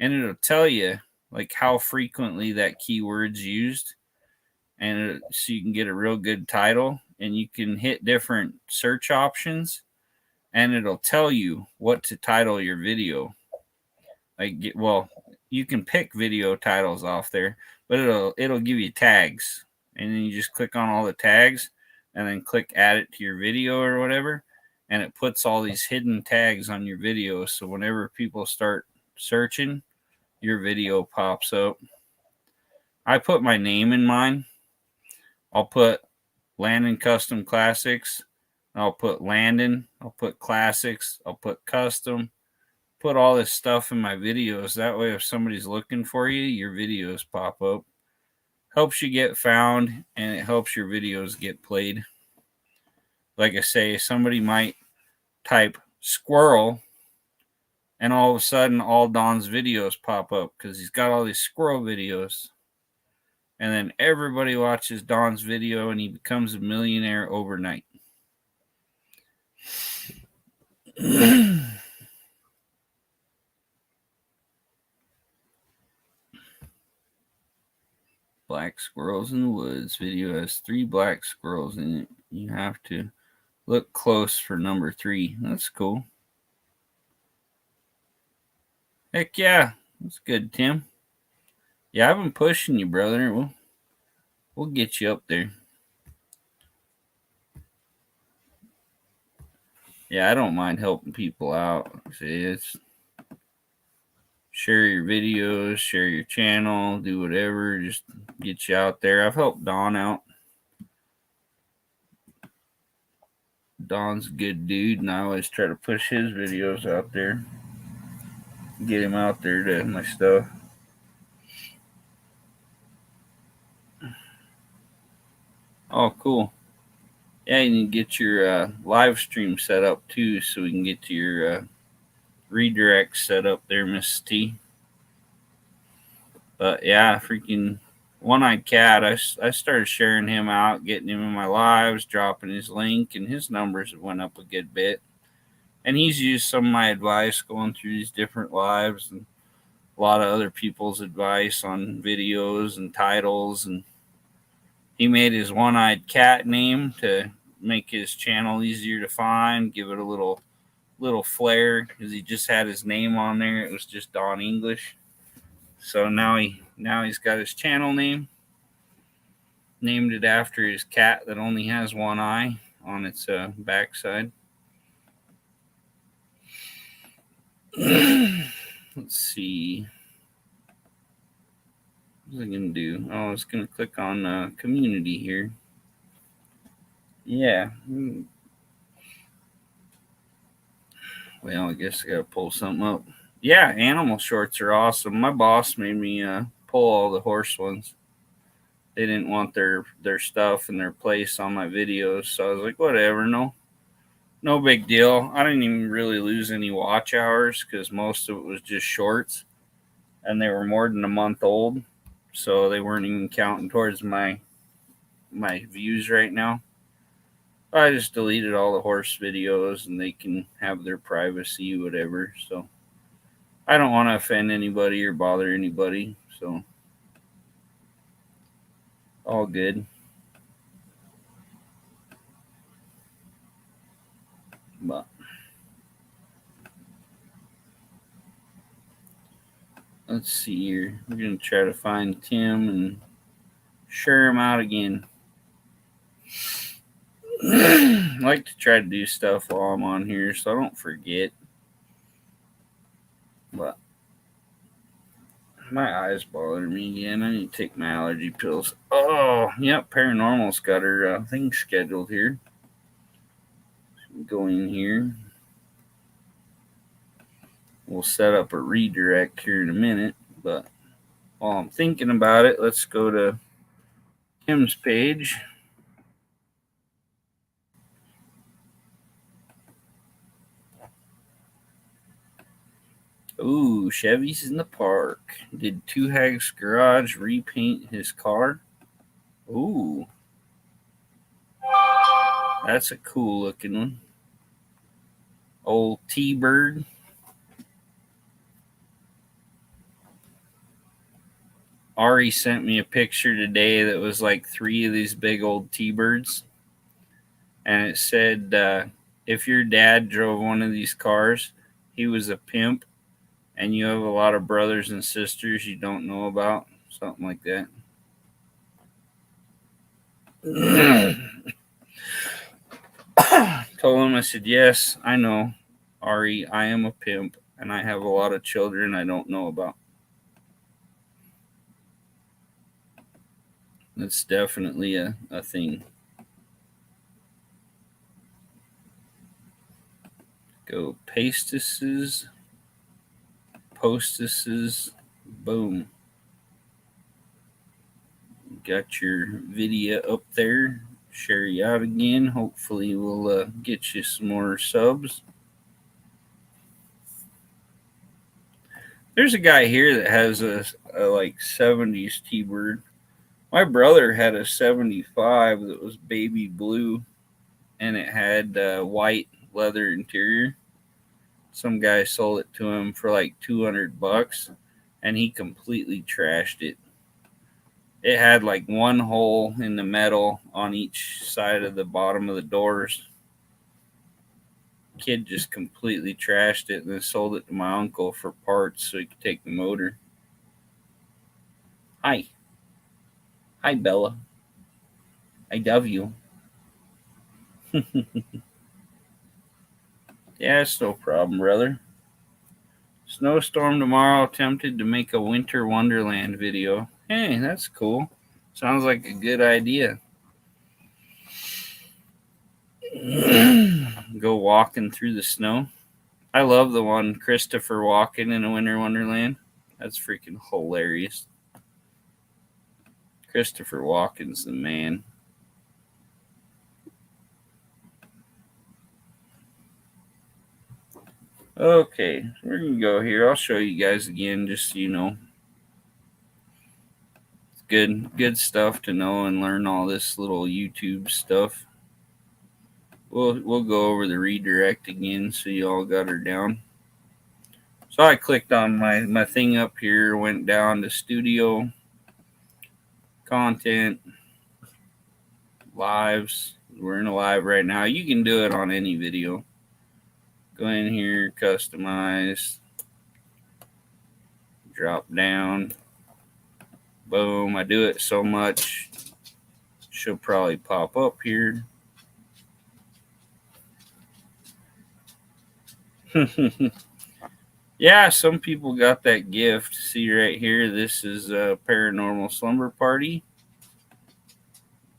And it'll tell you like how frequently that keyword's used. And so you can get a real good title. And you can hit different search options. And it'll tell you what to title your video. Well, you can pick video titles off there, but it'll give you tags, and then you just click on all the tags, and then click add it to your video or whatever, and it puts all these hidden tags on your video. So whenever people start searching, your video pops up. I put my name in mine. I'll put Landon Custom Classics. I'll put Landon. I'll put Classics. I'll put Custom. Put all this stuff in my videos. That way, if somebody's looking for you, your videos pop up. Helps you get found, and it helps your videos get played. Like I say, somebody might type squirrel, and all of a sudden, all Don's videos pop up because he's got all these squirrel videos. And then everybody watches Don's video, and he becomes a millionaire overnight. Black Squirrels in the Woods video has 3 black squirrels in it. You have to look close for number 3. That's cool. Heck yeah. That's good, Tim. Yeah, I've been pushing you, brother. We'll get you up there. Yeah, I don't mind helping people out. See, it's share your videos, share your channel, do whatever, just get you out there. I've helped Don out. Don's a good dude, and I always try to push his videos out there. Get him out there to my stuff. Oh, cool. Yeah, you need to get your live stream set up too, so we can get to your redirect set up there, Miss T. But yeah, freaking One-Eyed Cat, I started sharing him out, getting him in my lives, dropping his link, and his numbers went up a good bit. And he's used some of my advice going through these different lives and a lot of other people's advice on videos and titles. And he made his One-Eyed Cat name to make his channel easier to find, give it a little flair, because he just had his name on there. It was just Don English. So now he's got his channel name, named it after his cat that only has one eye on its backside. Let's see. What's I gonna do? Oh, I was gonna click on community here. Yeah. Well, I guess I gotta pull something up. Yeah, animal shorts are awesome. My boss made me pull all the horse ones. They didn't want their stuff and their place on my videos, so I was like, whatever, no big deal. I didn't even really lose any watch hours because most of it was just shorts, and they were more than a month old, so they weren't even counting towards my views right now. I just deleted all the horse videos, and they can have their privacy, whatever. So I don't want to offend anybody or bother anybody, so all good. But let's see here. We're going to try to find Tim and share him out again. I like to try to do stuff while I'm on here so I don't forget. But my eyes bother me again. I need to take my allergy pills. Oh, yep, Paranormal's got her thing scheduled here. Go in here. We'll set up a redirect here in a minute, but while I'm thinking about it, let's go to Tim's page. Ooh, Chevy's in the park. Did Two Hags Garage repaint his car? Ooh. That's a cool looking one. Old T-Bird. Ari sent me a picture today that was like 3 of these big old T-Birds. And it said, if your dad drove one of these cars, he was a pimp, and you have a lot of brothers and sisters you don't know about. Something like that. Told him, I said, yes, I know, Ari, I am a pimp, and I have a lot of children I don't know about. That's definitely a thing. Go Pastesses, Postesses, boom. Got your video up there. Share you out again. Hopefully we'll get you some more subs. There's a guy here that has a like 70s T-Bird. My brother had a 75 that was baby blue, and it had white leather interior. Some guy sold it to him for like $200, and he completely trashed it. It had like one hole in the metal on each side of the bottom of the doors. Kid just completely trashed it and then sold it to my uncle for parts so he could take the motor. Hi, Bella. I love you. Yeah, it's no problem, brother. Snowstorm tomorrow. Tempted to make a Winter Wonderland video. Hey, that's cool. Sounds like a good idea. Go walking through the snow. I love the one Christopher walking in a Winter Wonderland. That's freaking hilarious. Christopher Walken's the man. Okay, we're going to go here. I'll show you guys again just so you know. It's good stuff to know and learn all this little YouTube stuff. We'll go over the redirect again so you all got her down. So I clicked on my thing up here, went down to studio, content, lives. We're in a live right now. You can do it on any video. Go in here, customize, drop down, boom. I do it so much, she'll probably pop up here. Yeah, some people got that gift. See right here, this is a Paranormal Slumber Party.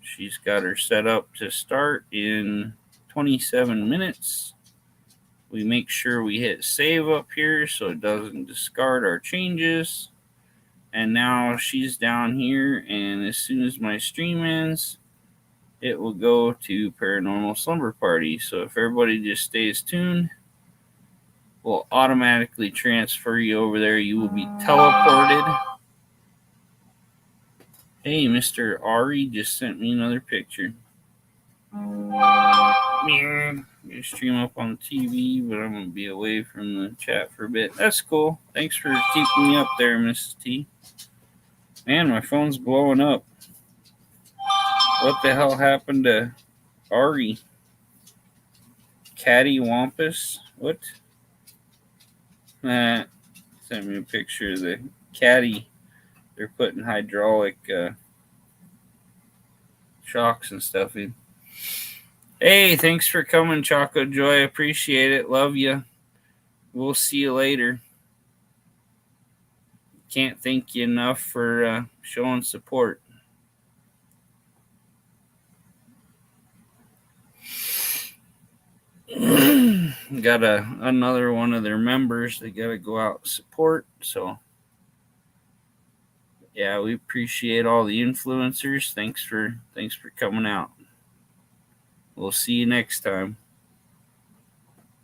She's got her set up to start in 27 minutes. We make sure we hit save up here so it doesn't discard our changes. And now she's down here, and as soon as my stream ends, it will go to Paranormal Slumber Party. So if everybody just stays tuned, we'll automatically transfer you over there. You will be teleported. Hey, Mr. Ari just sent me another picture. You stream up on TV, but I'm going to be away from the chat for a bit. That's cool. Thanks for keeping me up there, Mrs. T. Man, my phone's blowing up. What the hell happened to Ari? Catty Wampus? What? Sent me a picture of the caddy. They're putting hydraulic shocks and stuff in. Hey, thanks for coming, Choco Joy. Appreciate it. Love you. We'll see you later. Can't thank you enough for showing support. Got another one of their members that got to go out and support. So, yeah, we appreciate all the influencers. Thanks for coming out. We'll see you next time.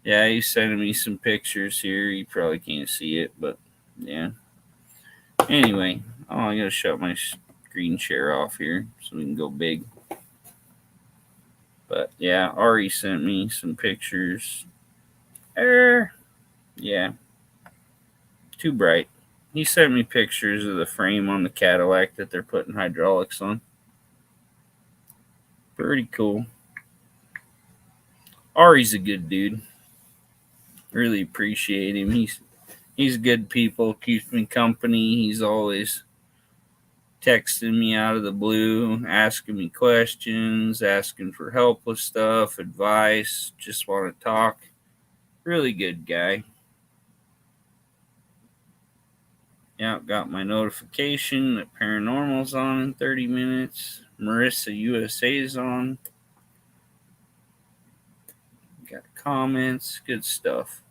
Yeah, he's sending me some pictures here. You probably can't see it, but yeah. Anyway, I gotta shut my screen share off here so we can go big. But yeah, Ari sent me some pictures. Yeah, too bright. He sent me pictures of the frame on the Cadillac that they're putting hydraulics on. Pretty cool. Ari's a good dude. Really appreciate him. He's good people. Keeps me company. He's always texting me out of the blue, asking me questions, asking for help with stuff, advice, just want to talk. Really good guy. Yeah, got my notification that Paranormal's on in 30 minutes. Marissa USA's on. Got comments, good stuff.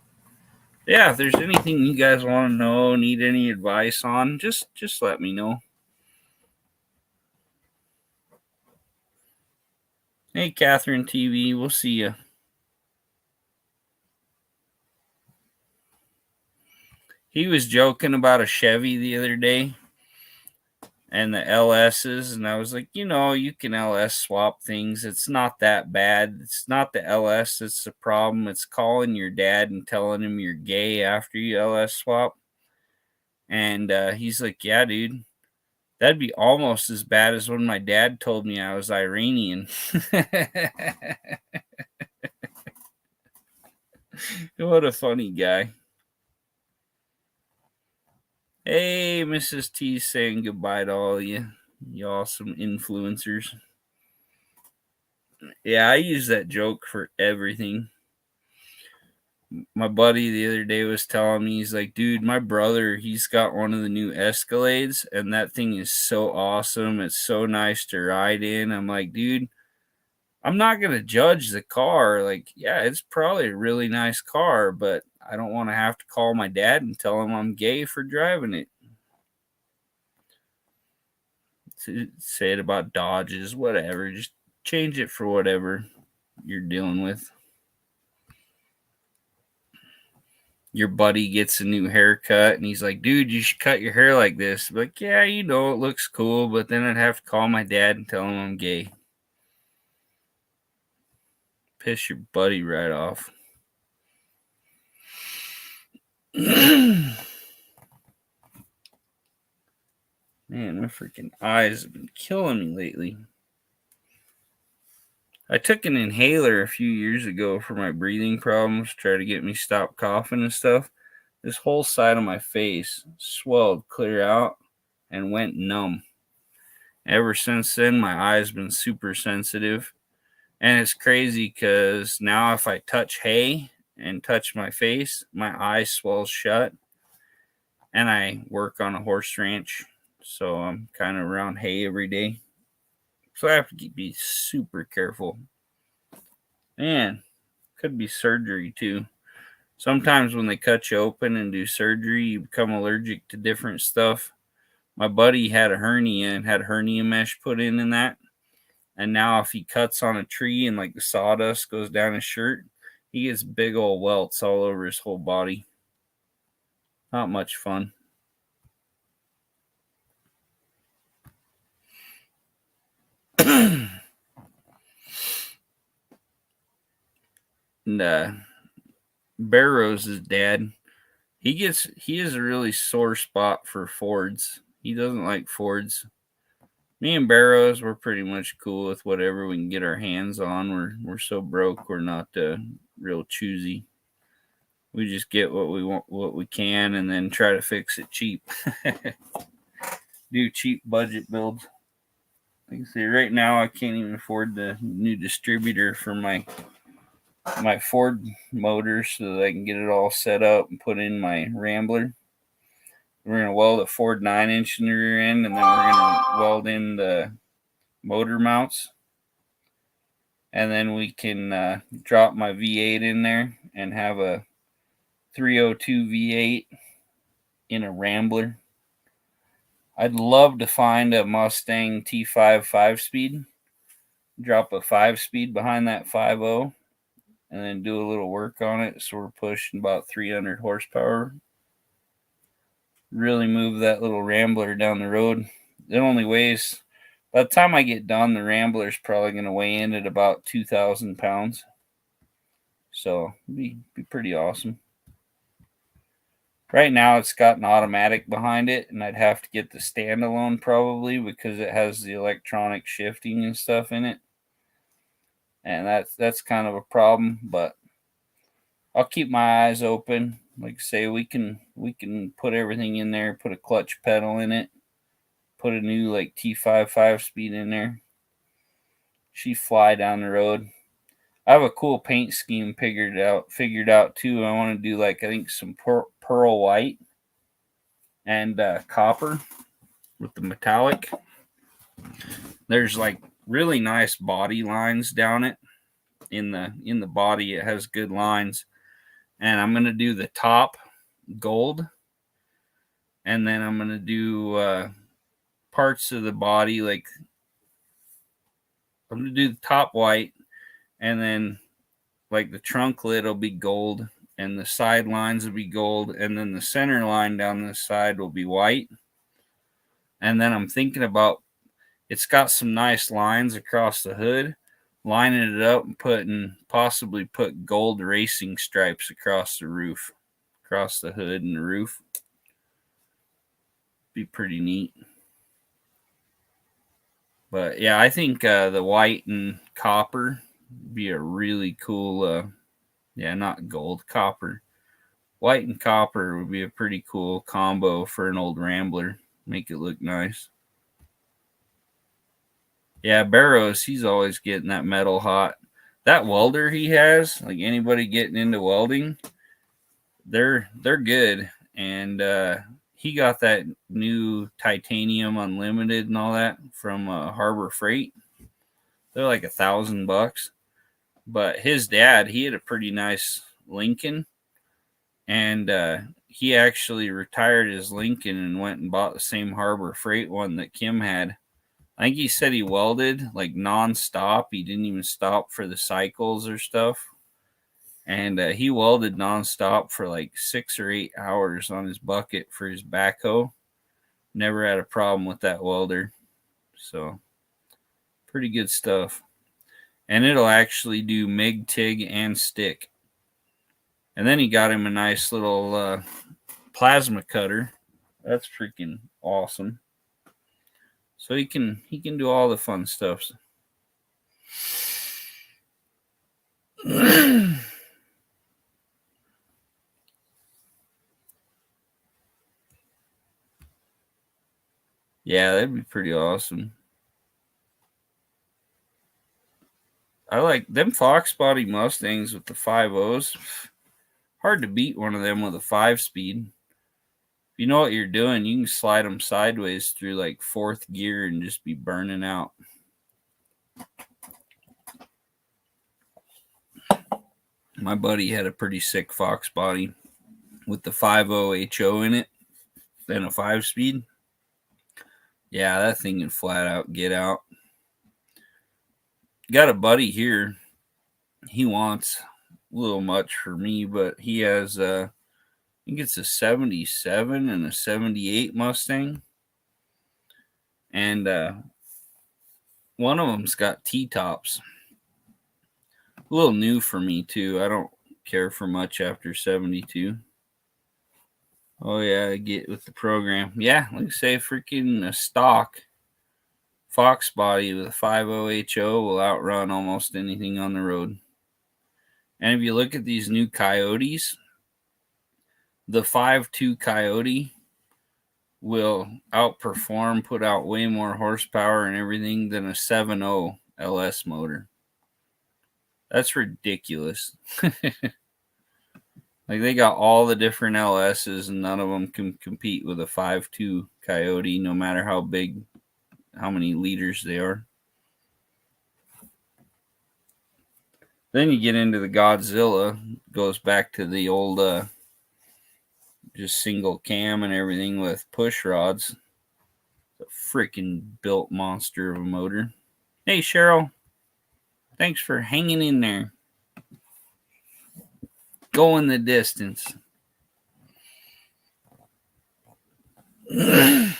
Yeah, if there's anything you guys want to know, need any advice on, just let me know. Hey, Catherine TV, we'll see you. He was joking about a Chevy the other day and the LSs, and I was like, you can LS swap things. It's not that bad. It's not the LS that's the problem. It's calling your dad and telling him you're gay after you LS swap. And he's like, yeah, dude, that'd be almost as bad as when my dad told me I was Iranian. What a funny guy. Hey, Mrs. T saying goodbye to all you awesome influencers. Yeah, I use that joke for everything. My buddy the other day was telling me, he's like, dude, my brother, he's got one of the new Escalades, and that thing is so awesome. It's so nice to ride in. I'm like, dude, I'm not going to judge the car. Like, yeah, it's probably a really nice car, but I don't want to have to call my dad and tell him I'm gay for driving it. Say it about Dodges, whatever. Just change it for whatever you're dealing with. Your buddy gets a new haircut and he's like, dude, you should cut your hair like this. Like, yeah, it looks cool, but then I'd have to call my dad and tell him I'm gay. Piss your buddy right off. Man, my freaking eyes have been killing me lately. I took an inhaler a few years ago for my breathing problems, try to get me stop coughing and stuff. This whole side of my face swelled clear out and went numb. Ever since then, my eyes been super sensitive. And it's crazy because now if I touch hay and touch my face, my eye swells shut. And I work on a horse ranch, so I'm kind of around hay every day. So I have to be super careful. Man, could be surgery too. Sometimes when they cut you open and do surgery, you become allergic to different stuff. My buddy had a hernia and had hernia mesh put in that. And now if he cuts on a tree and like the sawdust goes down his shirt, he gets big old welts all over his whole body. Not much fun. And Barrow's dad, he has a really sore spot for Fords. He doesn't like Fords. Me and Barrows, we're pretty much cool with whatever we can get our hands on. We're so broke, we're not real choosy. We just get what we want, what we can, and then try to fix it cheap. Do cheap budget builds. Like I say, right now I can't even afford the new distributor for my Ford motor so that I can get it all set up and put in my Rambler. We're gonna weld a Ford 9-inch in the rear end, and then we're gonna weld in the motor mounts, and then we can drop my V8 in there and have a 302 V8 in a Rambler. I'd love to find a Mustang T5 5-speed, drop a 5-speed behind that 5.0, and then do a little work on it so we're pushing about 300 horsepower. Really move that little Rambler down the road. It only weighs, by the time I get done, the Rambler's probably going to weigh in at about 2,000 pounds. So be pretty awesome. Right now it's got an automatic behind it, and I'd have to get the standalone probably because it has the electronic shifting and stuff in it. And that's kind of a problem, but I'll keep my eyes open. Like I say, we can put everything in there, put a clutch pedal in it, put a new like T5 5-speed in there. She fly down the road. I have a cool paint scheme figured out too. I want to do like, I think, some pearl white and copper with the metallic. There's like really nice body lines down it. In the body, it has good lines. And I'm gonna do the top gold, and then I'm gonna do parts of the body, like I'm gonna do the top white, and then like the trunk lid will be gold, and the side lines will be gold, and then the center line down this side will be white. And then I'm thinking about, it's got some nice lines across the hood, lining it up and possibly put gold racing stripes across the roof, across the hood and the roof. Be pretty neat. But yeah, I think the white and copper be a really cool, not gold, copper. White and copper would be a pretty cool combo for an old Rambler. Make it look nice. Yeah, Barrows, he's always getting that metal hot. That welder he has, like anybody getting into welding, they're good. And he got that new titanium unlimited and all that from Harbor Freight. They're like $1,000. But his dad, he had a pretty nice Lincoln, and he actually retired his Lincoln and went and bought the same Harbor Freight one that Kim had. I think he said he welded like nonstop. He didn't even stop for the cycles or stuff. And he welded nonstop for like 6 or 8 hours on his bucket for his backhoe. Never had a problem with that welder. So, pretty good stuff. And it'll actually do MIG, TIG, and stick. And then he got him a nice little plasma cutter. That's freaking awesome. So he can do all the fun stuff. Yeah, that'd be pretty awesome. I like them Fox body Mustangs with the 5.0s. Hard to beat one of them with a 5-speed. If you know what you're doing, you can slide them sideways through like 4th gear and just be burning out. My buddy had a pretty sick Fox body with the 5.0 HO in it, then a 5-speed. Yeah, that thing can flat out get out. Got a buddy here. He wants a little much for me, but he has I think it's a 77 and a 78 Mustang. And one of them's got T-tops. A little new for me, too. I don't care for much after 72. Oh, yeah, get with the program. Yeah, like I say, freaking a stock Fox body with a 5.0 HO will outrun almost anything on the road. And if you look at these new Coyotes, the 5.2 Coyote will outperform, put out way more horsepower and everything than a 7.0 LS motor. That's ridiculous. Like, they got all the different LSs and none of them can compete with a 5.2 Coyote, no matter how big, how many liters they are. Then you get into the Godzilla, goes back to the old just single cam and everything with push rods. It's a freaking built monster of a motor. Hey, Cheryl. Thanks for hanging in there. Going the distance. Yeah,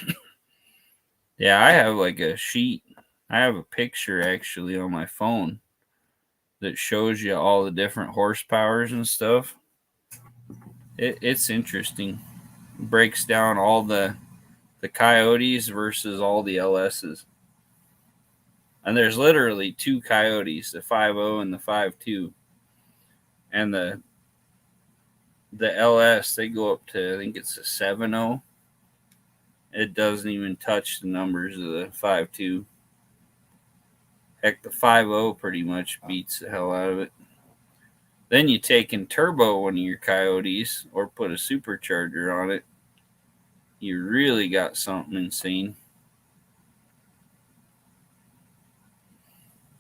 I have like a sheet. I have a picture actually on my phone that shows you all the different horsepowers and stuff. It's interesting. It breaks down all the Coyotes versus all the LSs. And there's literally two Coyotes, the 5.0 and the 5.2. And the LS, they go up to, I think it's a 7.0. It doesn't even touch the numbers of the 5.2. Heck, the 5.0 pretty much beats the hell out of it. Then you take and turbo one of your Coyotes or put a supercharger on it. You really got something insane.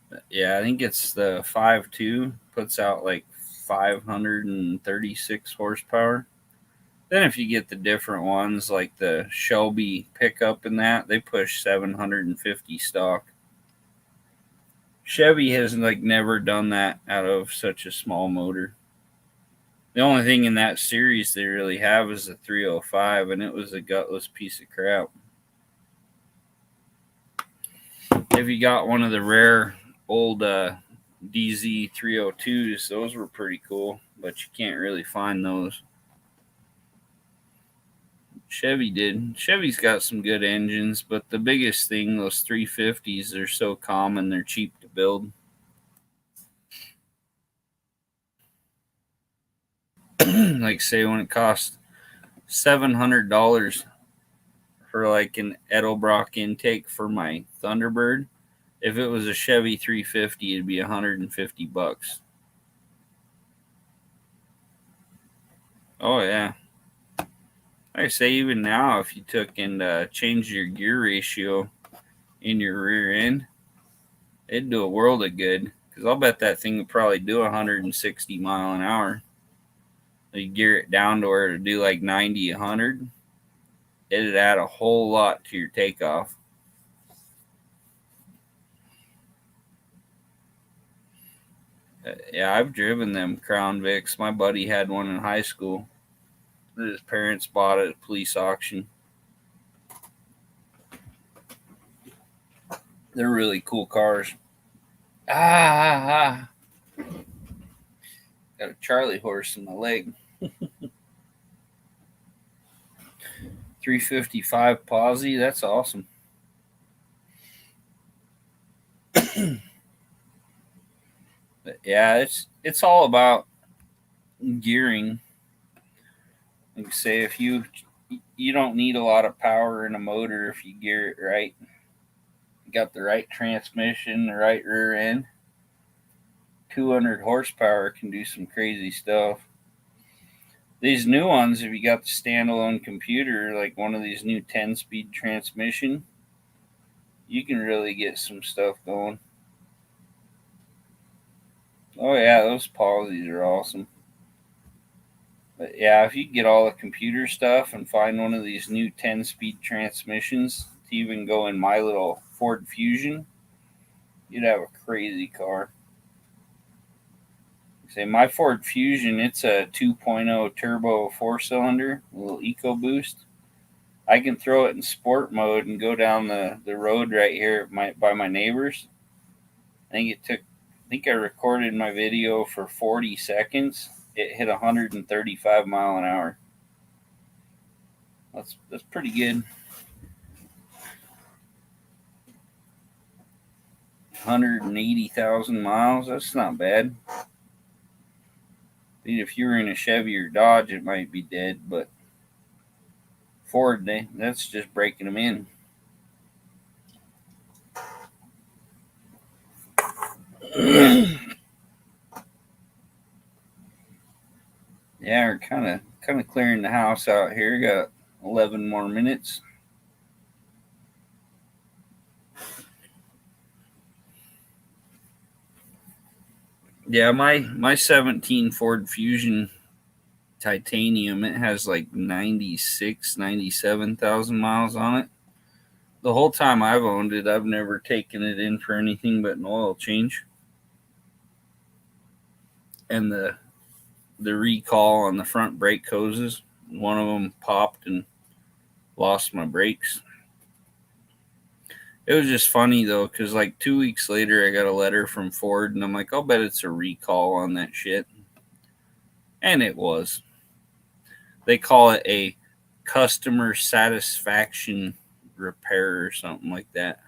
But yeah, I think it's the 5.2 puts out like 536 horsepower. Then if you get the different ones like the Shelby pickup and that, they push 750 stock. Chevy has like never done that out of such a small motor. The only thing in that series they really have is the 305, and it was a gutless piece of crap. If you got one of the rare old DZ 302s, those were pretty cool, but you can't really find those. Chevy did. Chevy's got some good engines, but the biggest thing, those 350s, they're so common, they're cheap to build. Like, say, when it costs $700 for like an Edelbrock intake for my Thunderbird, if it was a Chevy 350, it'd be $150. Oh yeah. I say, even now, if you took and changed your gear ratio in your rear end, it'd do a world of good. Because I'll bet that thing would probably do 160 mile an hour. You gear it down to where it'd do like 90, 100. It'd add a whole lot to your takeoff. Yeah, I've driven them Crown Vics. My buddy had one in high school. His parents bought it at a police auction. They're really cool cars. Got a Charlie horse in my leg. 355 posi, that's awesome. But yeah, it's all about gearing. Like, say, if you don't need a lot of power in a motor if you gear it right. You got the right transmission, the right rear end. 200 horsepower can do some crazy stuff. These new ones, if you got the standalone computer, like one of these new 10-speed transmission, you can really get some stuff going. Oh yeah, those Posies are awesome. But yeah, if you get all the computer stuff and find one of these new 10-speed transmissions to even go in my little Ford Fusion, you'd have a crazy car. Say, my Ford Fusion, it's a 2.0 turbo 4-cylinder, a little EcoBoost. I can throw it in sport mode and go down the road right here by my neighbors. I think I recorded my video for 40 seconds. It hit 135 mile an hour. That's pretty good. 180,000 miles. That's not bad. If you were in a Chevy or Dodge, it might be dead, but Ford, that's just breaking them in. Yeah, we're kind of clearing the house out here. Got 11 more minutes. Yeah, my 17 Ford Fusion Titanium, it has like 97,000 miles on it. The whole time I've owned it, I've never taken it in for anything but an oil change. And the recall on the front brake hoses, one of them popped and lost my brakes. It was just funny though, because like 2 weeks later, I got a letter from Ford, and I'm like, I'll bet it's a recall on that shit. And it was. They call it a customer satisfaction repair or something like that.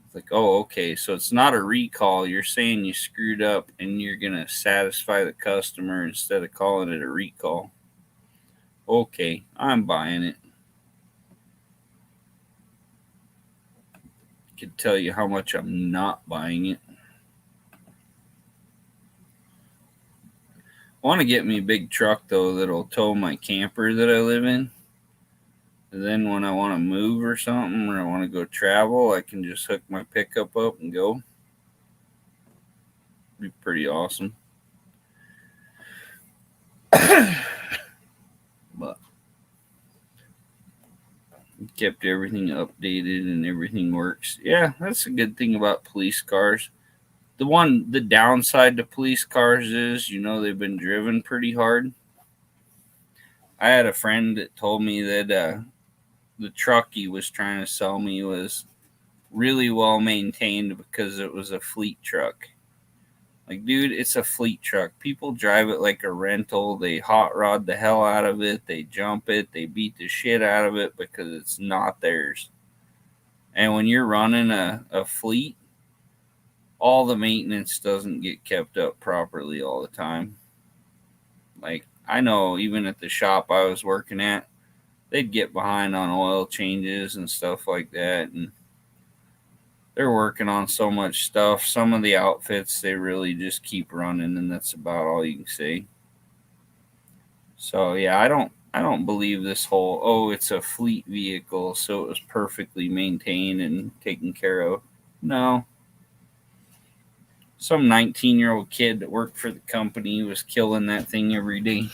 It's like, oh, okay, so it's not a recall. You're saying you screwed up and you're going to satisfy the customer instead of calling it a recall. Okay, I'm buying it. I can tell you how much I'm not buying it. I want to get me a big truck, though, that'll tow my camper that I live in. And then when I want to move or something, or I want to go travel, I can just hook my pickup up and go. Be pretty awesome. But kept everything updated and everything works. Yeah, that's a good thing about police cars. The downside to police cars is, they've been driven pretty hard. I had a friend that told me that the truck he was trying to sell me was really well maintained because it was a fleet truck. Like, dude, it's a fleet truck. People drive it like a rental. They hot rod the hell out of it. They jump it. They beat the shit out of it because it's not theirs. And when you're running a fleet, all the maintenance doesn't get kept up properly all the time. Like, I know even at the shop I was working at, they'd get behind on oil changes and stuff like that. And they're working on so much stuff. Some of the outfits, they really just keep running, and that's about all you can say. So yeah, I don't believe this whole, oh, it's a fleet vehicle, so it was perfectly maintained and taken care of. No. Some 19-year-old kid that worked for the company was killing that thing every day.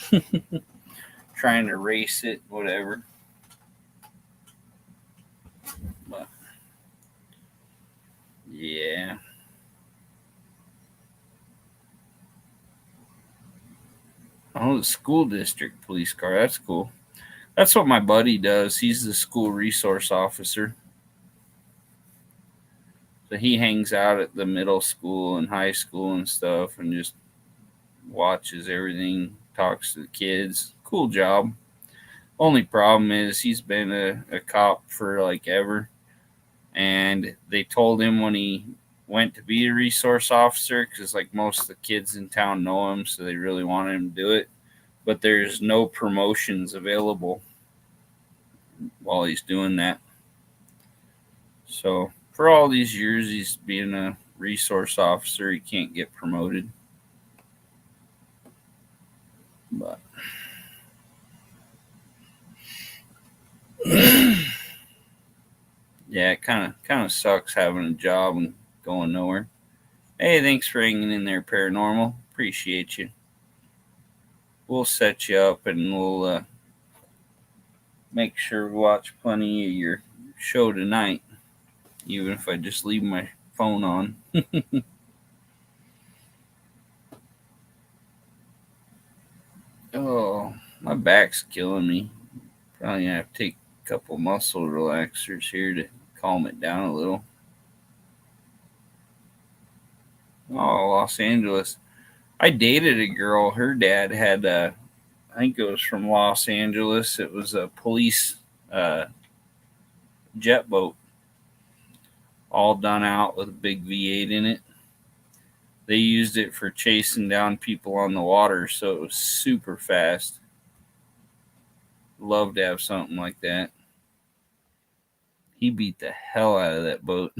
Trying to race it, whatever. But yeah. Oh, the school district police car. That's cool. That's what my buddy does. He's the school resource officer. So he hangs out at the middle school and high school and stuff and just watches everything, talks to the kids. Cool job. Only problem is he's been a cop for like ever. And they told him when he went to be a resource officer, because like most of the kids in town know him, so they really wanted him to do it. But there's no promotions available while he's doing that. So for all these years he's being a resource officer, he can't get promoted. But yeah, it kind of sucks having a job and going nowhere. Hey, thanks for hanging in there, Paranormal. Appreciate you. We'll set you up and we'll make sure we watch plenty of your show tonight, even if I just leave my phone on. Oh, my back's killing me. Probably gonna have to take a couple muscle relaxers here to calm it down a little. Oh, Los Angeles. I dated a girl. Her dad had I think it was from Los Angeles. It was a police jet boat, all done out with a big V8 in it. They used it for chasing down people on the water, so it was super fast. Love to have something like that. He beat the hell out of that boat.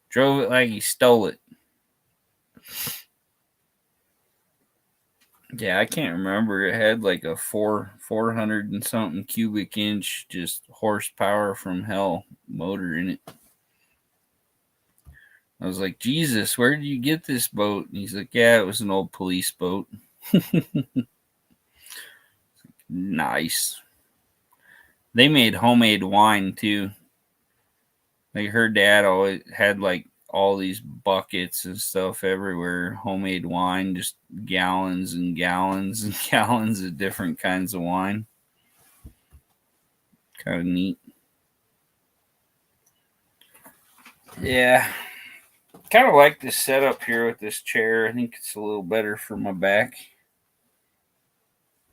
Drove it like he stole it. Yeah, I can't remember. It had like a 400 and something cubic inch, just horsepower from hell motor in it. I was like, Jesus, where did you get this boat? And he's like, yeah, it was an old police boat. Nice. They made homemade wine too. Like her dad always had like all these buckets and stuff everywhere. Homemade wine, just gallons and gallons and gallons of different kinds of wine. Kind of neat. Yeah. Kind of like this setup here with this chair. I think it's a little better for my back.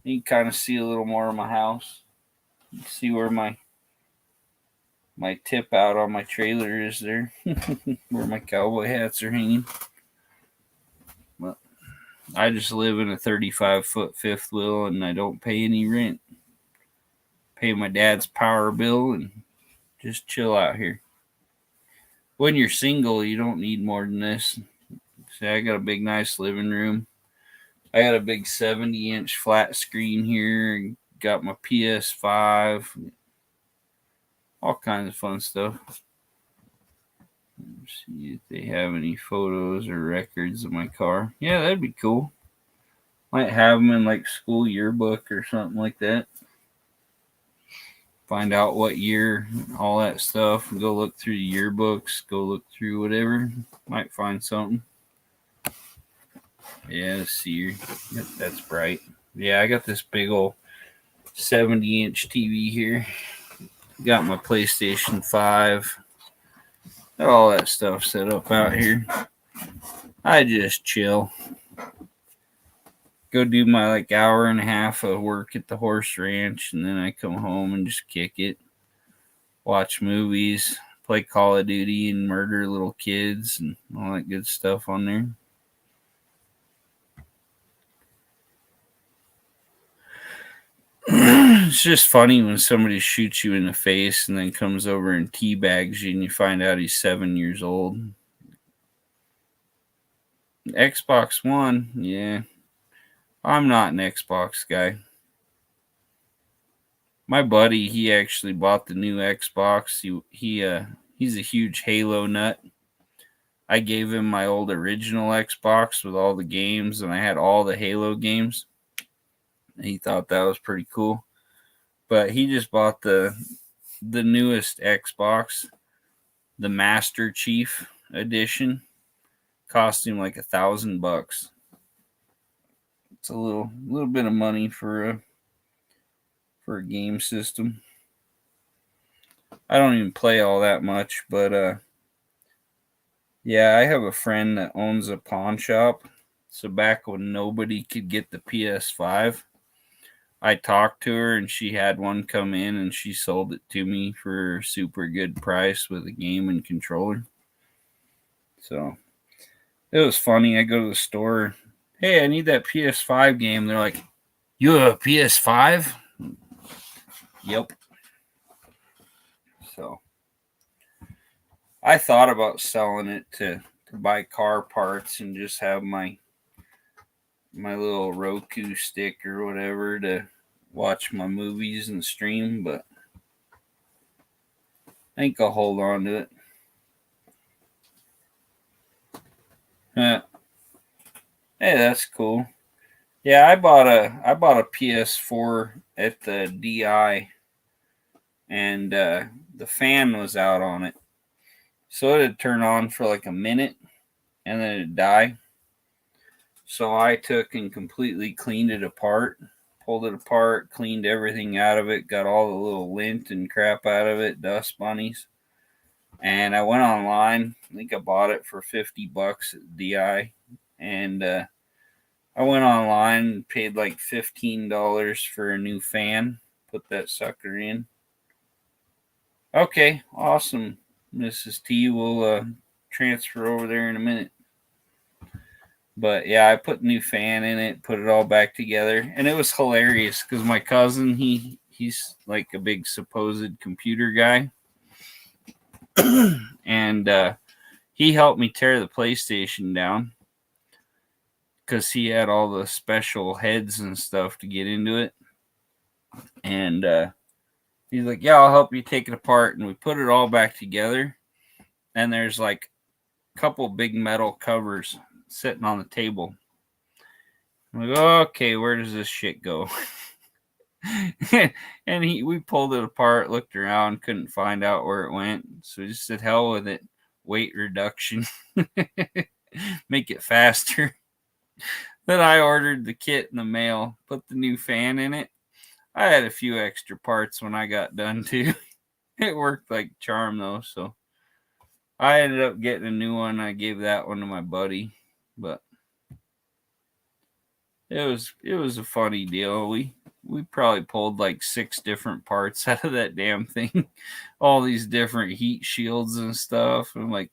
You can kind of see a little more of my house. You see where my tip out on my trailer is there. Where my cowboy hats are hanging. Well, I just live in a 35-foot fifth wheel and I don't pay any rent. Pay my dad's power bill and just chill out here. When you're single, you don't need more than this. See, I got a big, nice living room. I got a big 70-inch flat screen here. Got my PS5. All kinds of fun stuff. Let's see if they have any photos or records of my car. Yeah, that'd be cool. Might have them in like school yearbook or something like that. Find out what year, all that stuff. Go look through the yearbooks. Go look through whatever. Might find something. Yeah, let's see. That's bright. Yeah, I got this big old 70-inch TV here. Got my PlayStation 5. Got all that stuff set up out here. I just chill. Go do my like hour and a half of work at the horse ranch, and then I come home and just kick it. Watch movies, play Call of Duty, and murder little kids and all that good stuff on there. It's just funny when somebody shoots you in the face and then comes over and teabags you and you find out he's 7 years old. Xbox One, yeah. I'm not an Xbox guy. My buddy, he actually bought the new Xbox. He's a huge Halo nut. I gave him my old original Xbox with all the games, and I had all the Halo games. He thought that was pretty cool. But he just bought the newest Xbox, the Master Chief Edition. Cost him like $1,000. It's a little bit of money for a game system. I don't even play all that much, but yeah, I have a friend that owns a pawn shop. So back when nobody could get the PS5, I talked to her and she had one come in and she sold it to me for a super good price with a game and controller. So it was funny. I go to the store. Hey, I need that PS5 game. They're like, you have a PS5? Yep. So I thought about selling it to buy car parts and just have my little Roku stick or whatever to watch my movies and stream, but I think I'll hold on to it. Hey, that's cool. Yeah, I bought a PS4 at the DI, and the fan was out on it, so it'd turn on for like a minute, and then it'd die. So I took and completely cleaned it apart, pulled it apart, cleaned everything out of it, got all the little lint and crap out of it, dust bunnies. And I went online. I think I bought it for $50 at DI. And I went online and paid like $15 for a new fan. Put that sucker in. Okay, awesome, Mrs. T. We'll transfer over there in a minute. But yeah, I put a new fan in it, put it all back together, and it was hilarious because my cousin, he's like a big supposed computer guy, and he helped me tear the PlayStation down because he had all the special heads and stuff to get into it. And he's like, "Yeah, I'll help you take it apart." And we put it all back together, and there's like a couple big metal covers sitting on the table. I'm like, okay, where does this shit go? And we pulled it apart, looked around, couldn't find out where it went. So we just said, hell with it. Weight reduction. Make it faster. Then I ordered the kit in the mail, put the new fan in it. I had a few extra parts when I got done too. It worked like charm though, so I ended up getting a new one. I gave that one to my buddy, but it was a funny deal. We probably pulled like 6 different parts out of that damn thing. All these different heat shields and stuff. I'm like,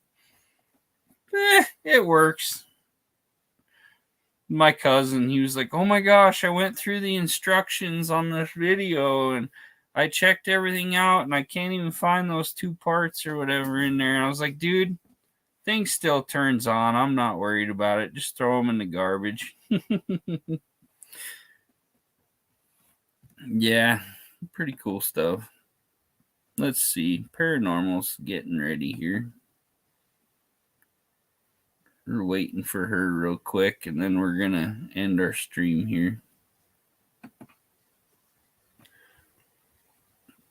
it works. My cousin, he was like, oh my gosh, I went through the instructions on this video and I checked everything out and I can't even find those 2 parts or whatever in there. And I was like, dude, thing still turns on. I'm not worried about it. Just throw them in the garbage. Yeah, pretty cool stuff. Let's see. Paranormal's getting ready here. We're waiting for her real quick, and then we're going to end our stream here.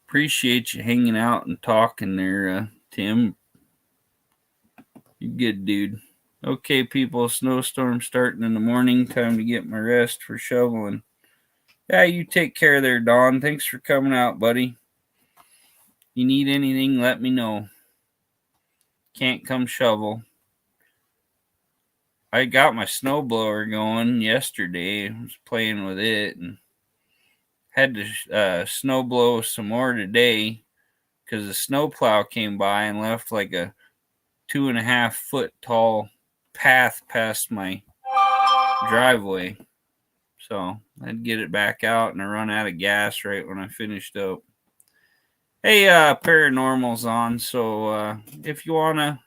Appreciate you hanging out and talking there, Tim. You're good, dude. Okay, people, snowstorm starting in the morning. Time to get my rest for shoveling. Yeah, you take care there, Don. Thanks for coming out, buddy. You need anything, let me know. Can't come shovel. I got my snowblower going yesterday. I was playing with it and had to snow blow some more today because the snowplow came by and left like a 2.5 foot tall path past my driveway. So I'd get it back out and I run out of gas right when I finished up. Hey, Paranormal's on, so if you want to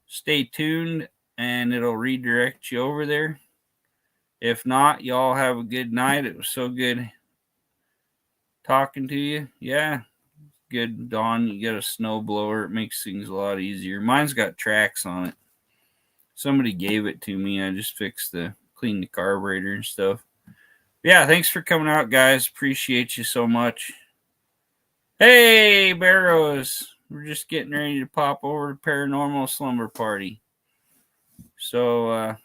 stay tuned and it'll redirect you over there. If not, y'all have a good night. It was so good talking to you. Yeah, good, Dawn. You got a snow blower. It makes things a lot easier. Mine's got tracks on it. Somebody gave it to me. I just cleaned the carburetor and stuff. Yeah, thanks for coming out, guys. Appreciate you so much. Hey, Barrows. We're just getting ready to pop over to Paranormal Slumber Party. So,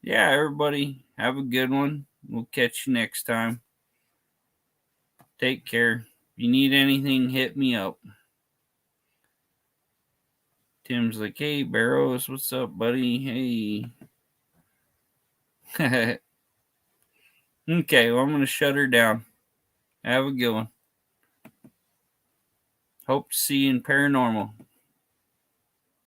yeah, everybody, have a good one. We'll catch you next time. Take care. If you need anything, hit me up. Tim's like, hey, Barrows, what's up, buddy? Hey. Okay, well, I'm going to shut her down. Have a good one. Hope to see you in Paranormal.